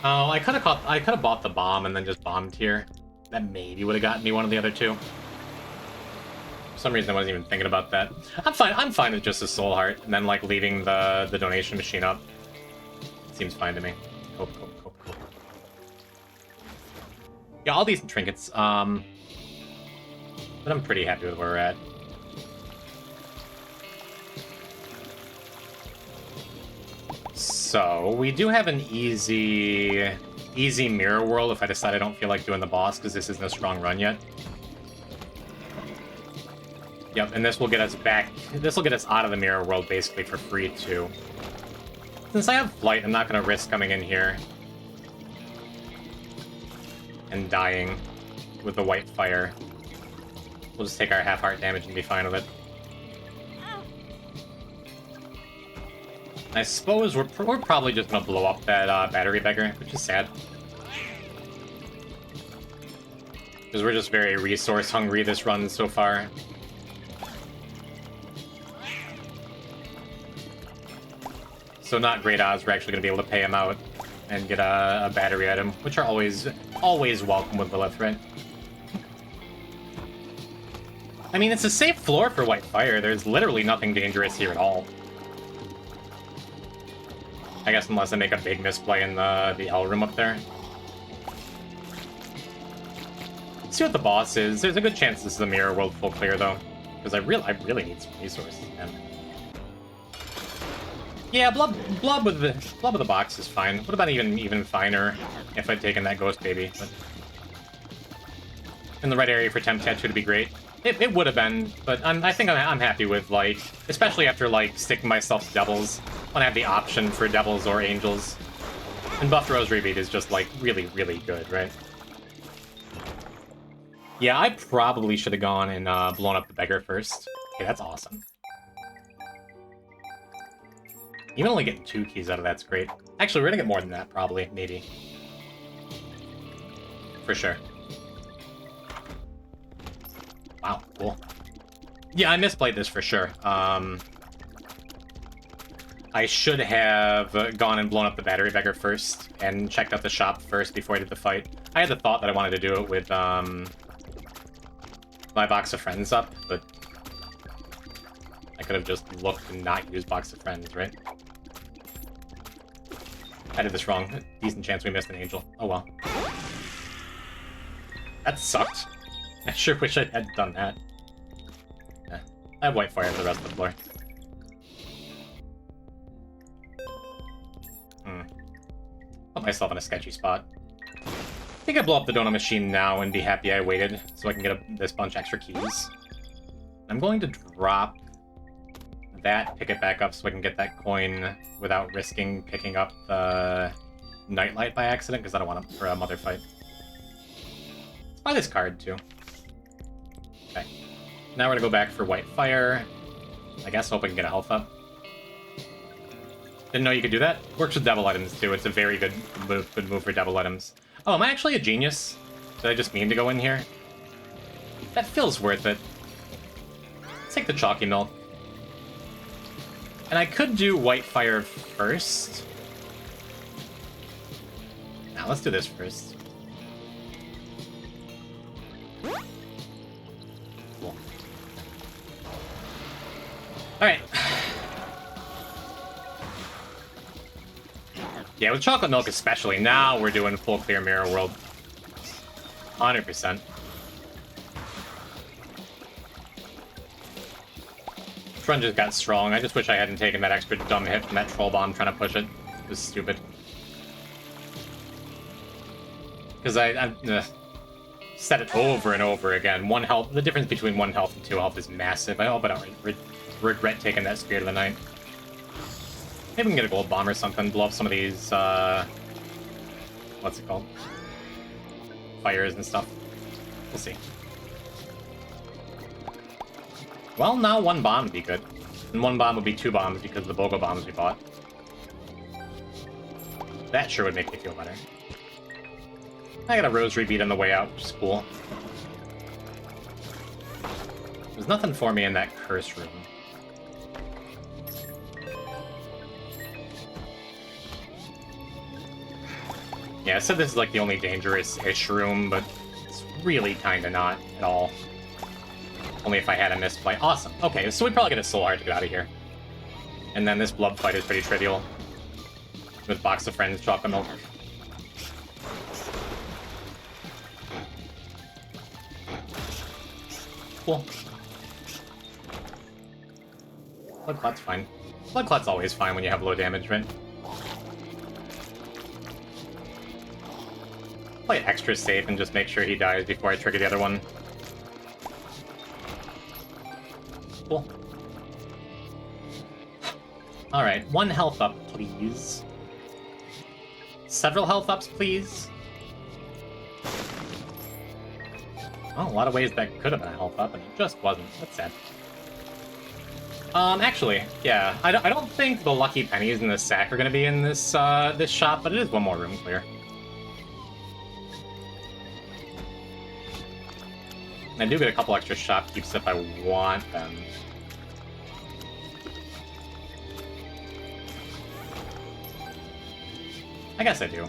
A: Oh, I could have bought the bomb and then just bombed here. That maybe would have gotten me one of the other two. For some reason I wasn't even thinking about that. I'm fine with just a soul heart, and then like leaving the donation machine up. Seems fine to me. Cool. Yeah, all these trinkets. But I'm pretty happy with where we're at. So, we do have an easy mirror world if I decide I don't feel like doing the boss, because this isn't a strong run yet. Yep, and this will get us back. This will get us out of the mirror world basically for free, too. Since I have flight, I'm not going to risk coming in here and dying with the white fire. We'll just take our half-heart damage and be fine with it. I suppose we're probably just going to blow up that battery beggar, which is sad. Because we're just very resource-hungry this run so far. So not great odds we're actually going to be able to pay him out and get a battery item, which are always welcome with Lilith, right? I mean, it's a safe floor for white fire. There's literally nothing dangerous here at all. I guess unless I make a big misplay in the L room up there. Let's see what the boss is. There's a good chance this is a mirror world full clear though, because I really need some resources, man. Yeah, blood with the box is fine. What about even finer if I'd taken that ghost baby? But in the right area for temp tattoo to be great. It would have been, but I think I'm happy with, like, especially after like sticking myself to devils. When I have the option for devils or angels, and buffed Rosary Bead is just like really good, right? Yeah, I probably should have gone and blown up the beggar first. Okay, that's awesome. Even only getting 2 keys out of that's great. Actually, we're gonna get more than that, probably, maybe. For sure. Wow, cool. Yeah, I misplayed this for sure. I should have gone and blown up the battery beggar first, and checked out the shop first before I did the fight. I had the thought that I wanted to do it with my box of friends up, but I could have just looked and not used box of friends, right? I did this wrong. Decent chance we missed an angel. Oh well. That sucked. I sure wish I had done that. Yeah. I have white fire for the rest of the floor. Put myself in a sketchy spot. I think I blow up the donut machine now and be happy I waited, so I can get this bunch extra keys. I'm going to drop that, pick it back up so I can get that coin without risking picking up the nightlight by accident, because I don't want it for a mother fight. Let's buy this card, too. Okay. Now we're gonna go back for White Fire. I guess hope I can get a health up. Didn't know you could do that. Works with devil items too. It's a very good move for devil items. Oh, am I actually a genius? Did I just mean to go in here? That feels worth it. Let's take the chalky milk. And I could do White Fire first. Now let's do this first. Cool. Alright. Yeah, with chocolate milk especially, now we're doing full clear mirror world. 100%. Run just got strong. I just wish I hadn't taken that extra dumb hit from that troll bomb trying to push it. It was stupid. Because I said it over and over again. One health. The difference between 1 health and 2 health is massive. I hope I don't regret taking that Spirit of the Night. Maybe we can get a gold bomb or something. Blow up some of these. What's it called? Fires and stuff. We'll see. Well, now 1 bomb would be good. And 1 bomb would be 2 bombs because of the BOGO bombs we bought. That sure would make me feel better. I got a rosary bead on the way out, which is cool. There's nothing for me in that curse room. Yeah, I said this is like the only dangerous-ish room, but it's really kinda not at all. Only if I had a misplay. Awesome. Okay, so we probably get a soul heart to get out of here. And then this blood fight is pretty trivial. With Box of Friends, chocolate milk. Cool. Blood clot's fine. Blood clot's always fine when you have low damage, right? Play it extra safe and just make sure he dies before I trigger the other one. Cool. Alright, 1 health up, please. Several health ups, please. Oh, a lot of ways that could have been a health up, and it just wasn't. That's sad. Actually, yeah, I don't think the lucky pennies in the sack are going to be in this this shop, but it is 1 more room clear. And I do get a couple extra shopkeeps if I want them. I guess I do.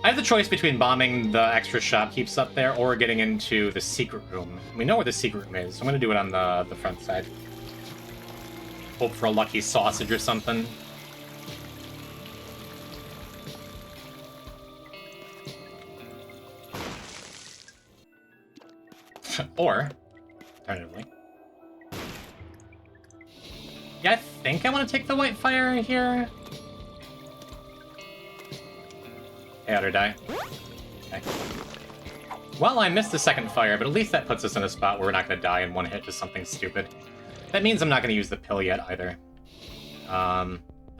A: I have the choice between bombing the extra shopkeeps up there or getting into the secret room. We know where the secret room is, so I'm going to do it on the front side. Hope for a lucky sausage or something. Or, alternatively. Yeah, I think I want to take the White Fire here. Hey, or die. Okay. Well, I missed the second fire, but at least that puts us in a spot where we're not going to die in 1 hit to something stupid. That means I'm not going to use the pill yet, either. I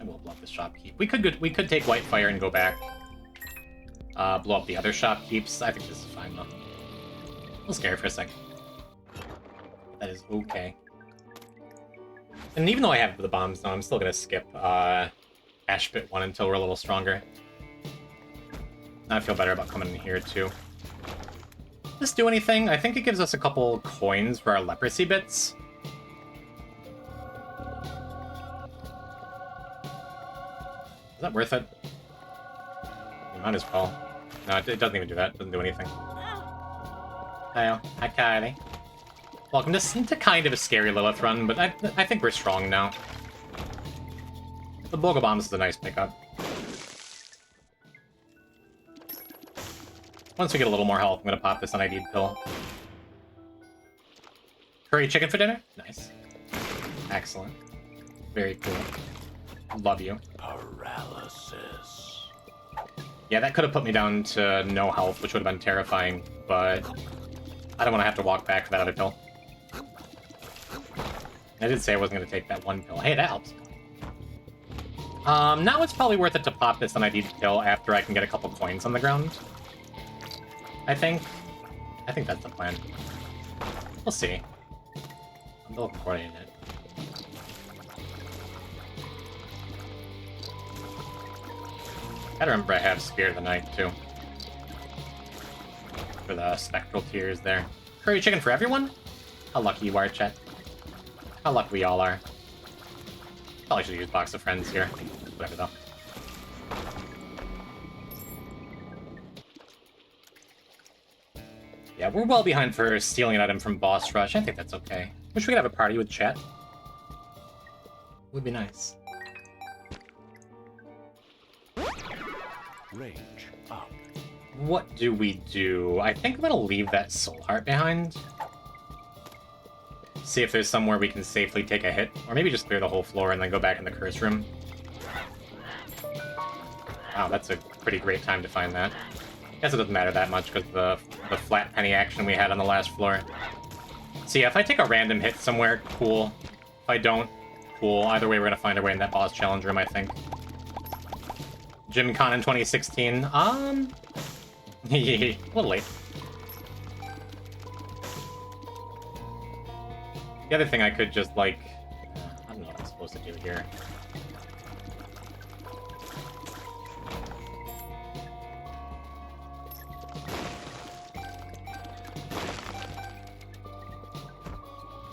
A: will blow up the shopkeep. We could take White Fire and go back. Blow up the other shopkeeps. I think this is fine, though. A little scary for a second. That is okay. And even though I have the bombs now, I'm still going to skip Ashbit 1 until we're a little stronger. I feel better about coming in here, too. Does this do anything? I think it gives us a couple coins for our leprosy bits. Is that worth it? You might as well. No, it doesn't even do that. It doesn't do anything. Hi, Kylie. Welcome to kind of a scary Lilith run, but I think we're strong now. The BOGO Bombs is a nice pickup. Once we get a little more health, I'm going to pop this unID'd pill. Curry chicken for dinner? Nice. Excellent. Very cool. Love you.
F: Paralysis.
A: Yeah, that could have put me down to no health, which would have been terrifying, but I don't want to have to walk back for that other pill. I did say I wasn't going to take that 1 pill. Hey, that helps. Now it's probably worth it to pop this on ID to kill after I can get a couple coins on the ground. I think that's the plan. We'll see. I'm still coordinating it. Gotta remember I have Spear of the Night, too. For the spectral tears there. Curry chicken for everyone? How lucky you are, chat. How lucky we all are. Probably should use Box of Friends here. Whatever, though. Yeah, we're well behind for stealing an item from Boss Rush. I think that's okay. Wish we could have a party with chat. Would be nice.
F: Range up.
A: What do we do? I think I'm gonna leave that Soul Heart behind. See if there's somewhere we can safely take a hit. Or maybe just clear the whole floor and then go back in the curse room. Wow, that's a pretty great time to find that. Guess it doesn't matter that much because the flat penny action we had on the last floor. So yeah, if I take a random hit somewhere, cool. If I don't, cool. Either way, we're gonna find our way in that boss challenge room, I think. Gym Con in 2016. A little late. The other thing I could just, like... I don't know what I'm supposed to do here.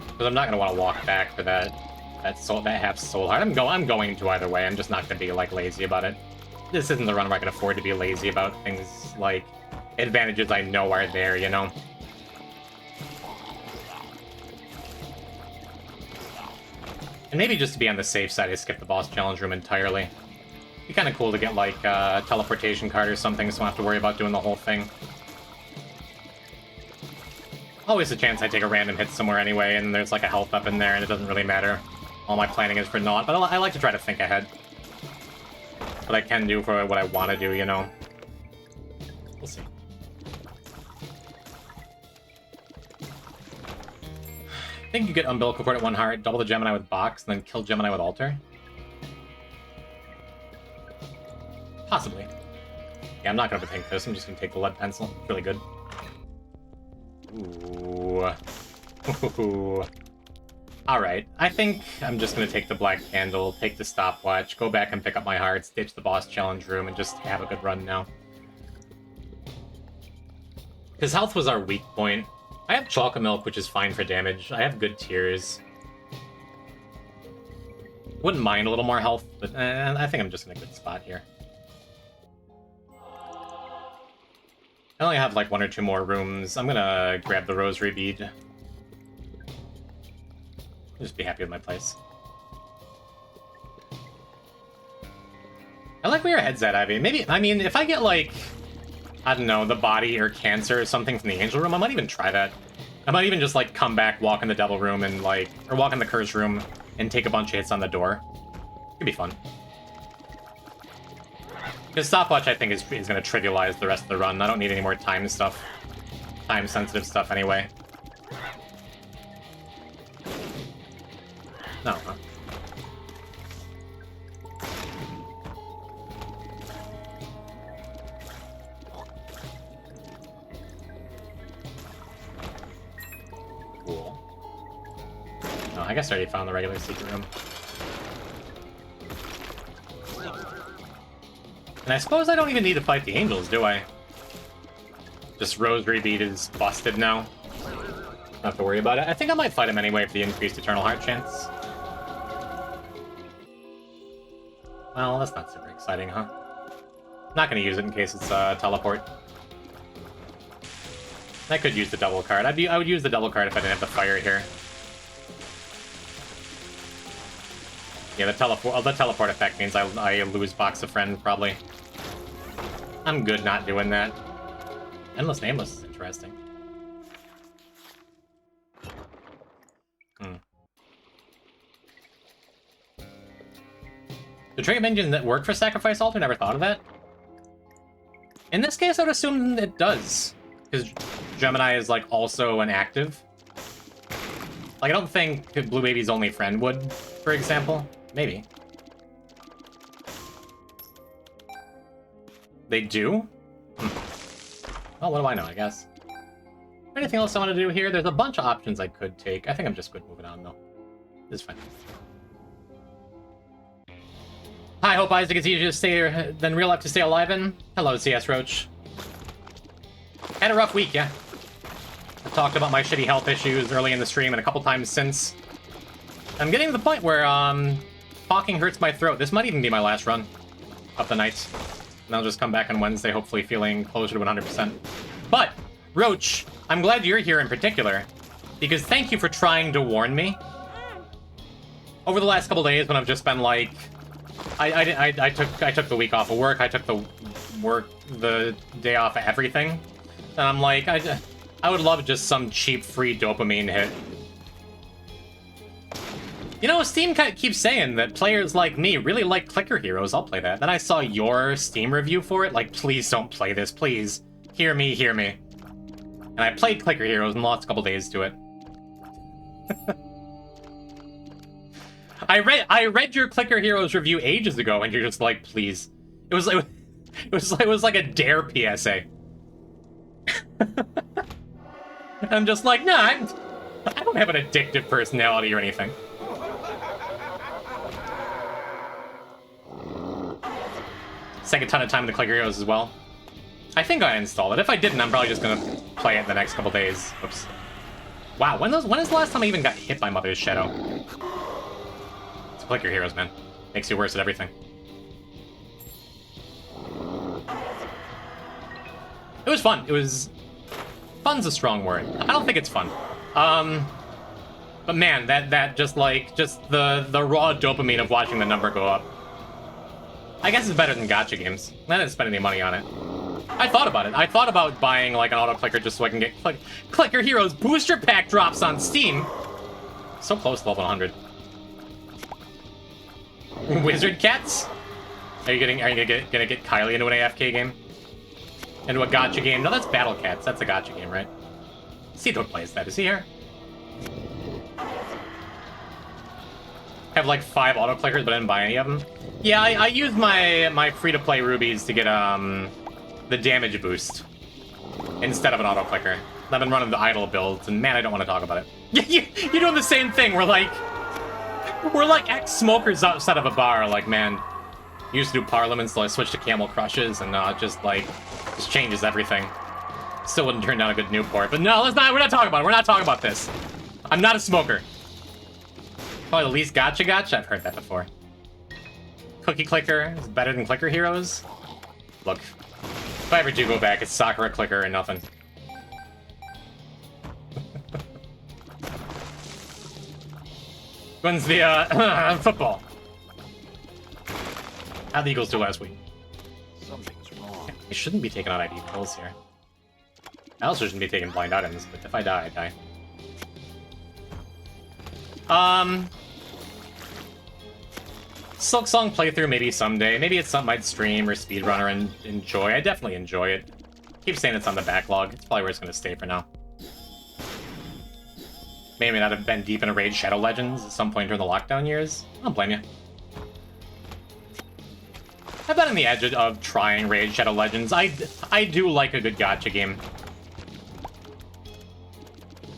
A: Because I'm not going to want to walk back for that half soul heart. I'm going to either way. I'm just not going to be, like, lazy about it. This isn't the run where I can afford to be lazy about things like advantages I know are there, you know? And maybe just to be on the safe side, I skip the boss challenge room entirely. It'd be kind of cool to get, like, a teleportation card or something, so I don't have to worry about doing the whole thing. Always a chance I take a random hit somewhere anyway, and there's, like, a health up in there, and it doesn't really matter. All my planning is for naught, but I like to try to think ahead. What I can do for what I want to do, you know? We'll see. I think you get umbilical cord at 1 heart, double the Gemini with box, and then kill Gemini with altar. Possibly. Yeah, I'm not going to overthink this. I'm just going to take the lead pencil. It's really good. Ooh. Ooh. Alright, I think I'm just going to take the black candle, take the stopwatch, go back and pick up my hearts, ditch the boss challenge room, and just have a good run now. Because health was our weak point. I have Chocolate Milk, which is fine for damage. I have good tears. Wouldn't mind a little more health, but I think I'm just in a good spot here. I only have like 1 or 2 more rooms. I'm gonna grab the Rosary Bead. Just be happy with my place. I like where your head's at, Ivy. Maybe, I mean, if I get like, I don't know, the body or cancer or something from the angel room, I might even try that. I might even just like come back, walk in the devil room and like, or walk in the curse room and take a bunch of hits on the door. Could be fun. Because stopwatch, I think, is going to trivialize the rest of the run. I don't need any more time stuff. Time-sensitive stuff, anyway. No, huh? Cool. Oh, I guess I already found the regular secret room. And I suppose I don't even need to fight the angels, do I? Just Rosary Bead is busted now. Don't have to worry about it. I think I might fight him anyway for the increased Eternal Heart chance. Well, that's not super exciting, huh? Not gonna use it in case it's a teleport. I could use the double card. I would use the double card if I didn't have the fire here. Yeah, the teleport effect means I lose Box of Friend, probably. I'm good not doing that. Endless Nameless is interesting. The trade engine that worked for Sacrifice Altar? Never thought of that. In this case, I would assume it does. Because Gemini is, like, also an active. Like, I don't think Blue Baby's only friend would, for example. Maybe. They do? Well, what do I know, I guess. Anything else I want to do here? There's a bunch of options I could take. I think I'm just good moving on, though. This is fine. Hi, hope Isaac, it's easier to stay than real life to stay alive in. Hello, CS Roach. Had a rough week, yeah. I've talked about my shitty health issues early in the stream and a couple times since. I'm getting to the point where, talking hurts my throat. This might even be my last run of the night. And I'll just come back on Wednesday, hopefully feeling closer to 100%. But, Roach, I'm glad you're here in particular, because thank you for trying to warn me. Over the last couple days when I've just been like... I took the week off of work, I took the day off of everything. And I'm like, I would love just some cheap, free dopamine hit. You know, Steam keeps saying that players like me really like clicker heroes. I'll play that. Then I saw your Steam review for it. Like, please don't play this. Please. Hear me, hear me. And I played clicker heroes and lost a couple days to it. I read your clicker heroes review ages ago, and you're just like, please. It was like a dare PSA. I'm just like, nah, I don't have an addictive personality or anything. Sank a ton of time in the clicker heroes as well. I think I installed it. If I didn't, I'm probably just gonna play it the next couple days. Oops. Wow, when is the last time I even got hit by Mother's Shadow? It's clicker heroes, man. Makes you worse at everything. It was fun. It was... Fun's a strong word. I don't think it's fun. But man, that just the raw dopamine of watching the number go up. I guess it's better than gacha games. I didn't spend any money on it. I thought about it. I thought about buying like an auto clicker just so I can get Clicker Heroes booster pack drops on Steam. So close to level 100. Wizard cats? Are you gonna get Kylie into an AFK game? Into a gacha game? No, that's Battle Cats. That's a gacha game, right? Cito plays that. Is he here? Have like 5 auto clickers, but I didn't buy any of them. Yeah, I used my free-to-play rubies to get the damage boost instead of an auto clicker. I've been running the idle builds, and man, I don't want to talk about it. You're doing the same thing. We're like ex-smokers outside of a bar. Like, man, used to do parliaments, so I switched to Camel Crushes, and it just changes everything. Still wouldn't turn down a good Newport, but no, we're not talking about it. We're not talking about this. I'm not a smoker. Probably the least gacha. I've heard that before. Cookie Clicker is better than Clicker Heroes. Look, if I ever do go back, it's Sakura Clicker and nothing. When's the football? How'd the Eagles do last week?
F: Something's wrong.
A: I shouldn't be taking out ID pills here. I also shouldn't be taking blind items, but if I die, I die. Silksong playthrough maybe someday. Maybe it's something I'd stream or speedrun and enjoy. I definitely enjoy it. Keep saying it's on the backlog. It's probably where it's going to stay for now. Maybe not have been deep in a raid Shadow Legends at some point during the lockdown years. I don't blame you. I've been on the edge of trying raid Shadow Legends. I do like a good gacha game.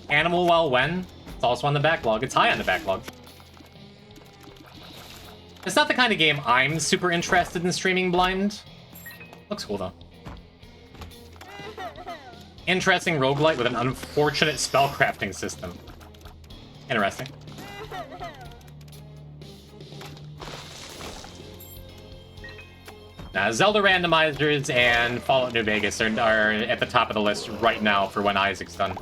A: Animal Well When? It's also on the backlog. It's high on the backlog. It's not the kind of game I'm super interested in streaming blind. Looks cool, though. Interesting roguelite with an unfortunate spellcrafting system. Interesting. Now, Zelda randomizers and Fallout New Vegas are at the top of the list right now for when Isaac's done.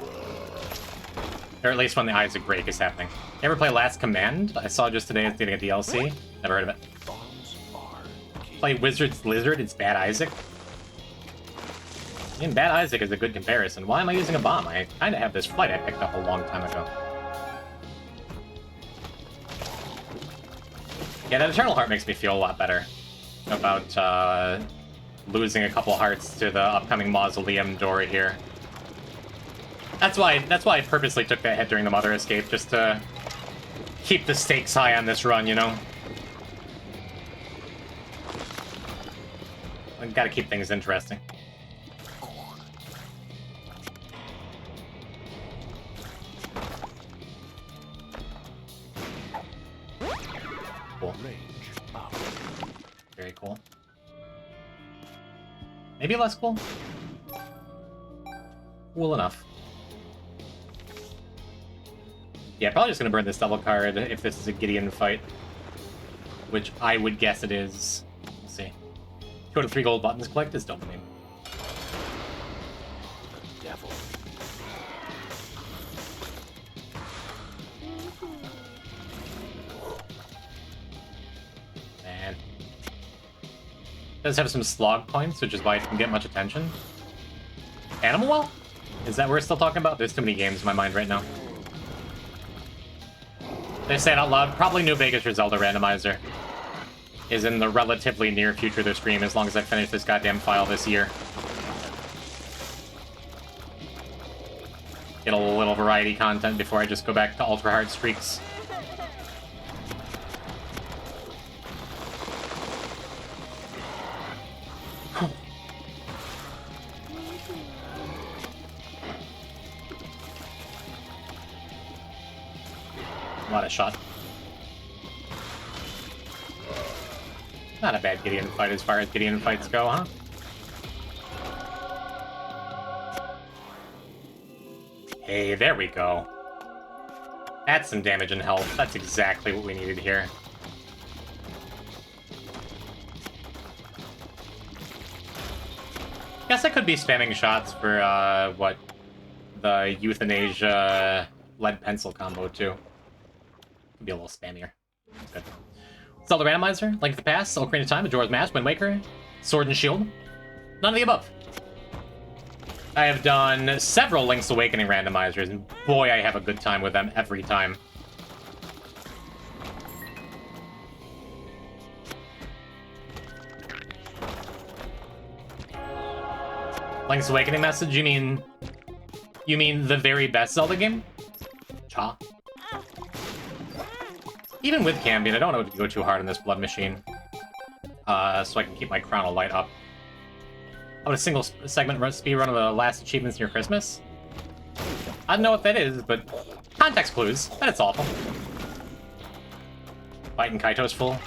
A: Or at least when the Isaac break is happening. You ever play Last Command? I saw just today it's getting a DLC. Never heard of it. Play Wizard's Lizard, it's Bad Isaac. I mean, Bad Isaac is a good comparison. Why am I using a bomb? I kind of have this flight I picked up a long time ago. Yeah, that Eternal Heart makes me feel a lot better about losing a couple hearts to the upcoming Mausoleum door here. That's why I purposely took that hit during the Mother Escape, just to keep the stakes high on this run, you know? I gotta keep things interesting. Cool. Very cool. Maybe less cool? Cool enough. Yeah, probably just gonna burn this double card if this is a Gideon fight. Which I would guess it is. We'll see. 2 out of 3 gold buttons collect is dopamine.
F: Devil.
A: Man. Does have some slog points, which is why it can get much attention. Animal Well? Is that what we're still talking about? There's too many games in my mind right now. They say it out loud. Probably New Vegas or Zelda Randomizer is in the relatively near future of their stream, as long as I finish this goddamn file this year. Get a little variety content before I just go back to ultra hard streaks. Not a shot. Not a bad Gideon fight as far as Gideon fights go, huh? Hey, there we go. That's some damage and health. That's exactly what we needed here. Guess I could be spamming shots for, what? The Euthanasia lead pencil combo, too. Could be a little spammier. Good. Zelda Randomizer, Link of the Past, Ocarina of Time, Majora's Mask, Wind Waker, Sword and Shield. None of the above. I have done several Link's Awakening randomizers, and boy, I have a good time with them every time. Link's Awakening message? You mean the very best Zelda game? Cha. Even with Cambion, I don't know to go too hard on this Blood Machine. So I can keep my Chrono Light up. How about a single segment speedrun of the last achievements near Christmas? I don't know what that is, but context clues. That it's awful. Fighting Kaito's full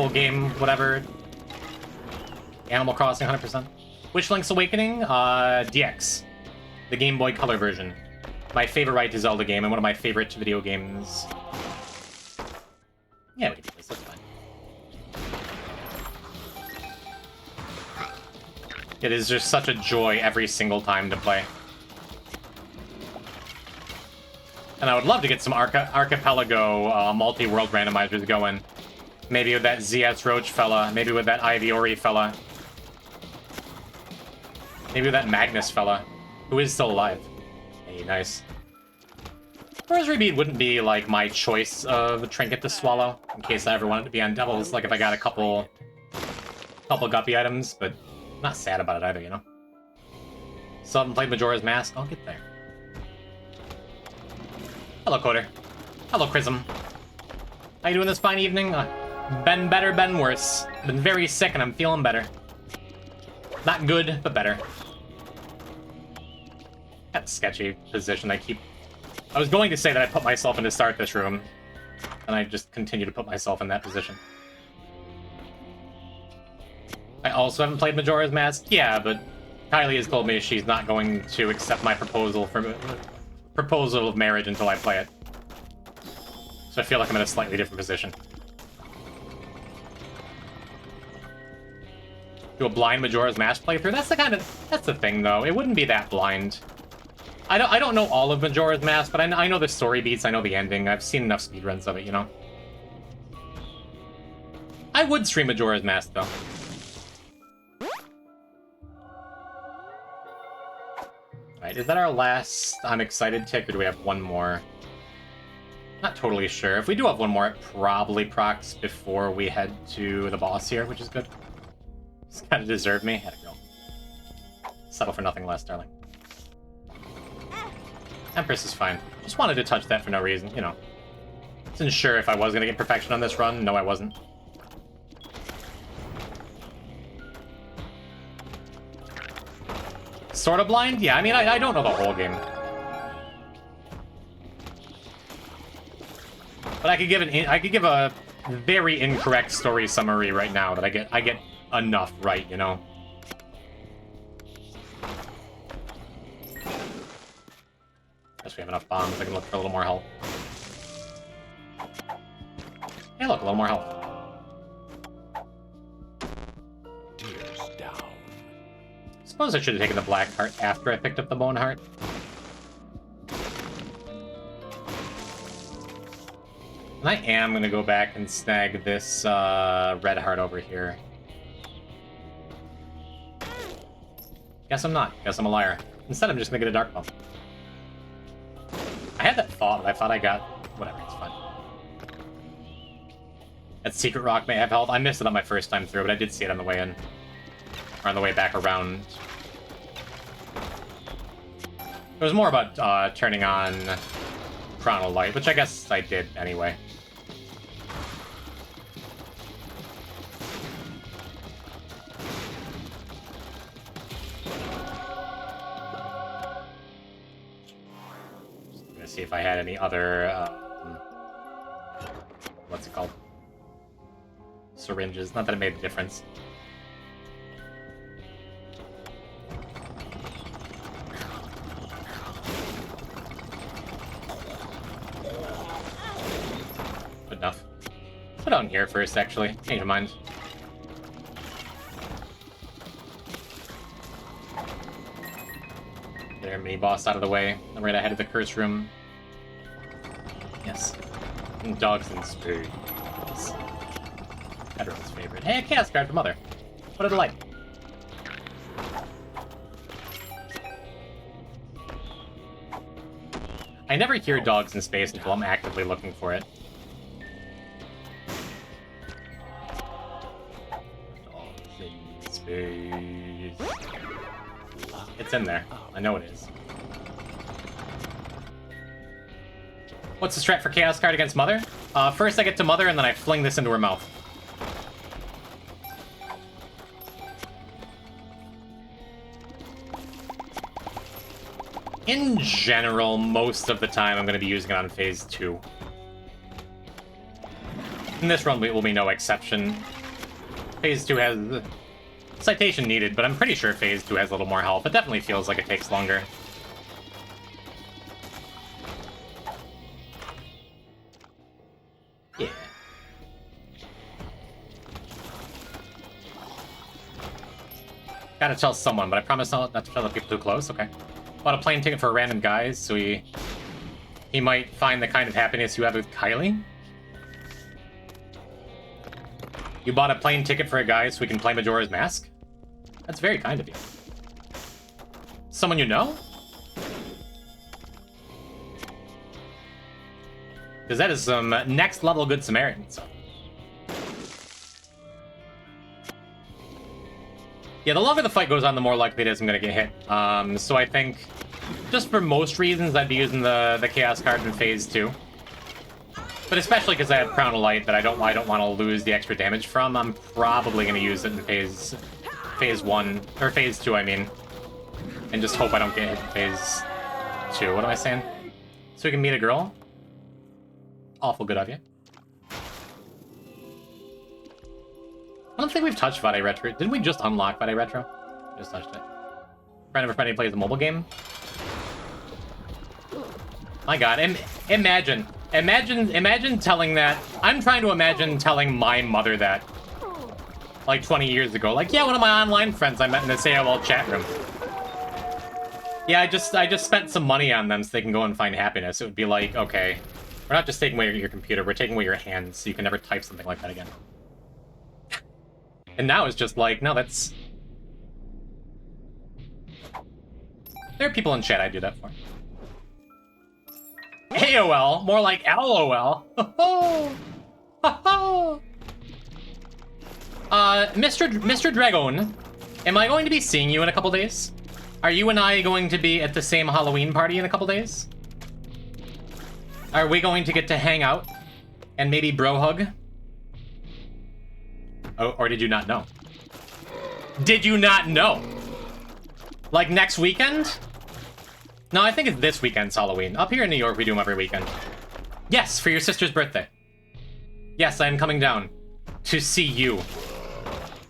A: game, whatever. Animal Crossing, 100%. Which Link's Awakening? DX. The Game Boy Color version. My favorite to Zelda game and one of my favorite video games. Yeah, we can do this, that's fine. It is just such a joy every single time to play. And I would love to get some Archipelago multi-world randomizers going. Maybe with that ZS Roach fella, maybe with that Ivy Ori fella. Maybe with that Magnus fella, who is still alive. Hey, nice. Rosary Bead wouldn't be, like, my choice of a trinket to swallow, in case I ever wanted to be on Devils, like if I got a couple guppy items, but I'm not sad about it either, you know? Still haven't played Majora's Mask, I'll get there. Hello, Coder. Hello, Chrism. How you doing this fine evening? Been better, been worse. Been very sick and I'm feeling better. Not good, but better. That sketchy position I was going to say that I put myself in to start this room, and I just continue to put myself in that position. I also haven't played Majora's Mask. Yeah, but Kylie has told me she's not going to accept my proposal of marriage until I play it. So I feel like I'm in a slightly different position. Do a blind Majora's Mask playthrough? That's the thing, though. It wouldn't be that blind. I don't know all of Majora's Mask, but I know the story beats, I know the ending. I've seen enough speedruns of it, you know? I would stream Majora's Mask, though. Alright, is that our last I'm excited tick, or do we have one more? Not totally sure. If we do have one more, it probably procs before we head to the boss here, which is good. It's kind of deserved me. Had to go. Settle for nothing less, darling. Empress is fine. Just wanted to touch that for no reason, you know. Wasn't sure if I was going to get perfection on this run. No, I wasn't. sort of blind? Yeah, I mean, I don't know the whole game. But I could give a very incorrect story summary right now that I get enough right, you know? Guess we have enough bombs. I can look for a little more health. Hey, look, a little more health.
F: Tears down.
A: Suppose I should have taken the black heart after I picked up the bone heart. And I am going to go back and snag this red heart over here. Guess I'm not. Guess I'm a liar. Instead, I'm just going to get a dark bump. I had that thought, but I thought I got... Whatever, it's fine. That secret rock may have health. I missed it on my first time through, but I did see it on the way in. Or on the way back around. It was more about turning on Chrono Light, which I guess I did anyway. Just gonna see if I had any other what's it called? Syringes. Not that it made a difference. Good enough. Put on here first, actually. Change of mind. Get our mini boss out of the way. Then we're gonna head to the curse room. Yes. And dogs and spoons. Everyone's favorite. Hey, a chaos card from Mother. What a delight. I never hear dogs in space until I'm actively looking for it. Dogs in space. It's in there. I know it is. What's the strat for chaos card against Mother? First I get to Mother and then I fling this into her mouth. In general, most of the time, I'm going to be using it on Phase 2. And this run will be no exception. Phase 2 has... Citation needed, but I'm pretty sure Phase 2 has a little more health. It definitely feels like it takes longer. Yeah. Gotta tell someone, but I promise not to tell the people too close. Okay. Bought a plane ticket for a random guy, so he might find the kind of happiness you have with Kylie. You bought a plane ticket for a guy so we can play Majora's Mask? That's very kind of you. Someone you know? Because that is some next level Good Samaritan stuff. Yeah, the longer the fight goes on, the more likely it is I'm going to get hit. So I think, just for most reasons, I'd be using the Chaos card in Phase 2. But especially because I have Crown of Light that I don't want to lose the extra damage from, I'm probably going to use it in Phase 1, or Phase 2, I mean. And just hope I don't get hit in Phase 2. What am I saying? So we can meet a girl? Awful good of you. I don't think we've touched Vade Retro. Didn't we just unlock Vade Retro? Just touched it. Friend of a friend who plays a mobile game? My god, imagine telling that. I'm trying to imagine telling my mother that. Like 20 years ago. Like, yeah, one of my online friends I met in this AOL chat room. Yeah, I just spent some money on them so they can go and find happiness. It would be like, okay, we're not just taking away your computer, we're taking away your hands so you can never type something like that again. And now it's just like, no, that's... There are people in chat I do that for. AOL, more like LOL. Mr. Dragon, am I going to be seeing you in a couple days? Are you and I going to be at the same Halloween party in a couple days? Are we going to get to hang out and maybe bro hug? Oh, or did you not know? Did you not know? Like next weekend? No, I think it's this weekend's Halloween. Up here in New York, we do them every weekend. Yes, for your sister's birthday. Yes, I am coming down to see you.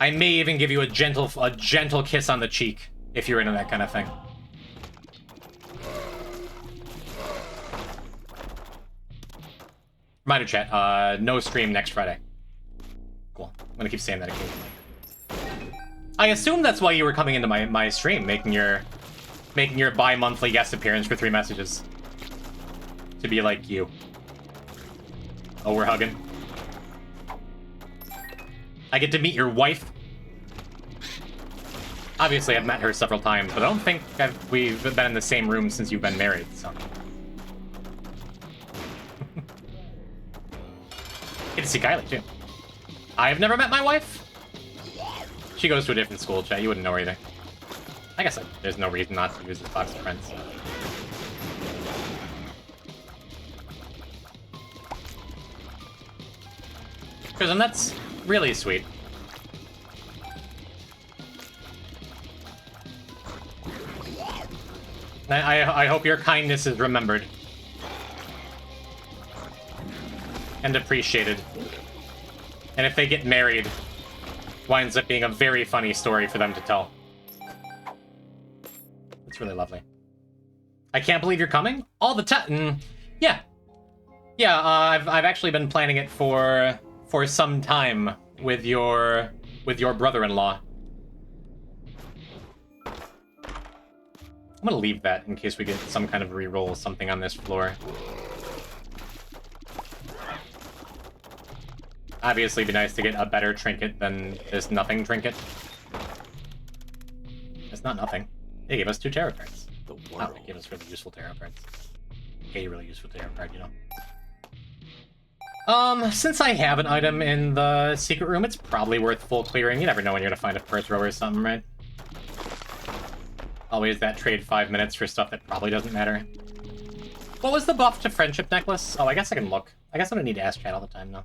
A: I may even give you a gentle kiss on the cheek if you're into that kind of thing. Reminder chat, no stream next Friday. Cool. I'm gonna keep saying that occasionally. I assume that's why you were coming into my stream, making your bi-monthly guest appearance for 3 messages. To be like you. Oh, we're hugging. I get to meet your wife. Obviously, I've met her several times, but I don't think we've been in the same room since you've been married, so. Get to see Kylie, too. I've never met my wife. She goes to a different school, chat. You wouldn't know her either. I guess there's no reason not to use this box of friends. Prism, that's really sweet. I hope your kindness is remembered. And appreciated. And if they get married, winds up being a very funny story for them to tell. It's really lovely. I can't believe you're coming? All the time. Yeah. Yeah, I've actually been planning it for some time with your brother-in-law. I'm gonna leave that in case we get some kind of reroll something on this floor. Obviously, it'd be nice to get a better trinket than this nothing trinket. It's not nothing. They gave us 2 tarot cards.
F: The
A: Oh,
F: world.
A: they gave us really useful tarot cards. A really useful tarot card, you know. Since I have an item in the secret room, it's probably worth full clearing. You never know when you're gonna find a purse row or something, right? Always that trade 5 minutes for stuff that probably doesn't matter. What was the buff to friendship necklace? Oh, I guess I can look. I guess I don't need to ask chat all the time, though.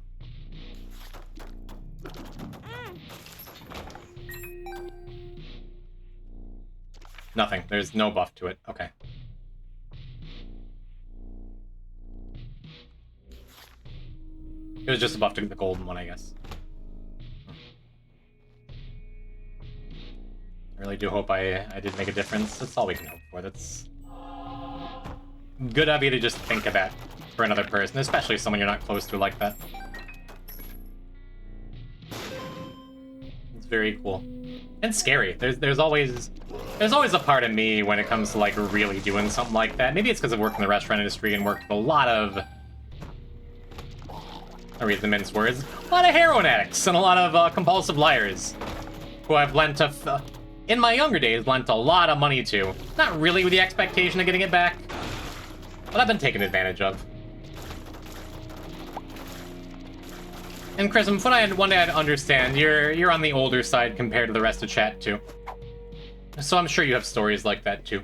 A: Nothing. There's no buff to it. Okay. It was just a buff to the golden one, I guess. I really do hope I did make a difference. That's all we can hope for. That's good of you to just think of that for another person, especially someone you're not close to like that. It's very cool. And scary. There's always a part of me when it comes to like really doing something like that. Maybe it's because I've worked in the restaurant industry and worked with a lot of, I read the mince words, a lot of heroin addicts and a lot of compulsive liars who I've lent in my younger days, lent a lot of money to. Not really with the expectation of getting it back, but I've been taken advantage of. And Chrism, one day I'd understand, you're on the older side compared to the rest of chat too. So I'm sure you have stories like that too.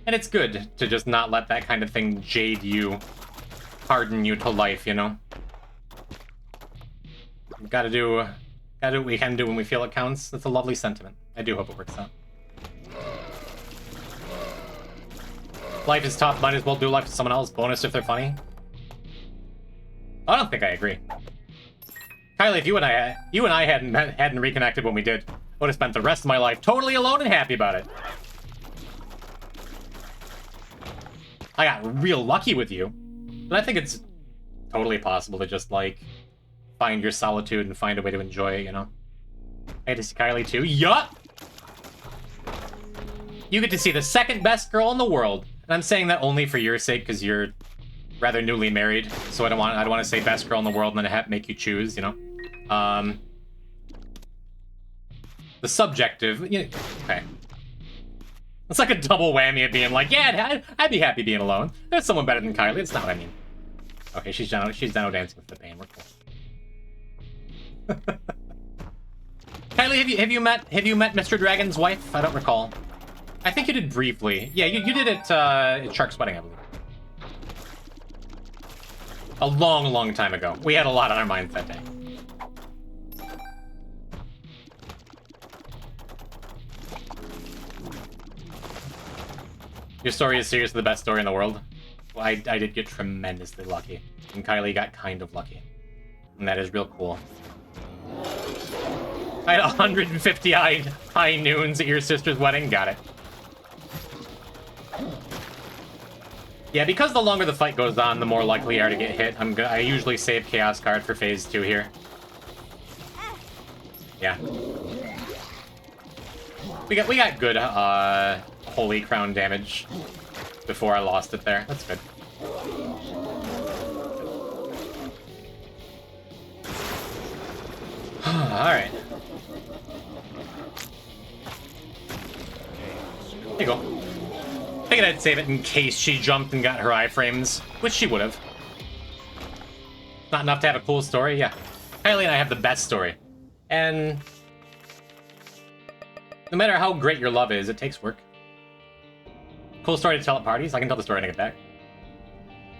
A: And it's good to just not let that kind of thing jade you, harden you to life, you know? We've gotta do what we can do when we feel it counts. That's a lovely sentiment. I do hope it works out. Life is tough, might as well do life to someone else. Bonus if they're funny. I don't think I agree. Kylie, if you and I hadn't reconnected when we did, I would have spent the rest of my life totally alone and happy about it. I got real lucky with you, but I think it's totally possible to just, like, find your solitude and find a way to enjoy it, you know? I get to see Kylie too. Yup! You get to see the second best girl in the world, and I'm saying that only for your sake, because you're rather newly married, so I don't want to say best girl in the world and then have make you choose, you know? The subjective, you know, okay. It's like a double whammy of being like, yeah, I'd be happy being alone. There's someone better than Kylie. It's not what I mean. Okay, she's down dancing with the pain. We're cool. Kylie, have you met Mr. Dragon's wife? I don't recall. I think you did briefly. Yeah, you did it at Shark's Wedding, I believe. A long, long time ago. We had a lot on our minds that day. Your story is seriously the best story in the world. Well, I did get tremendously lucky. And Kylie got kind of lucky. And that is real cool. I had 150 high noons at your sister's wedding. Got it. Yeah, because the longer the fight goes on, the more likely you are to get hit. I usually save Chaos card for phase 2 here. Yeah. We got good Holy Crown damage before I lost it there. That's good. Alright. There you go. Figured I'd save it in case she jumped and got her iframes, which she would have. Not enough to have a cool story? Yeah. Kylie and I have the best story. And no matter how great your love is, it takes work. Cool story to tell at parties. I can tell the story when I get back.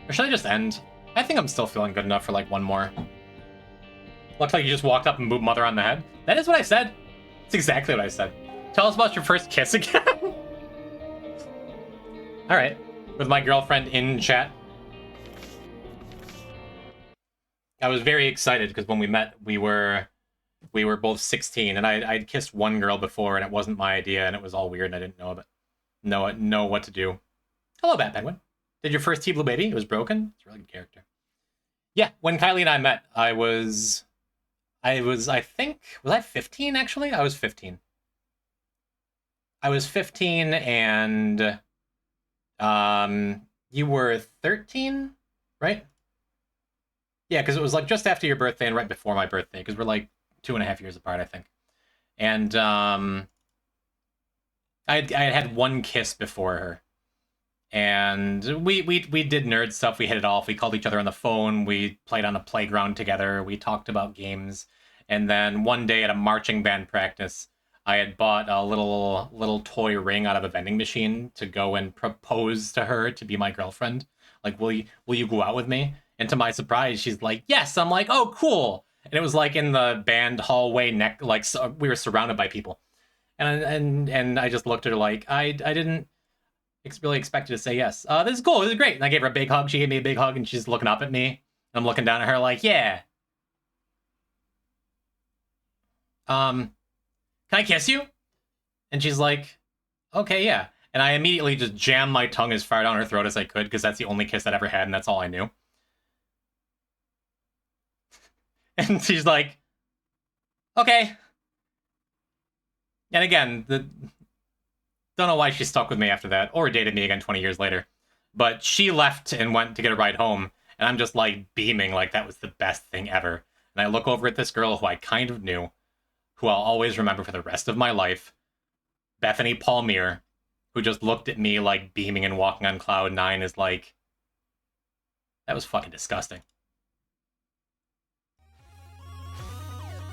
A: Or should I just end? I think I'm still feeling good enough for like one more. Looks like you just walked up and booped Mother on the head. That is what I said. That's exactly what I said. Tell us about your first kiss again. Alright. With my girlfriend in chat. I was very excited because when we met, we were both 16, and I'd kissed one girl before, and it wasn't my idea, and it was all weird, and I didn't know what to do. Hello, Bat Penguin. Did your first T-Blue baby? It was broken? It's a really good character. Yeah, when Kylie and I met, I think, was I 15, actually? I was 15. I was 15, and you were 13, right? Yeah, because it was like just after your birthday and right before my birthday, because we're like 2.5 years apart, I think. And I had one kiss before her. And we did nerd stuff. We hit it off. We called each other on the phone. We played on the playground together. We talked about games. And then one day at a marching band practice, I had bought a little toy ring out of a vending machine to go and propose to her to be my girlfriend. Like, will you go out with me? And to my surprise, she's like, yes. I'm like, oh, cool. And it was like in the band hallway, we were surrounded by people. And I just looked at her like, I didn't really expect her to say yes. This is cool. This is great. And I gave her a big hug. She gave me a big hug, and she's looking up at me. And I'm looking down at her like, yeah. Can I kiss you? And she's like, okay, yeah. And I immediately just jammed my tongue as far down her throat as I could, because that's the only kiss I'd ever had, and that's all I knew. And she's like, okay. And again, don't know why she stuck with me after that, or dated me again 20 years later. But she left and went to get a ride home, and I'm just like beaming like that was the best thing ever. And I look over at this girl who I kind of knew, who I'll always remember for the rest of my life, Bethany Palmier, who just looked at me like beaming and walking on cloud 9 is like, that was fucking disgusting.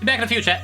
A: Be back in a few, chat.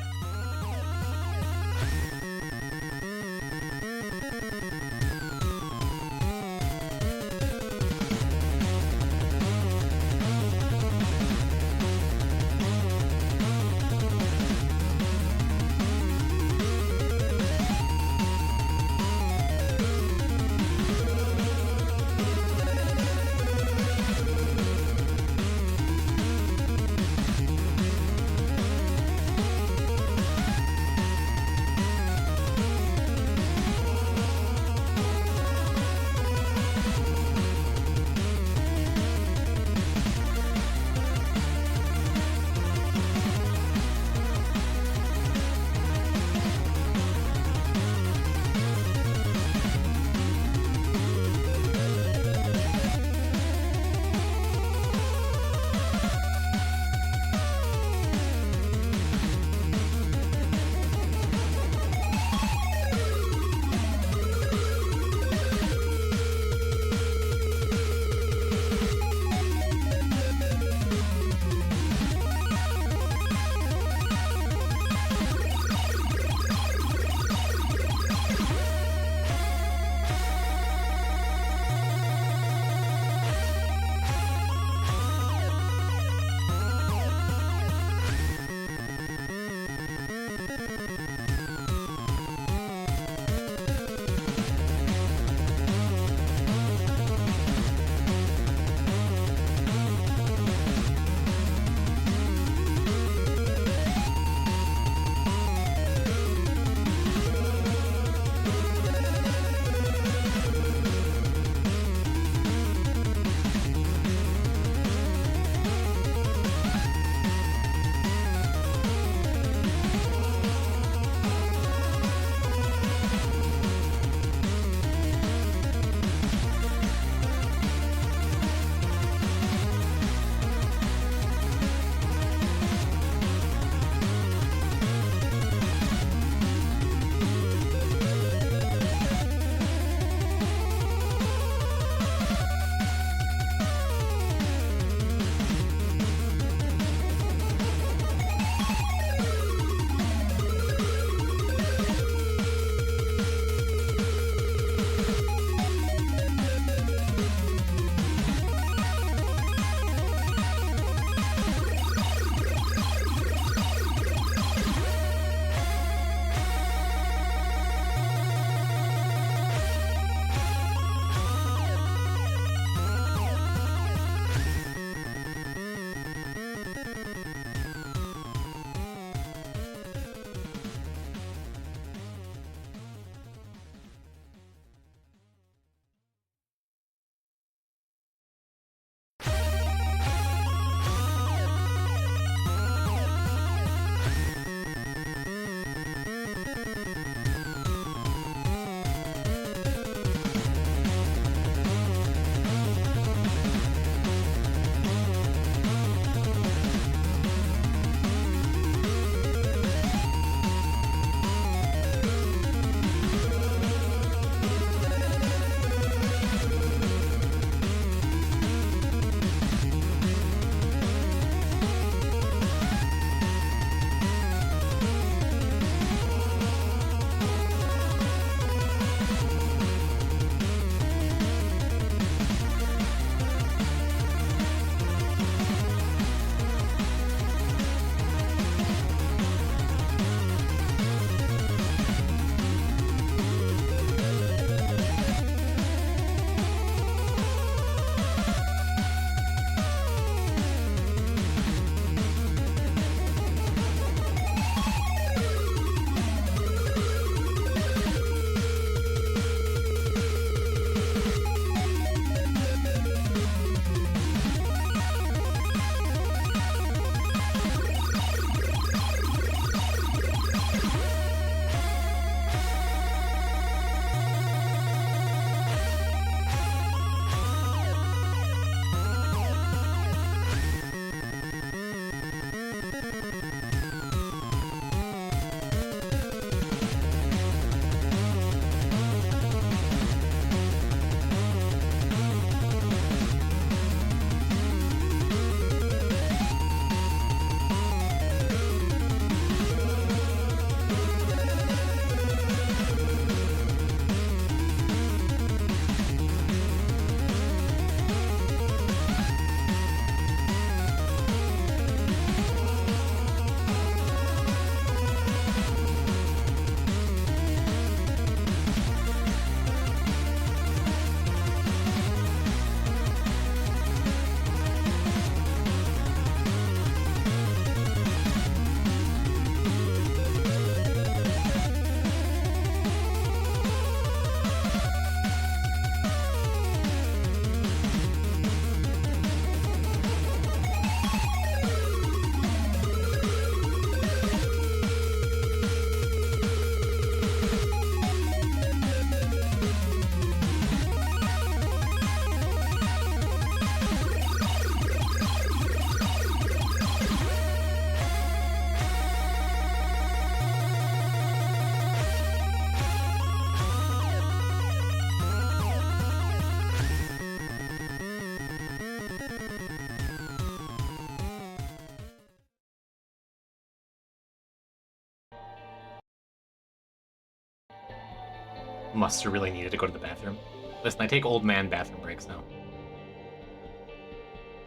A: Must have really needed to go to the bathroom. Listen, I take old man bathroom breaks now.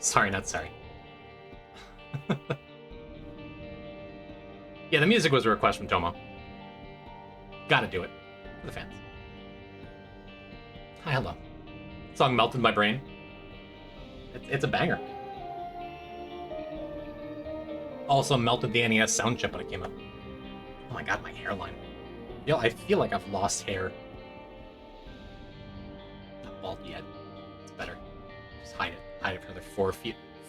A: Sorry, not sorry. Yeah, the music was a request from Tomo. Gotta do it. For the fans. Hi, hello. Song melted my brain. It's a banger. Also melted the NES sound chip when it came out. Oh my god, my hairline. I feel like I've lost hair. Not bald yet. It's better. Just hide it. Hide it for another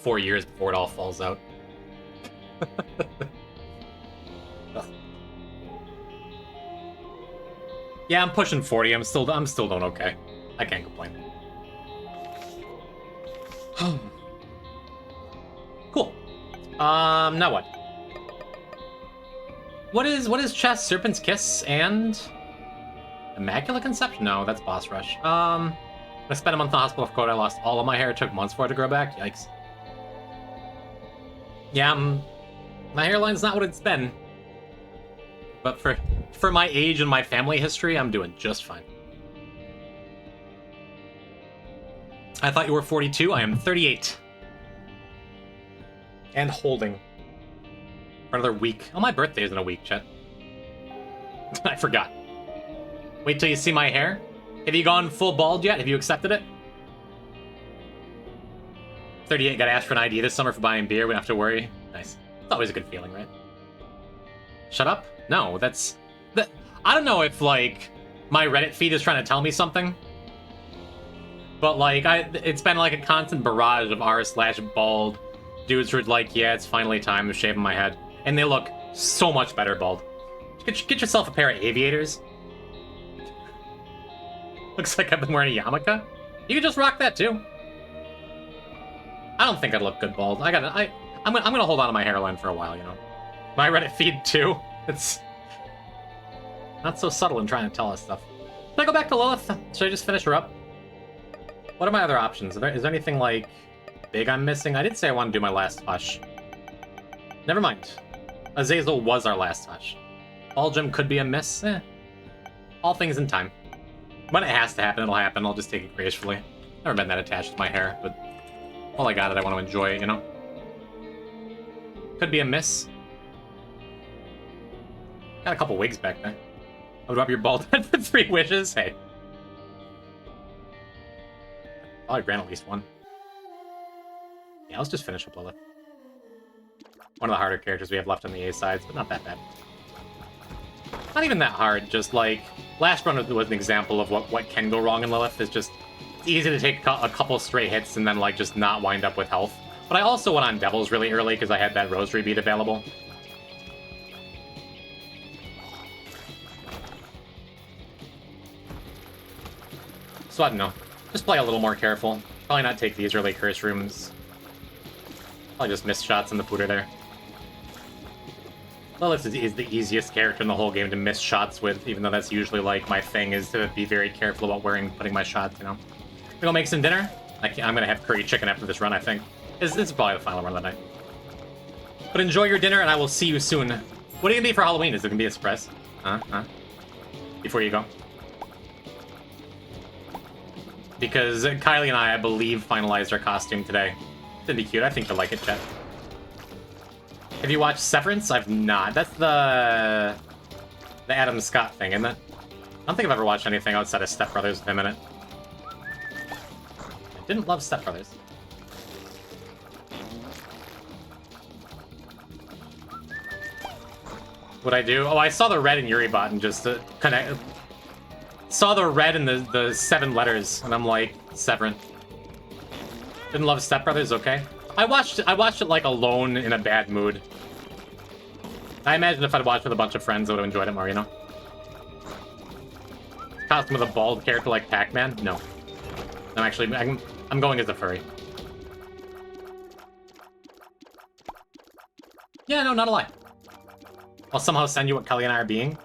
A: 4 years before it all falls out. Yeah, I'm pushing 40. I'm still doing okay. I can't complain. Cool. Now what? What is Chess, Serpent's Kiss, and Immaculate Conception? No, that's Boss Rush. I spent a month in the hospital for COVID. I lost all of my hair. It took months for it to grow back. Yikes. Yeah, my hairline's not what it's been. But for my age and my family history, I'm doing just fine. I thought you were 42. I am 38. And holding. For another week. Oh, my birthday is in a week, Chet. I forgot. Wait till you see my hair. Have you gone full bald yet? Have you accepted it? 38 got asked for an ID this summer for buying beer. We don't have to worry. Nice. It's always a good feeling, right? Shut up? No, that's... I don't know if, like, my Reddit feed is trying to tell me something. But, like, it's been, like, a constant barrage of r/bald dudes who are like, yeah, it's finally time to shave my head. And they look so much better bald. Get yourself a pair of aviators. Looks like I've been wearing a yarmulke. You could just rock that, too. I don't think I'd look good bald. I'm gonna hold on to my hairline for a while, you know. My Reddit feed, too. It's not so subtle in trying to tell us stuff. Should I go back to Lilith? Should I just finish her up? What are my other options? Is there anything, like, big I'm missing? I did say I want to do my last hush. Never mind. Azazel was our last hush. All Gym could be a miss. All things in time. When it has to happen, it'll happen. I'll just take it gracefully. Never been that attached to my hair, but while I got it, I want to enjoy it, you know? Could be a miss. Got a couple wigs back there. I'll drop your bald head for 3 wishes. Hey. Probably grant at least one. Yeah, let's just finish up Lilith. One of the harder characters we have left on the A sides, but not that bad. Not even that hard, just like... Last run was an example of what can go wrong in Lilith. It's just... It's easy to take a couple straight hits and then, like, just not wind up with health. But I also went on Devils really early because I had that Rosary bead available. So I don't know. Just play a little more careful. Probably not take these early curse rooms. Probably just miss shots in the pooter there. Lilith is the easiest character in the whole game to miss shots with, even though that's usually, like, my thing is to be very careful about where I'm putting my shots, you know? We gonna make some dinner? I'm gonna have curry chicken after this run, I think. This is probably the final run of the night. But enjoy your dinner, and I will see you soon. What are you gonna be for Halloween? Is it gonna be a surprise? Huh? Before you go? Because Kylie and I believe, finalized our costume today. It'd be cute. I think you'll like it, Chet. Have you watched Severance? I've not. That's the Adam Scott thing, isn't it? I don't think I've ever watched anything outside of Step Brothers with him in it. I didn't love Step Brothers. What'd I do? Oh, I saw the red in Yuribot and just connect. Saw the red in the 7 letters, and I'm like, Severin. Didn't love Step Brothers, okay. I watched it like alone in a bad mood. I imagine if I'd watched with a bunch of friends, I would have enjoyed it more, you know? Costume with a bald character like Pac-Man? No. I'm going as a furry. Yeah, no, not a lie. I'll somehow send you what Kelly and I are being.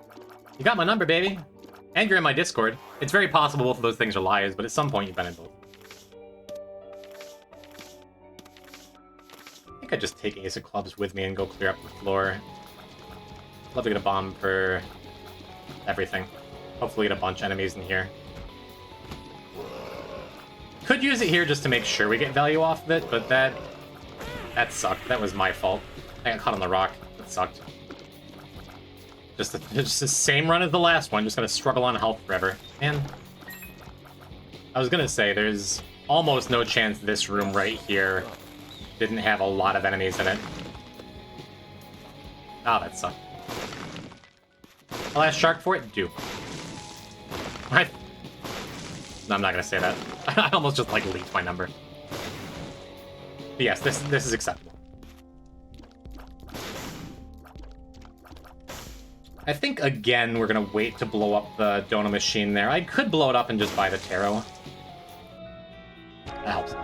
A: You got my number, baby. And you're in my Discord. It's very possible both of those things are lies, but at some point you've been in both. I think I'd just take Ace of Clubs with me and go clear up the floor. Love to get a bomb for everything. Hopefully get a bunch of enemies in here. Could use it here just to make sure we get value off of it, but that sucked. That was my fault. I got caught on the rock. That sucked. Just the same run as the last one. Just gonna struggle on health forever. And I was gonna say, there's almost no chance this room right here didn't have a lot of enemies in it. Ah, that sucked. I'll ask Shark for it? Do. No, I'm not gonna say that. I almost just, like, leaked my number. But yes, this is acceptable. I think, again, we're gonna wait to blow up the donut machine there. I could blow it up and just buy the tarot. That helps.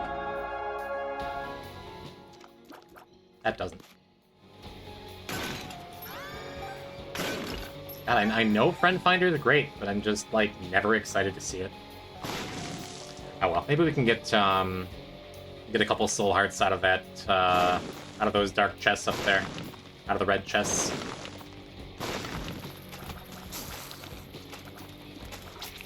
A: That doesn't. God, I know Friend Finder is great, but I'm just, like, never excited to see it. Oh well, maybe we can get a couple soul hearts out of that, out of those dark chests up there. Out of the red chests.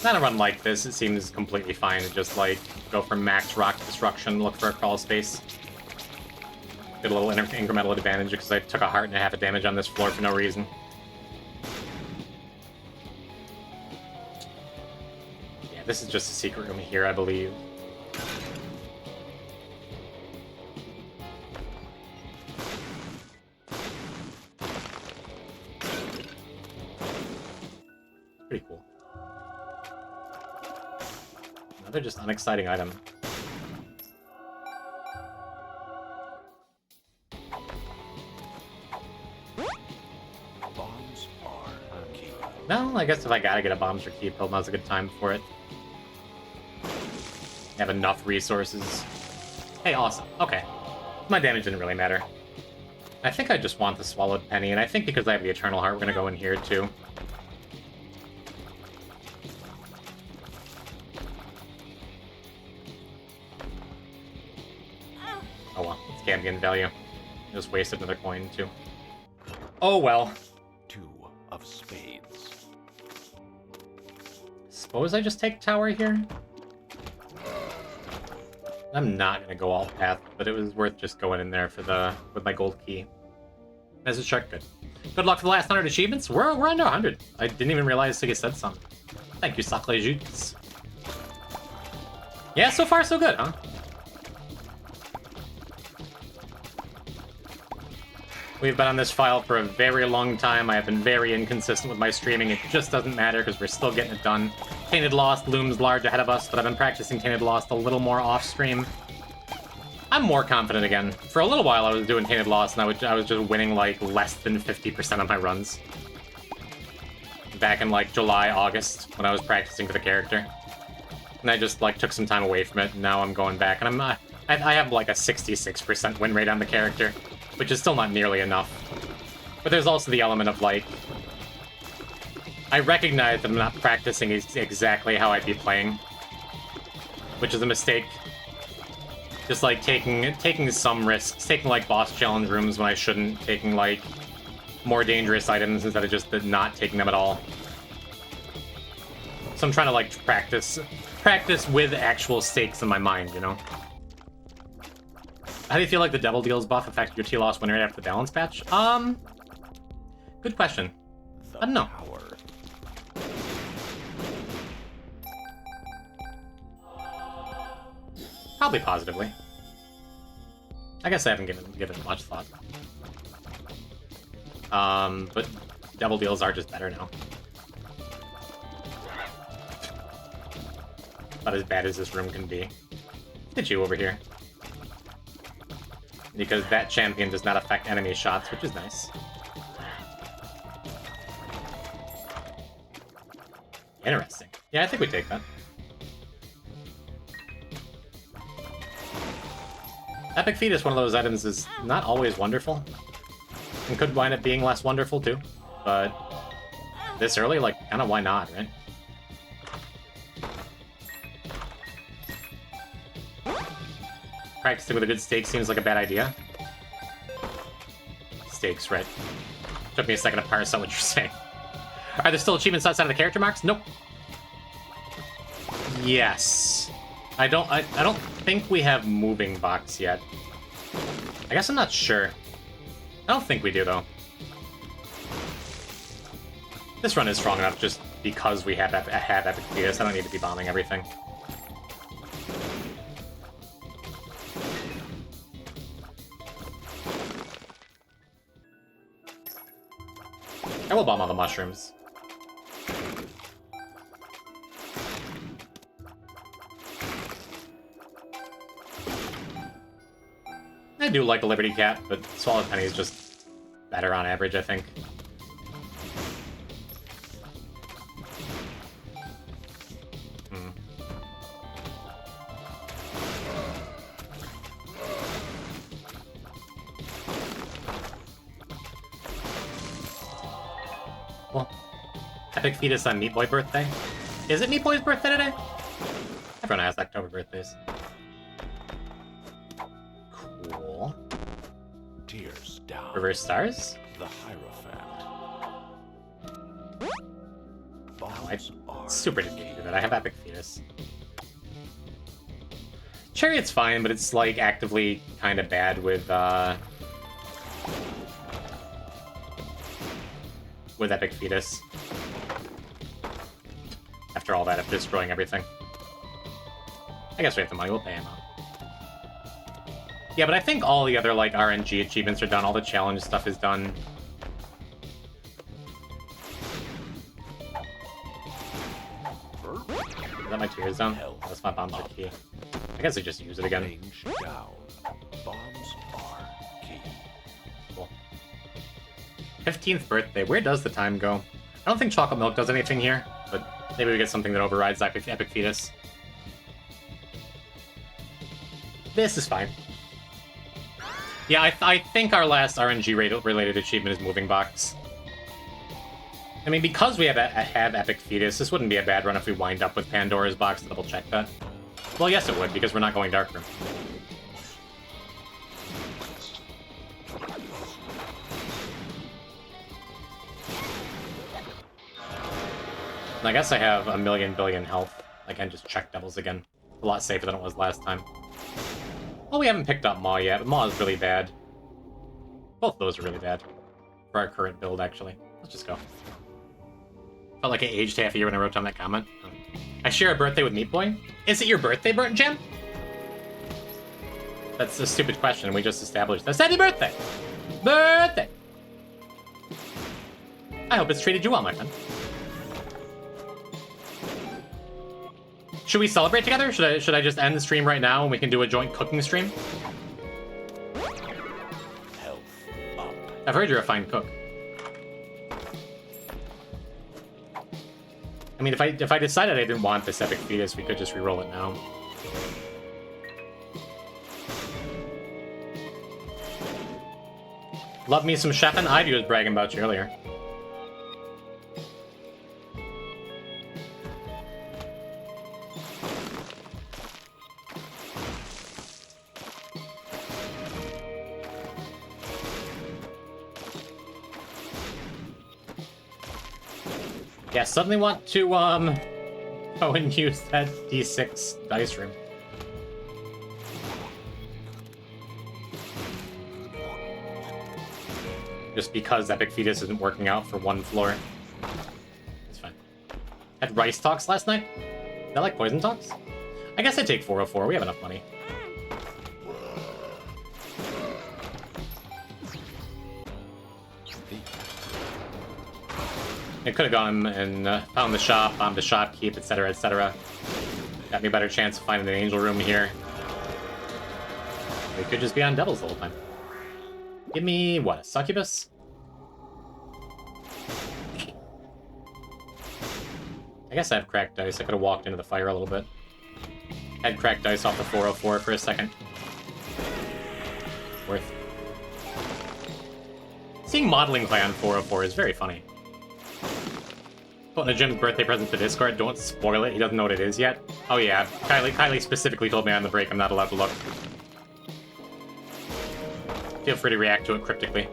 A: Not a run like this, it seems completely fine to just, like, go for max rock destruction, look for a crawl space. Get a little incremental advantage because I took a heart and a half of damage on this floor for no reason. Yeah, this is just a secret room here, I believe. Pretty cool. Another just unexciting item.
F: Bombs are a key.
A: No, I guess if I gotta get a bombs or key pill, now's a good time for it. Have enough resources. Hey, awesome. Okay. My damage didn't really matter. I think I just want the swallowed penny, and I think because I have the eternal heart, we're gonna go in here too. Oh well, it's Gambian value. Just wasted another coin too. Oh well.
F: 2 of spades.
A: Suppose I just take tower here? I'm not gonna go all path, but it was worth just going in there for with my gold key. As a shark, good. Good luck for the last 100 achievements. We're under 100. I didn't even realize Siggy said something. Thank you, Saclé Jutes. Yeah, so far so good, huh? We've been on this file for a very long time. I have been very inconsistent with my streaming. It just doesn't matter because we're still getting it done. Tainted Lost looms large ahead of us, but I've been practicing Tainted Lost a little more off-stream. I'm more confident again. For a little while I was doing Tainted Lost and I was just winning like less than 50% of my runs. Back in like July, August, when I was practicing for the character. And I just like took some time away from it, and now I'm going back, and I have like a 66% win rate on the character, which is still not nearly enough. But there's also the element of, like, I recognize that I'm not practicing exactly how I'd be playing, which is a mistake. Just, like, taking some risks, taking, like, boss challenge rooms when I shouldn't, taking, like, more dangerous items instead of just not taking them at all. So I'm trying to, like, practice with actual stakes in my mind, you know? How do you feel like the Devil Deals buff affected your T-Loss win rate after the balance patch? Good question. I don't know. Probably positively. I guess I haven't given much thought. But Devil Deals are just better now. About as bad as this room can be. Get you over here. Because that champion does not affect enemy shots, which is nice. Interesting. Yeah, I think we take that. Epic Feat is one of those items is not always wonderful. And could wind up being less wonderful too. But this early, like, kind of why not, right? Practicing with a good stake seems like a bad idea. Stakes, right. Took me a second to parse out what you're saying. Are there still achievements outside of the character marks? Nope. Yes. I don't think we have moving box yet. I guess I'm not sure. I don't think we do, though. This run is strong enough just because we have Epic Fetus. I don't need to be bombing everything. I will bomb all the mushrooms. I do like the Liberty Cat, but Swallowed Penny is just better on average, I think. Well, Epic Fetus on Meat Boy birthday. Is it Meat Boy's birthday today? Everyone has October birthdays. Cool.
F: Tears down.
A: Reverse stars?
F: The Hierophant.
A: Oh, I
F: Bombs are
A: super didn't need to do that. I have Epic Fetus. Chariot's fine, but it's like actively kind of bad with Epic Fetus. After all that, of destroying everything. I guess we have the money, we'll pay him out. Yeah, but I think all the other, like, RNG achievements are done, all the challenge stuff is done. Is that my tears zone? That's my bombs are key. I guess I just use it again.
F: range down. Bombs are key.
A: Cool. 15th birthday. Where does the time go? I don't think chocolate milk does anything here, but maybe we get something that overrides Epic Fetus. This is fine. Yeah, I think our last RNG-related achievement is Moving Box. I mean, because we have Epic Fetus, this wouldn't be a bad run if we wind up with Pandora's Box to double-check that. Well, yes it would, because we're not going Dark Room. And I guess I have a million billion health. I can just check Devils again. A lot safer than it was last time. Well, we haven't picked up Maw yet, but Maw is really bad. Both of those are really bad. For our current build, actually. Let's just go. Felt like I aged half a year when I wrote down that comment. I share a birthday with Meat Boy? Is it your birthday, Burnt Jam? That's a stupid question, we just established. That's happy birthday! Birthday! I hope it's treated you well, my friend. Should we celebrate together? Should I just end the stream right now and we can do a joint cooking stream?
F: Health up.
A: I've heard you're a fine cook. I mean, if I decided I didn't want this Epic Fetus, we could just re-roll it now. Love me some chefin'? I was bragging about you earlier. Yeah, suddenly want to, go and use that D6 dice room. Just because Epic Fetus isn't working out for one floor. It's fine. Had rice talks last night? Is that like poison talks? I guess I'd take 404, we have enough money. It could have gone and found the shop, bombed the shopkeep, etc., etc. Got me a better chance of finding an angel room here. We could just be on Devils the whole time. Give me, what, a succubus? I guess I have cracked dice. I could have walked into the fire a little bit. Had cracked dice off the 404 for a second. Worth. Seeing Modeling Clay on 404 is very funny. Putting a Jim's birthday present to Discord, don't spoil it, he doesn't know what it is yet. Oh yeah, Kylie specifically told me on the break I'm not allowed to look. Feel free to react to it cryptically.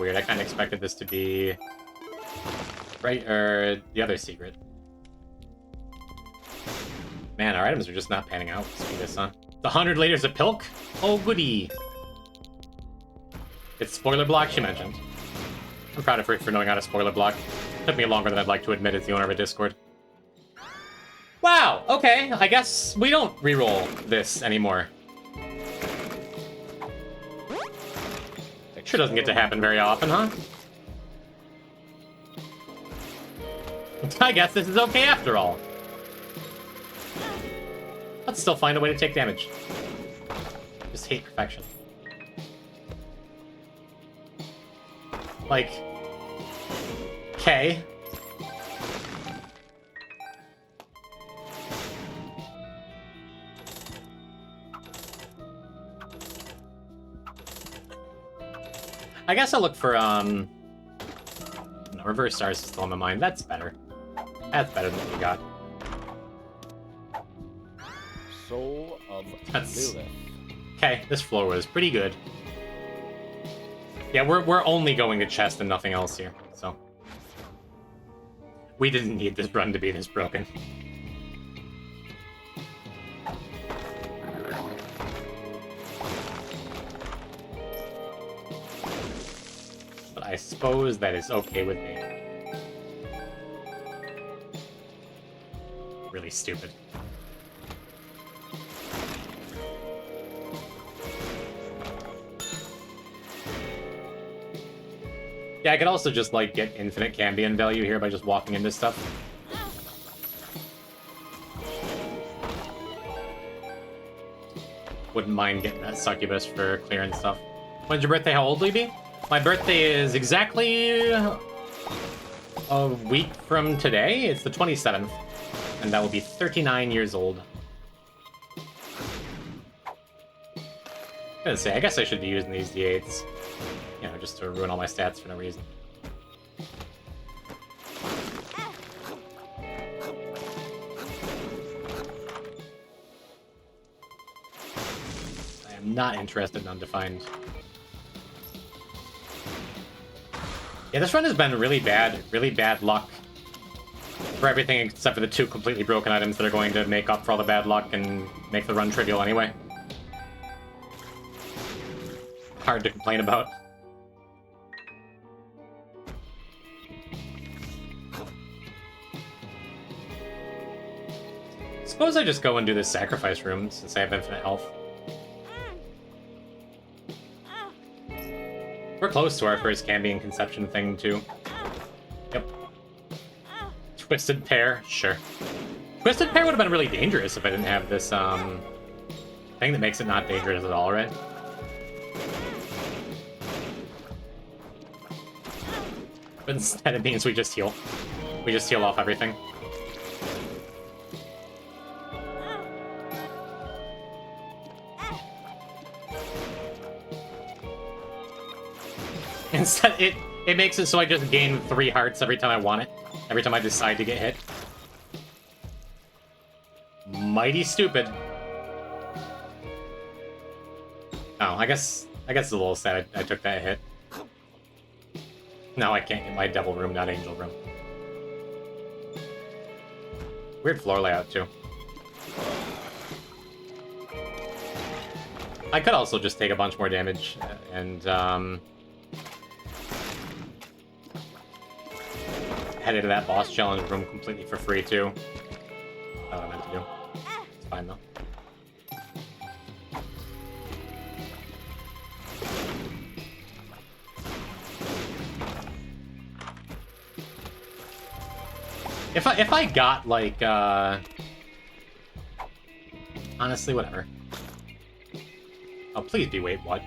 A: weird. I kind of expected this to be... right, or the other secret. Man, our items are just not panning out. Let's do this, huh? The 100 liters of pilk? Oh, goody. It's spoiler block, she mentioned. I'm proud of her for knowing how to spoiler block. Took me longer than I'd like to admit as the owner of a Discord. Wow, okay, I guess we don't reroll this anymore. It sure doesn't get to happen very often, huh? I guess this is okay after all. Let's still find a way to take damage. Just hate perfection. Like... okay. I guess I'll look for, no, reverse stars is still on my mind. That's better. That's better than what we got.
F: Soul of
A: That's...
F: Lilith.
A: okay, this floor was pretty good. Yeah, we're only going to chest and nothing else here, so... we didn't need this run to be this broken. But I suppose that is okay with me. Really stupid. Yeah, I could also just, like, get infinite Cambion value here by just walking into stuff. Wouldn't mind getting that succubus for clearing stuff. When's your birthday? How old will you be? My birthday is exactly a week from today. It's the 27th. And that will be 39 years old. I'm gonna say, I guess I should be using these D8s. You know, just to ruin all my stats for no reason. I am not interested in Undefined. Yeah, this run has been really bad luck. For everything except for the 2 completely broken items that are going to make up for all the bad luck and make the run trivial anyway. Hard to complain about. Suppose I just go and do this sacrifice room since I have infinite health. We're close to our first Cambion conception thing, too. Yep. Twisted Pair? Sure. Twisted Pair would have been really dangerous if I didn't have this, thing that makes it not dangerous at all, right? But instead it means we just heal. We just heal off everything. Instead, it makes it so I just gain 3 hearts every time I want it. Every time I decide to get hit. Mighty stupid. Oh, I guess it's a little sad I took that hit. Now I can't get my devil room, not angel room. Weird floor layout, too. I could also just take a bunch more damage and, head into that boss challenge room completely for free, too. That's what I meant to do. It's fine, though. If I got, like, honestly, whatever. Oh, please be, wait, what?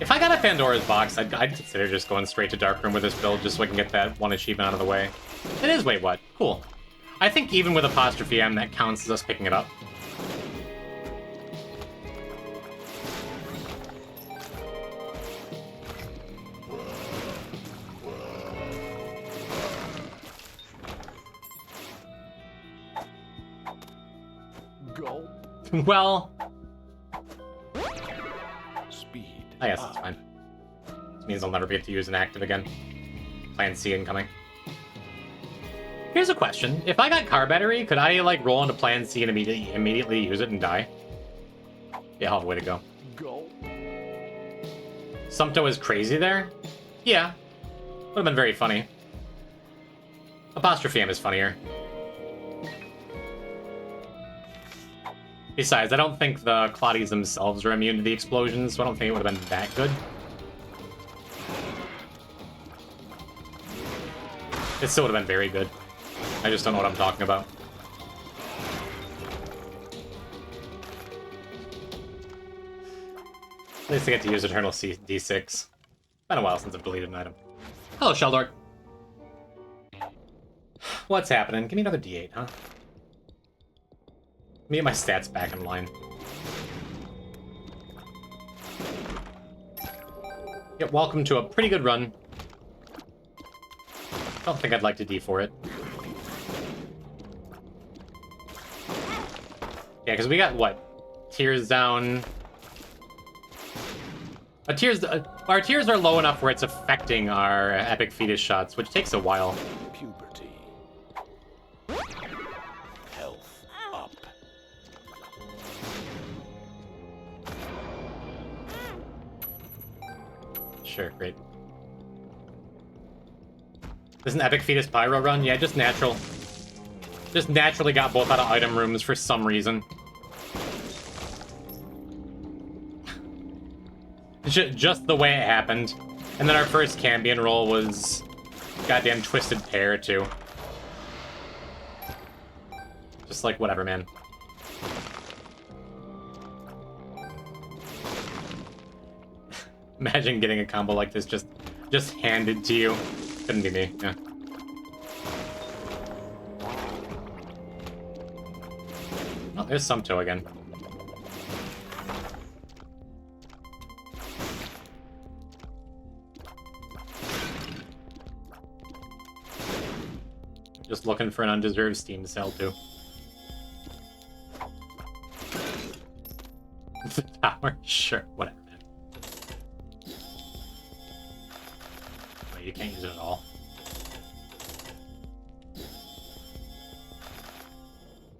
A: If I got a Pandora's box, I'd consider just going straight to Dark Room with this build, just so I can get that one achievement out of the way. It is wait, what? Cool. I think even with apostrophe M, that counts as us picking it up.
F: Go.
A: Well... I guess it's fine. This means I'll never get to use an active again. Plan C incoming. Here's a question. If I got car battery, could I, like, roll into Plan C and immediately use it and die? Yeah, I'll have a way to go.
F: Go.
A: Sumpto is crazy there? Yeah. Would have been very funny. Apostrophe M is funnier. Besides, I don't think the Claudies themselves are immune to the explosions, so I don't think it would have been that good. It still would have been very good. I just don't know what I'm talking about. At least I get to use Eternal D6. Been a while since I've deleted an item. Hello, Sheldork. What's happening? Give me another D8, huh? Let me get my stats back in line. Yeah, welcome to a pretty good run. Don't think I'd like to D for it. Yeah, because we got, what? Tears down... Our tears are low enough where it's affecting our epic fetus shots, which takes a while.
F: Puberty. Health up.
A: Sure, great. This is an epic fetus pyro run? Yeah, just natural. Just naturally got both out of item rooms for some reason. Just the way it happened. And then our first Cambion roll was goddamn Twisted Pear, too. Just like, whatever, man. Imagine getting a combo like this just handed to you. Couldn't be me, yeah. Oh, there's Sumpto again. Just looking for an undeserved Steam sale, too. The tower? Sure, whatever, man. Wait, you can't use it at all.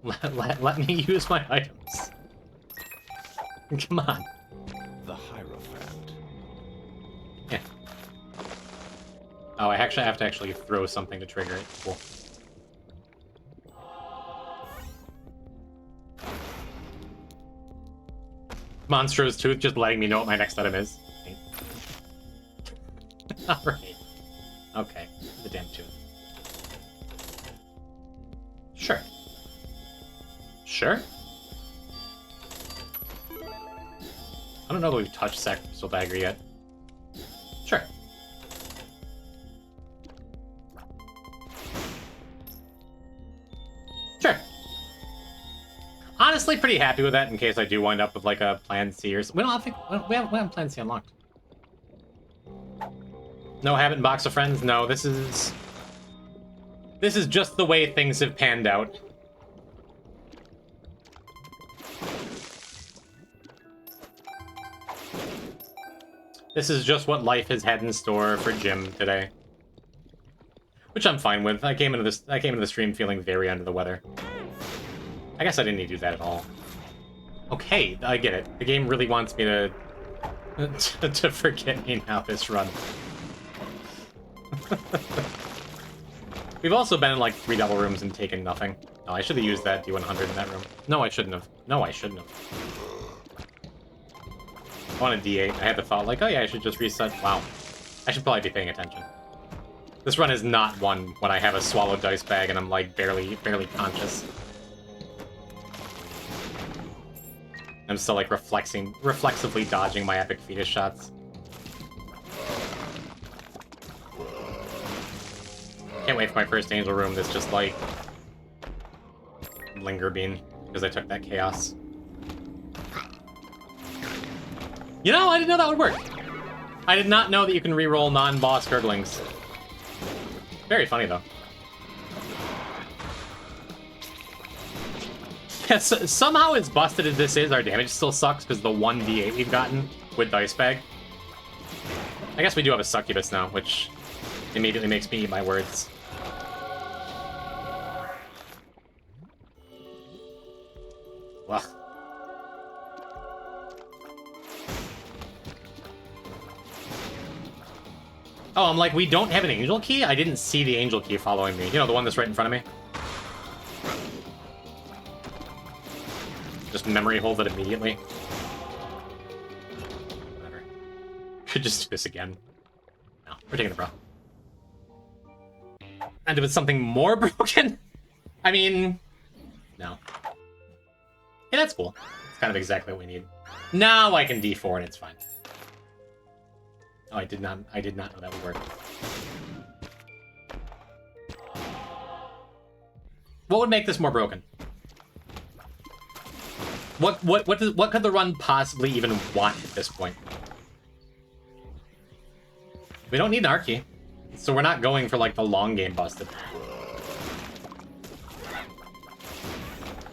A: Let me use my items. Come on.
F: The Hierophant.
A: Yeah. Oh, I actually have to throw something to trigger it. Cool. Monstro's Tooth just letting me know what my next item is. Alright. Okay. The damn tooth. Sure. Sure? I don't know that we've touched Sacrificial Dagger yet. Sure. Sure. Honestly, pretty happy with that in case I do wind up with like a Plan C or something. We haven't Plan C unlocked. No habit and box of friends? No, this is just the way things have panned out. This is just what life has had in store for Jim today. Which I'm fine with. I came into the stream feeling very under the weather. I guess I didn't need to do that at all. Okay, I get it. The game really wants me to to forget me now this run. We've also been in like 3 double rooms and taken nothing. Oh, I should have used that D100 in that room. No, I shouldn't have. No, I shouldn't have. I wanted D8. I had the thought like, oh yeah, I should just reset. Wow. I should probably be paying attention. This run is not one when I have a swallowed dice bag and I'm like barely conscious. I'm still like reflexively dodging my epic fetus shots. Can't wait for my first angel room that's just like Linger Bean, because I took that chaos. You know, I didn't know that would work. I did not know that you can reroll non-boss gurglings. Very funny, though. Yes, somehow as busted as this is, our damage still sucks because the 1d8 we've gotten with Dice Bag I guess we do have a succubus now, which immediately makes me eat my words. Ugh. Oh, I'm like, we don't have an angel key? I didn't see the angel key following me. You know, the one that's right in front of me? Just memory hold it immediately. Whatever. Should just do this again. No, we're taking the bro. And if it's something more broken? I mean... No. Yeah, that's cool. It's kind of exactly what we need. Now I can D4 and it's fine. Oh, I did not know that would work. What would make this more broken? What could the run possibly even want at this point? We don't need an Archie, so we're not going for like the long game busted.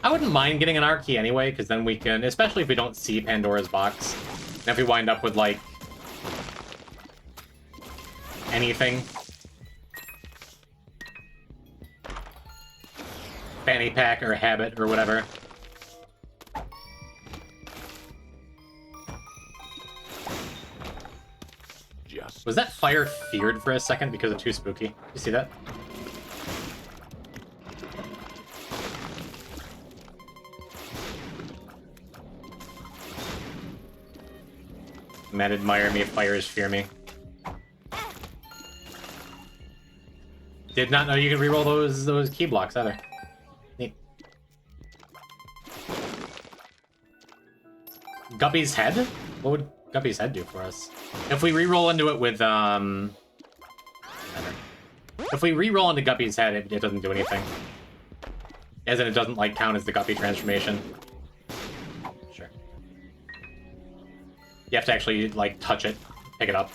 A: I wouldn't mind getting an Archie anyway, because then we can, especially if we don't see Pandora's box, and if we wind up with like anything. Fanny pack or habit or whatever. Was that fire feared for a second because of too spooky? You see that? Men admire me, fires fear me. Did not know you could reroll those key blocks either. Neat. Guppy's head? What would Guppy's head do for us? If we reroll into it with whatever. If we reroll into Guppy's head, it doesn't do anything. As in, it doesn't like count as the Guppy transformation. Sure. You have to actually like touch it, pick it up.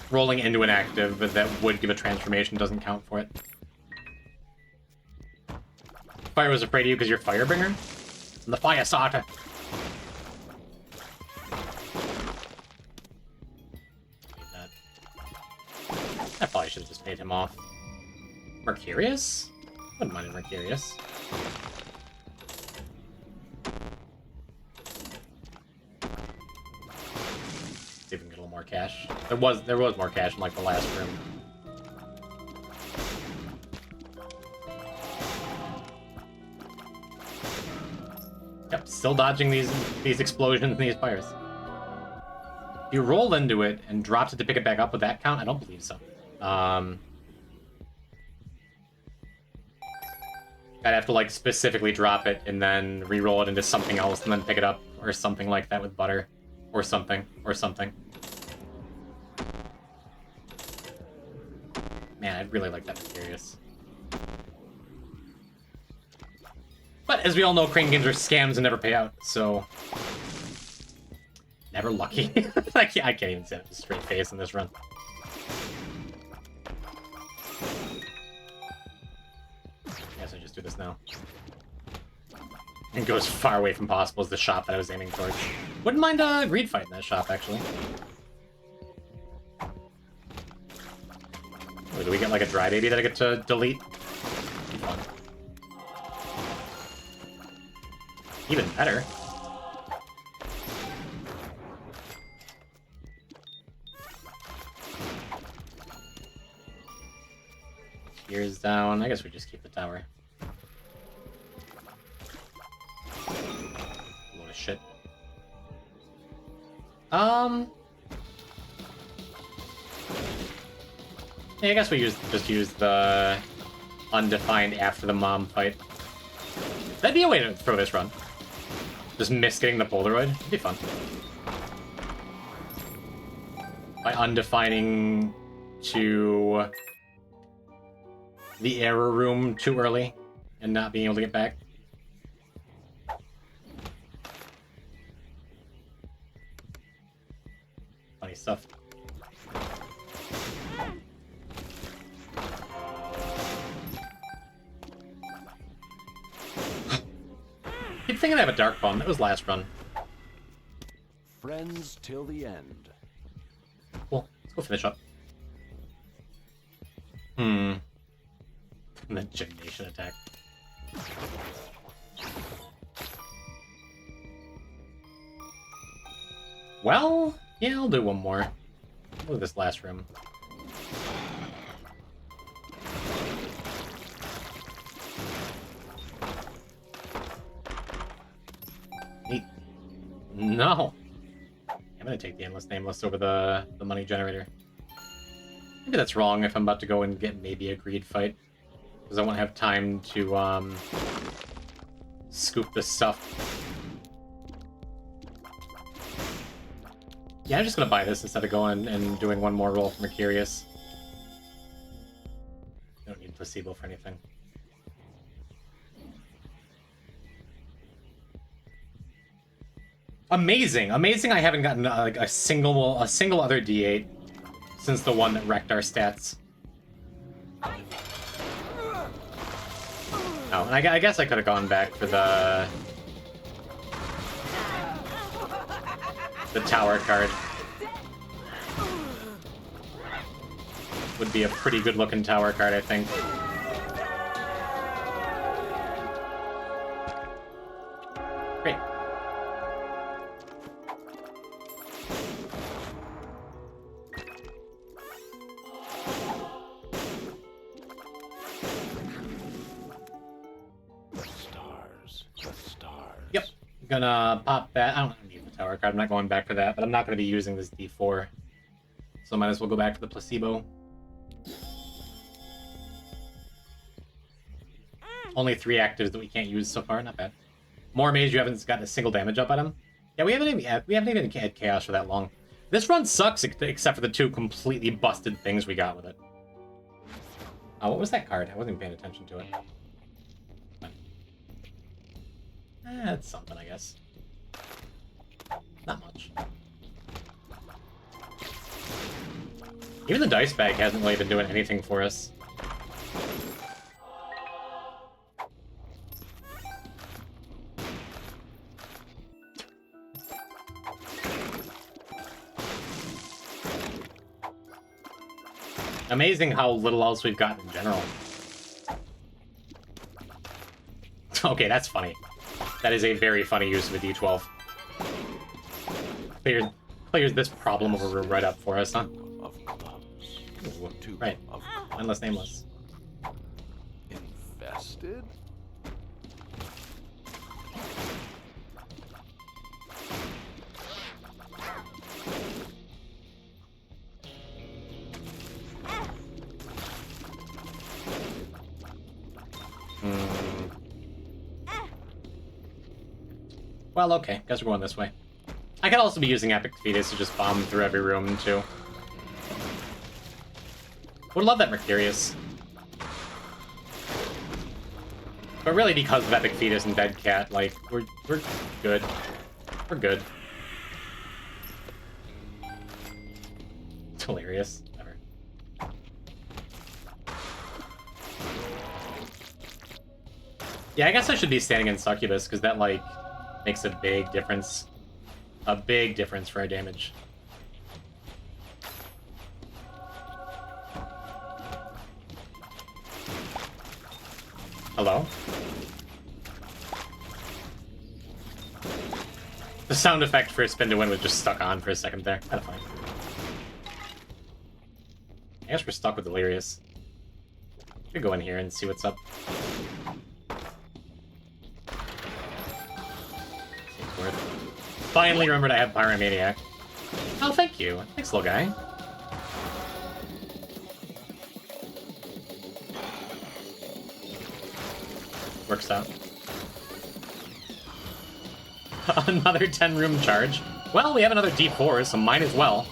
A: Rolling into an active that would give a transformation doesn't count for it. Fire was afraid of you because you're Firebringer? I'm the Fire Starter. I probably should have just paid him off. Mercurius? Wouldn't mind a Mercurius. See if we can get a little more cash. There was more cash in like the last room. Yep, still dodging these explosions and these fires. If you roll into it and dropped it to pick it back up, would that count? I don't believe so. I'd have to like specifically drop it and then re-roll it into something else and then pick it up or something like that with butter or something. Man, I'd really like that Mercurius. But as we all know, crane games are scams and never pay out, so never lucky. I can't even say it with a straight face in this run. Guess I just do this now. And go as far away from possible as the shop that I was aiming towards. Wouldn't mind a greed fight in that shop, actually. Oh, do we get like a dry baby that I get to delete? Fun. Even better. Gears down. I guess we just keep the tower. Load of shit. Yeah, I guess we just use the undefined after the mom fight. That'd be a way to throw this run. Just miss getting the Polaroid. It'd be fun. By undefining to the error room too early and not being able to get back. Funny stuff. Keep thinking I have a dark bomb. That was last run.
F: Friends till the end.
A: Cool. Let's go finish up. The Gymnation attack. Well, yeah, I'll do one more. Look at this last room. Neat. No! I'm gonna take the Endless Nameless over the money generator. Maybe that's wrong if I'm about to go and get maybe a greed fight. Because I won't have time to, scoop this stuff. Yeah, I'm just gonna buy this instead of going and doing one more roll for Mercurius. I don't need placebo for anything. Amazing! Amazing I haven't gotten like a single other D8 since the one that wrecked our stats. Oh, and I guess I could have gone back for the tower card. Would be a pretty good looking tower card, I think. Great. Yep. I'm gonna pop that. I don't need the tower card. I'm not going back for that, but I'm not going to be using this D4. So I might as well go back to the placebo. Only 3 actives that we can't use so far. Not bad. More mage, you haven't gotten a single damage up at him. Yeah, we haven't even had chaos for that long. This run sucks except for the 2 completely busted things we got with it. Oh, what was that card? I wasn't even paying attention to it. That's something, I guess. Not much. Even the dice bag hasn't really been doing anything for us. Amazing how little else we've gotten in general. Okay, that's funny. That is a very funny use of a D12. Clears this problem of a room right up for us, huh? Ooh, right. Endless Nameless.
F: Infested?
A: Well, okay. Guess we're going this way. I could also be using Epic Fetus to just bomb through every room, too. Would love that Mercurius. But really, because of Epic Fetus and Dead Cat, like, we're good. We're good. It's hilarious. Never. Yeah, I guess I should be standing in Succubus, because that, like, makes a big difference. A big difference for our damage. Hello? The sound effect for Spin to Win was just stuck on for a second there. Kind of funny. I guess we're stuck with Delirious. We could go in here and see what's up. Seems worth. Finally remembered I have Pyromaniac. Oh, thank you. Thanks, little guy. Works out. Another 10-room charge. Well, we have another D4, so might as well.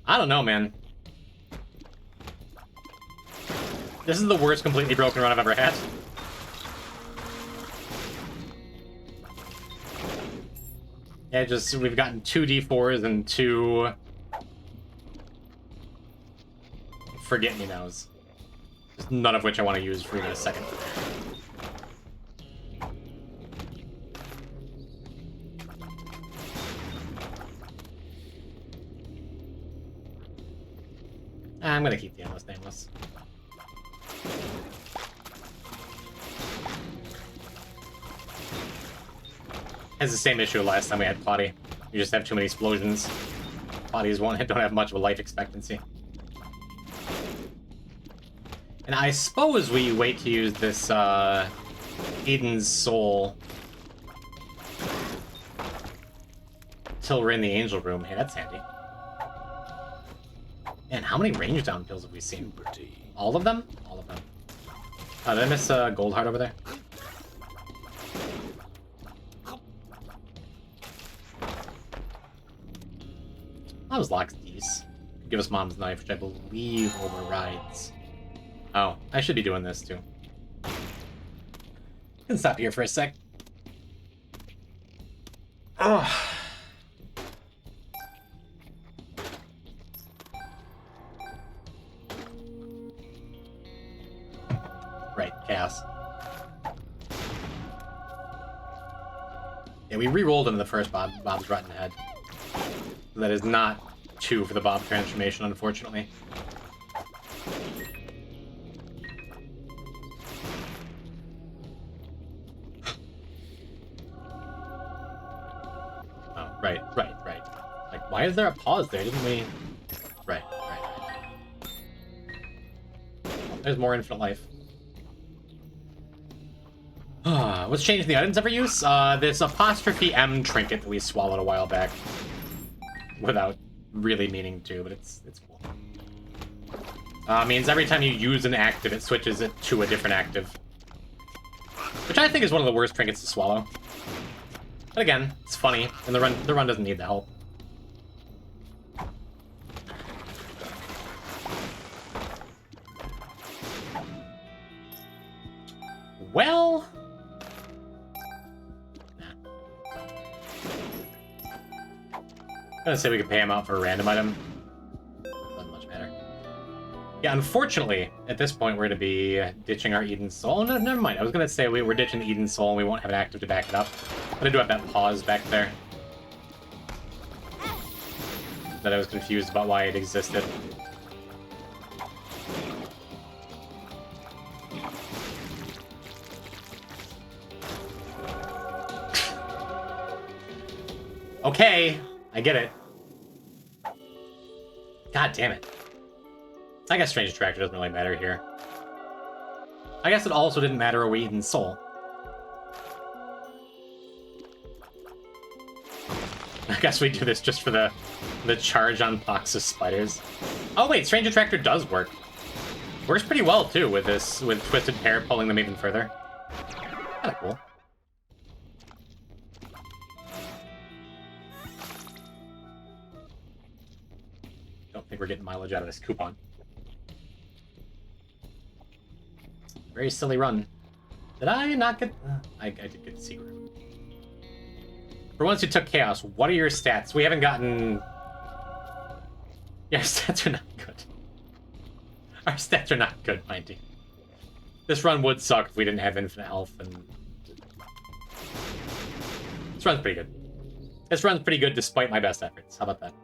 A: I don't know, man. This is the worst completely broken run I've ever had. Yeah, just, we've gotten 2 D4s and 2... Forget-me-nows. None of which I want to use for even a second. I'm gonna keep the endless nameless. Has the same issue last time we had Potty. You just have too many explosions. Potties don't have much of a life expectancy. And I suppose we wait to use this Eden's Soul till we're in the Angel Room. Hey, that's handy. Man, how many range down pills have we seen? All of them? All of them. Oh, did I miss Gold Heart over there? That was Locke's Geese. Give us Mom's Knife, which I believe overrides. Oh, I should be doing this too. Can stop here for a sec. Ugh. Right, chaos. Yeah, we re-rolled into the first Bob's Rotten Head. That is not 2 for the Bob transformation, unfortunately. Oh, right. Like, why is there a pause there? Didn't we... Right. Oh, there's more infinite life. What's changed in the items ever use? This apostrophe M trinket that we swallowed a while back. Without really meaning to, but it's cool. Means every time you use an active, it switches it to a different active. Which I think is one of the worst trinkets to swallow. But again, it's funny, and the run doesn't need the help. Well... I'm gonna say we could pay him out for a random item. Doesn't much matter. Yeah, unfortunately, at this point, we're gonna be ditching our Eden's Soul. Oh, no, never mind. I was gonna say we're ditching the Eden's Soul and we won't have an active to back it up. But I do have that pause back there. That I was confused about why it existed. Okay. I get it. God damn it. I guess Strange Attractor doesn't really matter here. I guess it also didn't matter a Eden's Soul. I guess we do this just for the charge on box of spiders. Oh wait, Strange Attractor does work. Works pretty well too with this, with Twisted Pair pulling them even further. Kinda cool. Don't think we're getting mileage out of this coupon. Very silly run. Did I not get... I did get the secret. For once you took Chaos, what are your stats? We haven't gotten... Yeah, our stats are not good. Our stats are not good, mind you. This run would suck if we didn't have infinite health, and... This run's pretty good. This run's pretty good despite my best efforts. How about that?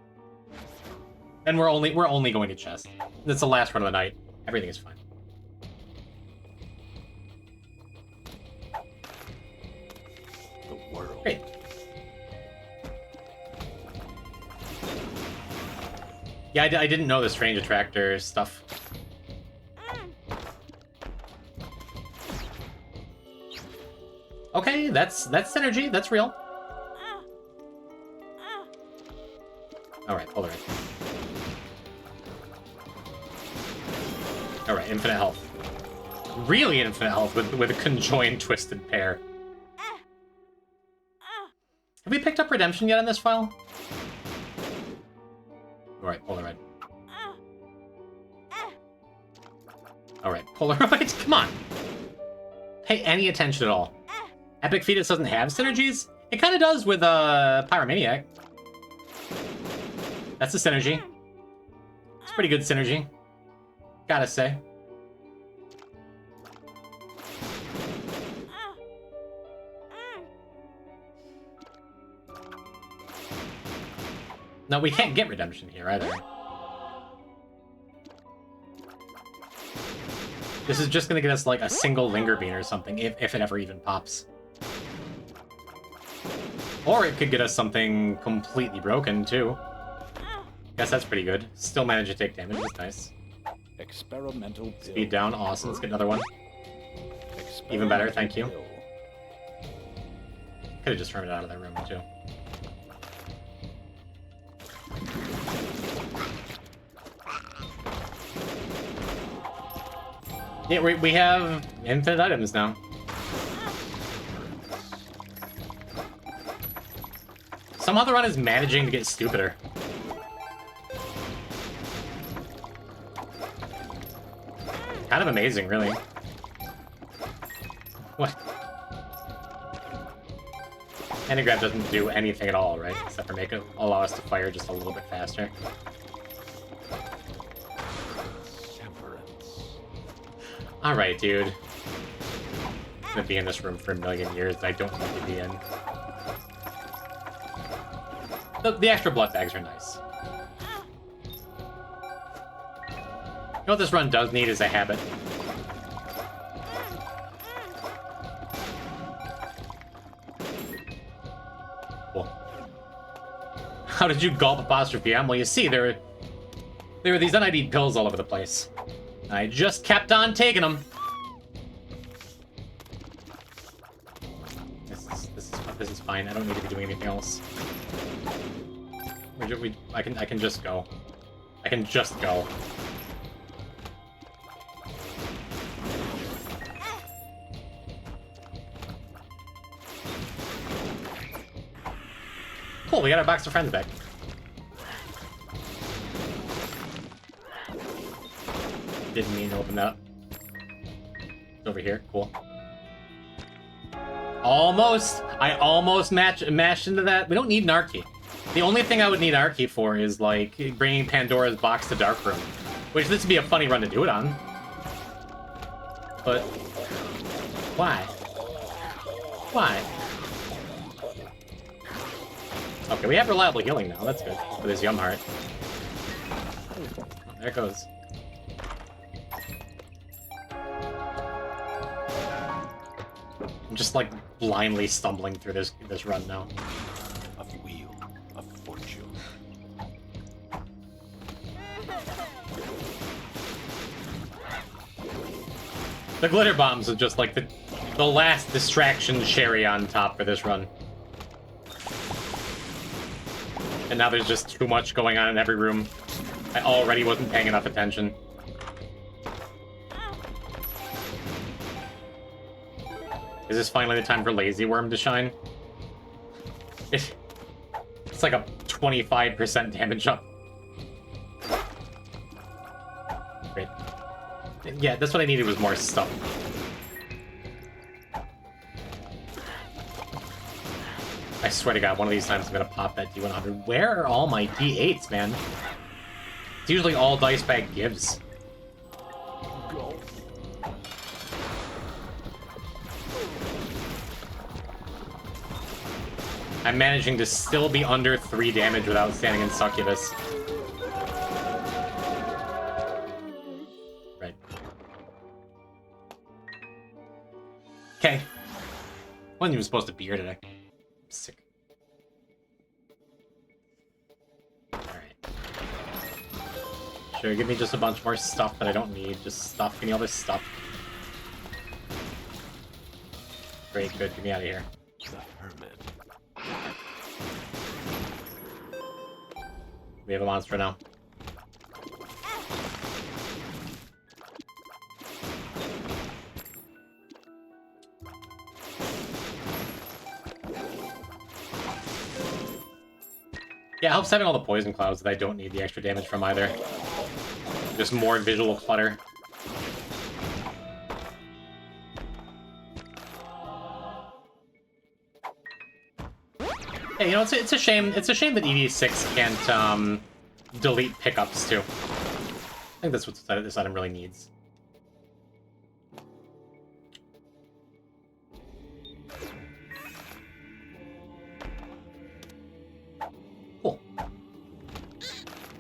A: And we're only going to chest. It's the last run of the night. Everything is fine.
F: The world.
A: Great. Yeah, I didn't know the Strange Attractor stuff. Okay, that's synergy. That's real. Alright, hold it. Alright, infinite health. Really infinite health with a conjoined Twisted Pair. Have we picked up Redemption yet on this file? Alright, Polaroid. Alright, Polaroid, come on! Pay any attention at all. Epic Fetus doesn't have synergies? It kind of does with Pyromaniac. That's the synergy. It's pretty good synergy. Gotta say. No, we can't get Redemption here either. This is just gonna get us like a single linger bean or something, if it ever even pops. Or it could get us something completely broken too. Guess that's pretty good. Still managed to take damage, that's nice.
F: Experimental
A: Speed down, awesome. Let's get another one. Even better, thank you. Could have just turned it out of that room too. Yeah, we have infinite items now. Some other run is managing to get stupider. Kind of amazing, really. What? Anti-grab doesn't do anything at all, right? Except for allow us to fire just a little bit faster. Alright, dude. I'm gonna be in this room for a million years that I don't need to be in. The extra blood bags are nice. You know what this run does need is a habit. Cool. How did you gulp apostrophe M? Well, you see, there were these unID'd pills all over the place. I just kept on taking them. This is fine. I don't need to be doing anything else. I can just go. I can just go. Cool, we got our box of friends back. Didn't mean to open that up. It's over here, cool. Almost! I almost mashed into that. We don't need an art key. The only thing I would need art key for is, like, bringing Pandora's box to Darkroom. Which, this would be a funny run to do it on. But... why? Why? Okay, we have reliable healing now. That's good. With his Yum Heart. Oh, there it goes. I'm just, like, blindly stumbling through this run now.
F: A wheel of fortune.
A: The glitter bombs are just, like, the last distraction cherry on top for this run. And now there's just too much going on in every room. I already wasn't paying enough attention. Is this finally the time for Lazy Worm to shine? It's like a 25% damage up. Great. Yeah, that's what I needed was more stuff. I swear to God, one of these times I'm gonna pop that D100. Where are all my D8s, man? It's usually all dice bag gives. I'm managing to still be under 3 damage without standing in Succubus. Right. Okay. Wasn't even supposed to be here today. I'm sick. Alright. Sure, give me just a bunch more stuff that I don't need. Just stuff. Give me all this stuff. Great, good. Get me out of here.
F: The Hermit.
A: We have a monster now. Yeah, it helps having all the poison clouds that I don't need the extra damage from either. Just more visual clutter. Yeah, you know, it's a shame. It's a shame that ED6 can't delete pickups too. I think that's what this item really needs. Cool.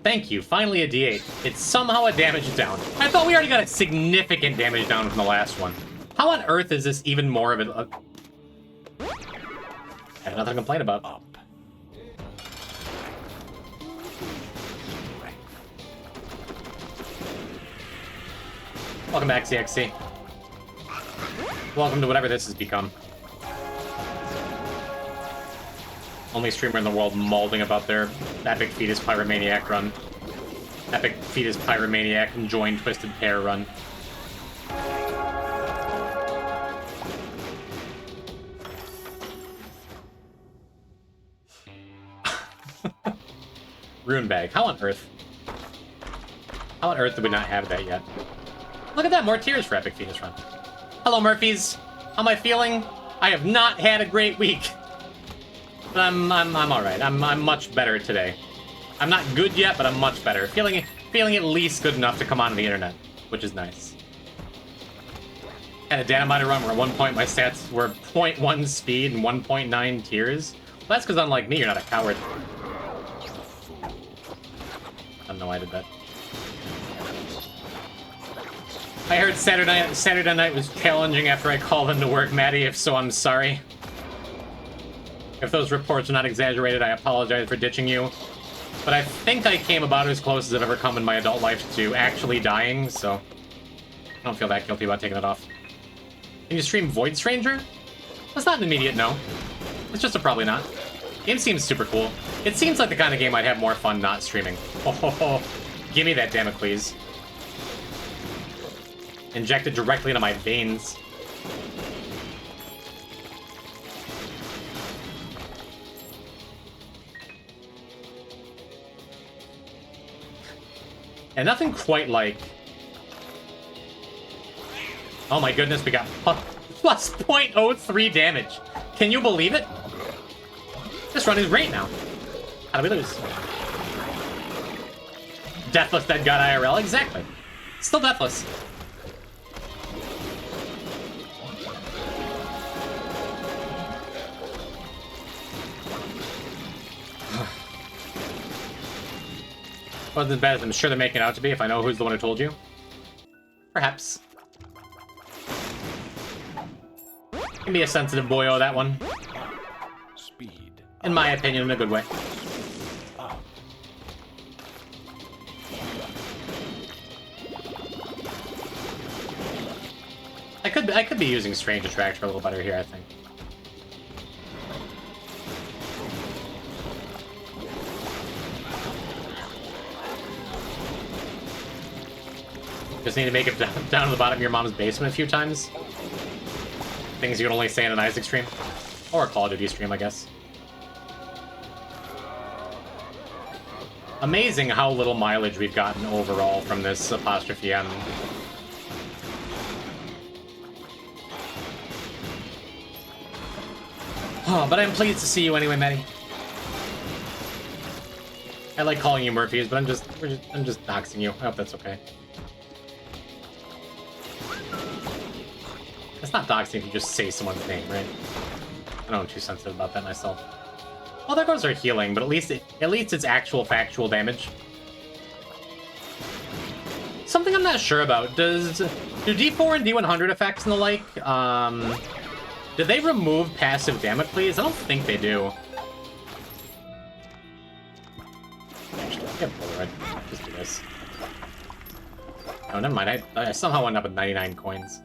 A: Thank you. Finally a D8. It's somehow a damage down. I thought we already got a significant damage down from the last one. How on earth is this even more of a... I have nothing to complain about.
F: Up.
A: Welcome back, CXC. Welcome to whatever this has become. Only streamer in the world mauling about their Epic Fetus Pyromaniac run. Epic Fetus Pyromaniac and Join Twisted Pair run. Rune Bag. How on earth? How on earth did we not have that yet? Look at that, more tears for Epic Fetus Run. Hello, Murphys. How am I feeling? I have not had a great week. But I'm all right. I'm much better today. I'm not good yet, but I'm much better. Feeling at least good enough to come onto the internet, which is nice. Had a Dynamite run where at one point my stats were 0.1 speed and 1.9 tears. Well, that's because unlike me, you're not a coward. I don't know why I did that. I heard Saturday night was challenging after I called into work, Maddie. If so, I'm sorry. If those reports are not exaggerated, I apologize for ditching you. But I think I came about as close as I've ever come in my adult life to actually dying, so I don't feel that guilty about taking it off. Can you stream Void Stranger? That's not an immediate no. It's just a probably not. Game seems super cool. It seems like the kind of game I'd have more fun not streaming. Oh, give me that Damocles. Injected directly into my veins. And nothing quite like... Oh my goodness, we got plus 0.03 damage. Can you believe it? This run is great now. How do we lose? Deathless Dead God IRL, exactly. Still deathless. Wasn't as bad as I'm sure they're making it out to be if I know who's the one who told you. Perhaps. Can be a sensitive boyo, that one.
F: Speed.
A: In my opinion, in a good way. I could be using Strange Attract for a little better here, I think. Just need to make it down to the bottom of your mom's basement a few times. Things you can only say in an Isaac stream. Or a Call of Duty stream, I guess. Amazing how little mileage we've gotten overall from this apostrophe M. Oh, but I'm pleased to see you anyway, Maddie. I like calling you Murphys, but I'm just doxing you. I hope that's okay. It's not doxing if you just say someone's name, right? I know I'm too sensitive about that myself. Well, there goes our healing, but at least it's actual factual damage. Something I'm not sure about. Do D4 and D100 effects and the like, do they remove passive Damocles? I don't think they do. Actually, I'll get Polaroid. Just do this. Oh, never mind. I somehow ended up with 99 coins.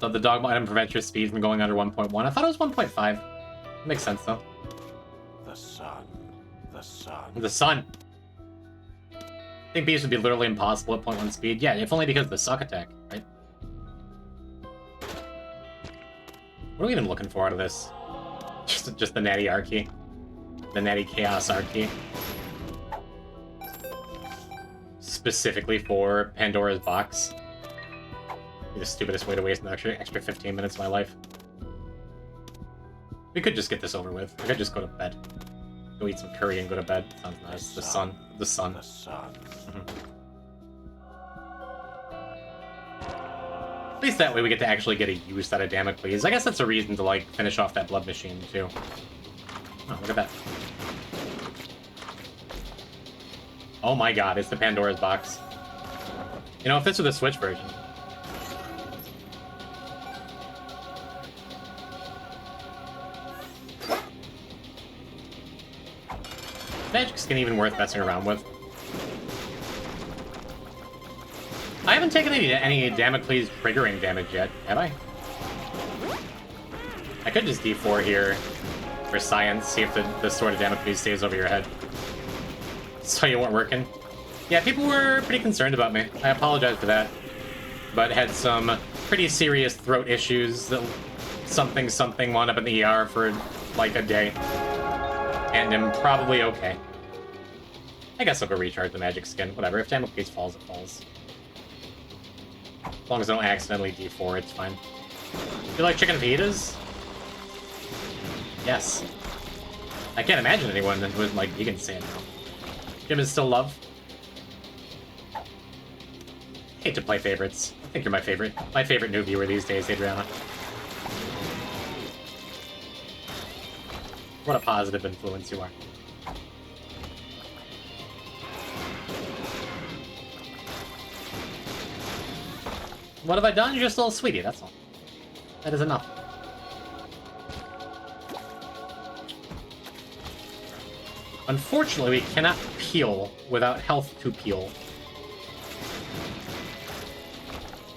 A: The dog item prevents your speed from going under 1.1. I thought it was 1.5. Makes sense, though.
F: The sun. The sun.
A: The sun. I think beast would be literally impossible at 0.1 speed. Yeah, if only because of the suck attack, right? What are we even looking for out of this? Just the natty R key. The natty chaos R key. Specifically for Pandora's box. The stupidest way to waste an extra 15 minutes of my life. We could just get this over with. I could just go to bed. Go eat some curry and go to bed. Sounds nice. The sun. The sun.
F: The sun.
A: least that way we get to actually get a use out of Damocles. I guess that's a reason to, like, finish off that blood machine, too. Oh, look at that. Oh my god, it's the Pandora's box. You know, if this were the Switch version. Magic skin even worth messing around with. I haven't taken any Damocles triggering damage yet, have I? I could just D4 here for science, see if the Sword of Damocles stays over your head. So you weren't working. Yeah, people were pretty concerned about me. I apologize for that. But had some pretty serious throat issues that something wound up in the ER for like a day. And am probably okay. I guess I'll go recharge the magic skin. Whatever, if Damocles falls, it falls. As long as I don't accidentally D4, it's fine. You like chicken fajitas? Yes. I can't imagine anyone who would like vegan saying no. Jim is still love. Hate to play favorites. I think you're my favorite new viewer these days, Adriana. What a positive influence you are. What have I done? You're just a little sweetie, that's all. That is enough. Unfortunately, we cannot peel without health to peel.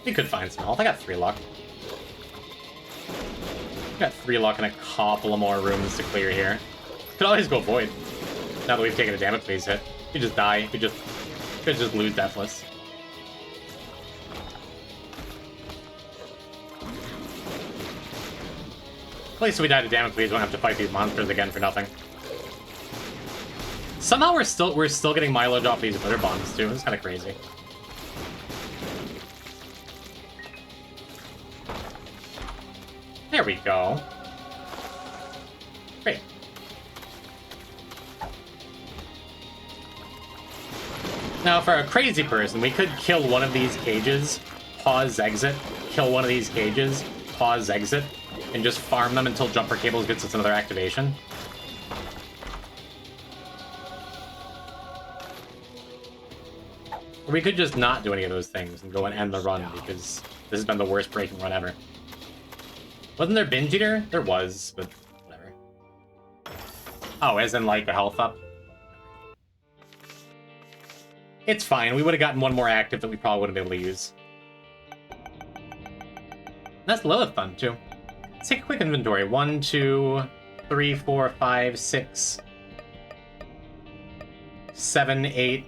A: We could find some health. I got 3 luck. Got 3 luck and a couple of more rooms to clear here. Could always go void. Now that we've taken a Damocles hit. We just die. We could just lose Deathless. At least if we die to Damocles, we don't have to fight these monsters again for nothing. Somehow we're still getting mileage off these glitter bombs too. It's kind of crazy. There we go. Great. Now, for a crazy person, we could kill one of these cages, pause exit, kill one of these cages, pause exit, and just farm them until Jumper Cables gets us another activation. Or we could just not do any of those things and go and end the run because this has been the worst breaking run ever. Wasn't there Binge Eater? There was, but whatever. Oh, as in like a health up? It's fine. We would have gotten one more active that we probably wouldn't be able to use. That's Lilith done too. Let's take a quick inventory. 1, 2, 3, 4, 5, 6, 7, 8,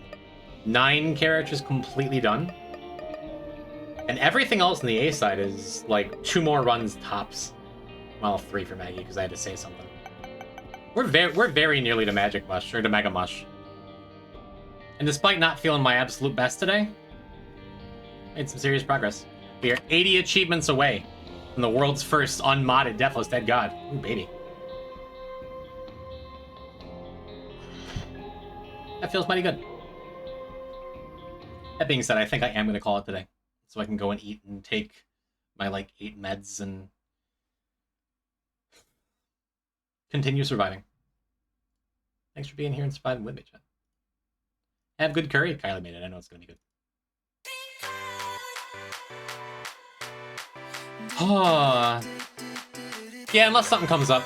A: 9 characters completely done. And everything else on the A side is like 2 more runs tops. Well, 3 for Maggie, because I had to say something. We're very nearly to Magic Mush, or to Mega Mush. And despite not feeling my absolute best today, made some serious progress. We are 80 achievements away from the world's first unmodded Deathless Dead God. Ooh, baby. That feels mighty good. That being said, I think I am going to call it today. So I can go and eat and take my, like, 8 meds and continue surviving. Thanks for being here and surviving with me, Chet. Have good curry. Kylie made it. I know it's going to be good. Yeah, unless something comes up.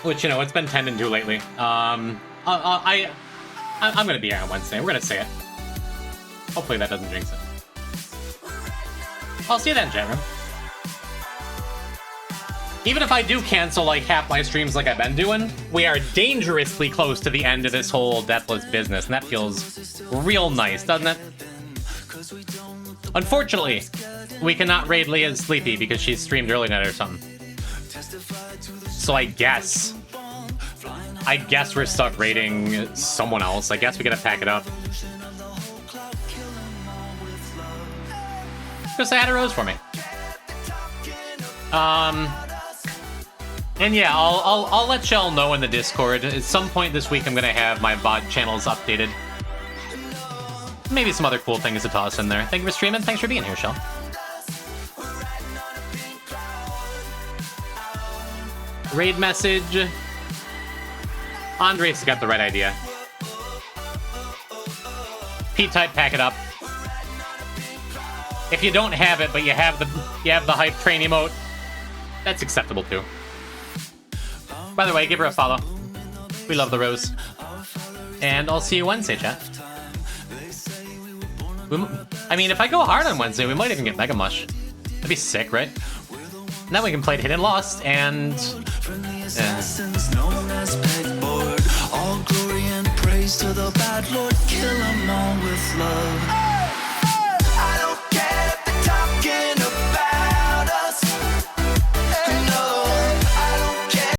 A: Which, you know, it's been tending to lately. I'm going to be here on Wednesday. We're going to say it. Hopefully that doesn't jinx it. I'll see you then, chat room. Even if I do cancel, like, half my streams like I've been doing, we are dangerously close to the end of this whole Deathless business, and that feels real nice, doesn't it? Unfortunately, we cannot raid Leah's Sleepy because she's streamed early night or something. So I guess we're stuck raiding someone else. I guess we gotta pack it up. Go say hi to Rose for me. And yeah, I'll let y'all know in the Discord. At some point this week, I'm gonna have my VOD channels updated. Maybe some other cool things to toss in there. Thank you for streaming. Thanks for being here, Shell. Raid message. Andres got the right idea. P-type, pack it up. If you don't have it, but you have the hype train emote, that's acceptable too. By the way, give her a follow. We love the rose. And I'll see you Wednesday, chat. I mean, if I go hard on Wednesday, we might even get Mega Mush. That'd be sick, right? And then we can play Hidden Lost and...
G: All glory and praise to the bad Lord, kill 'em all with love.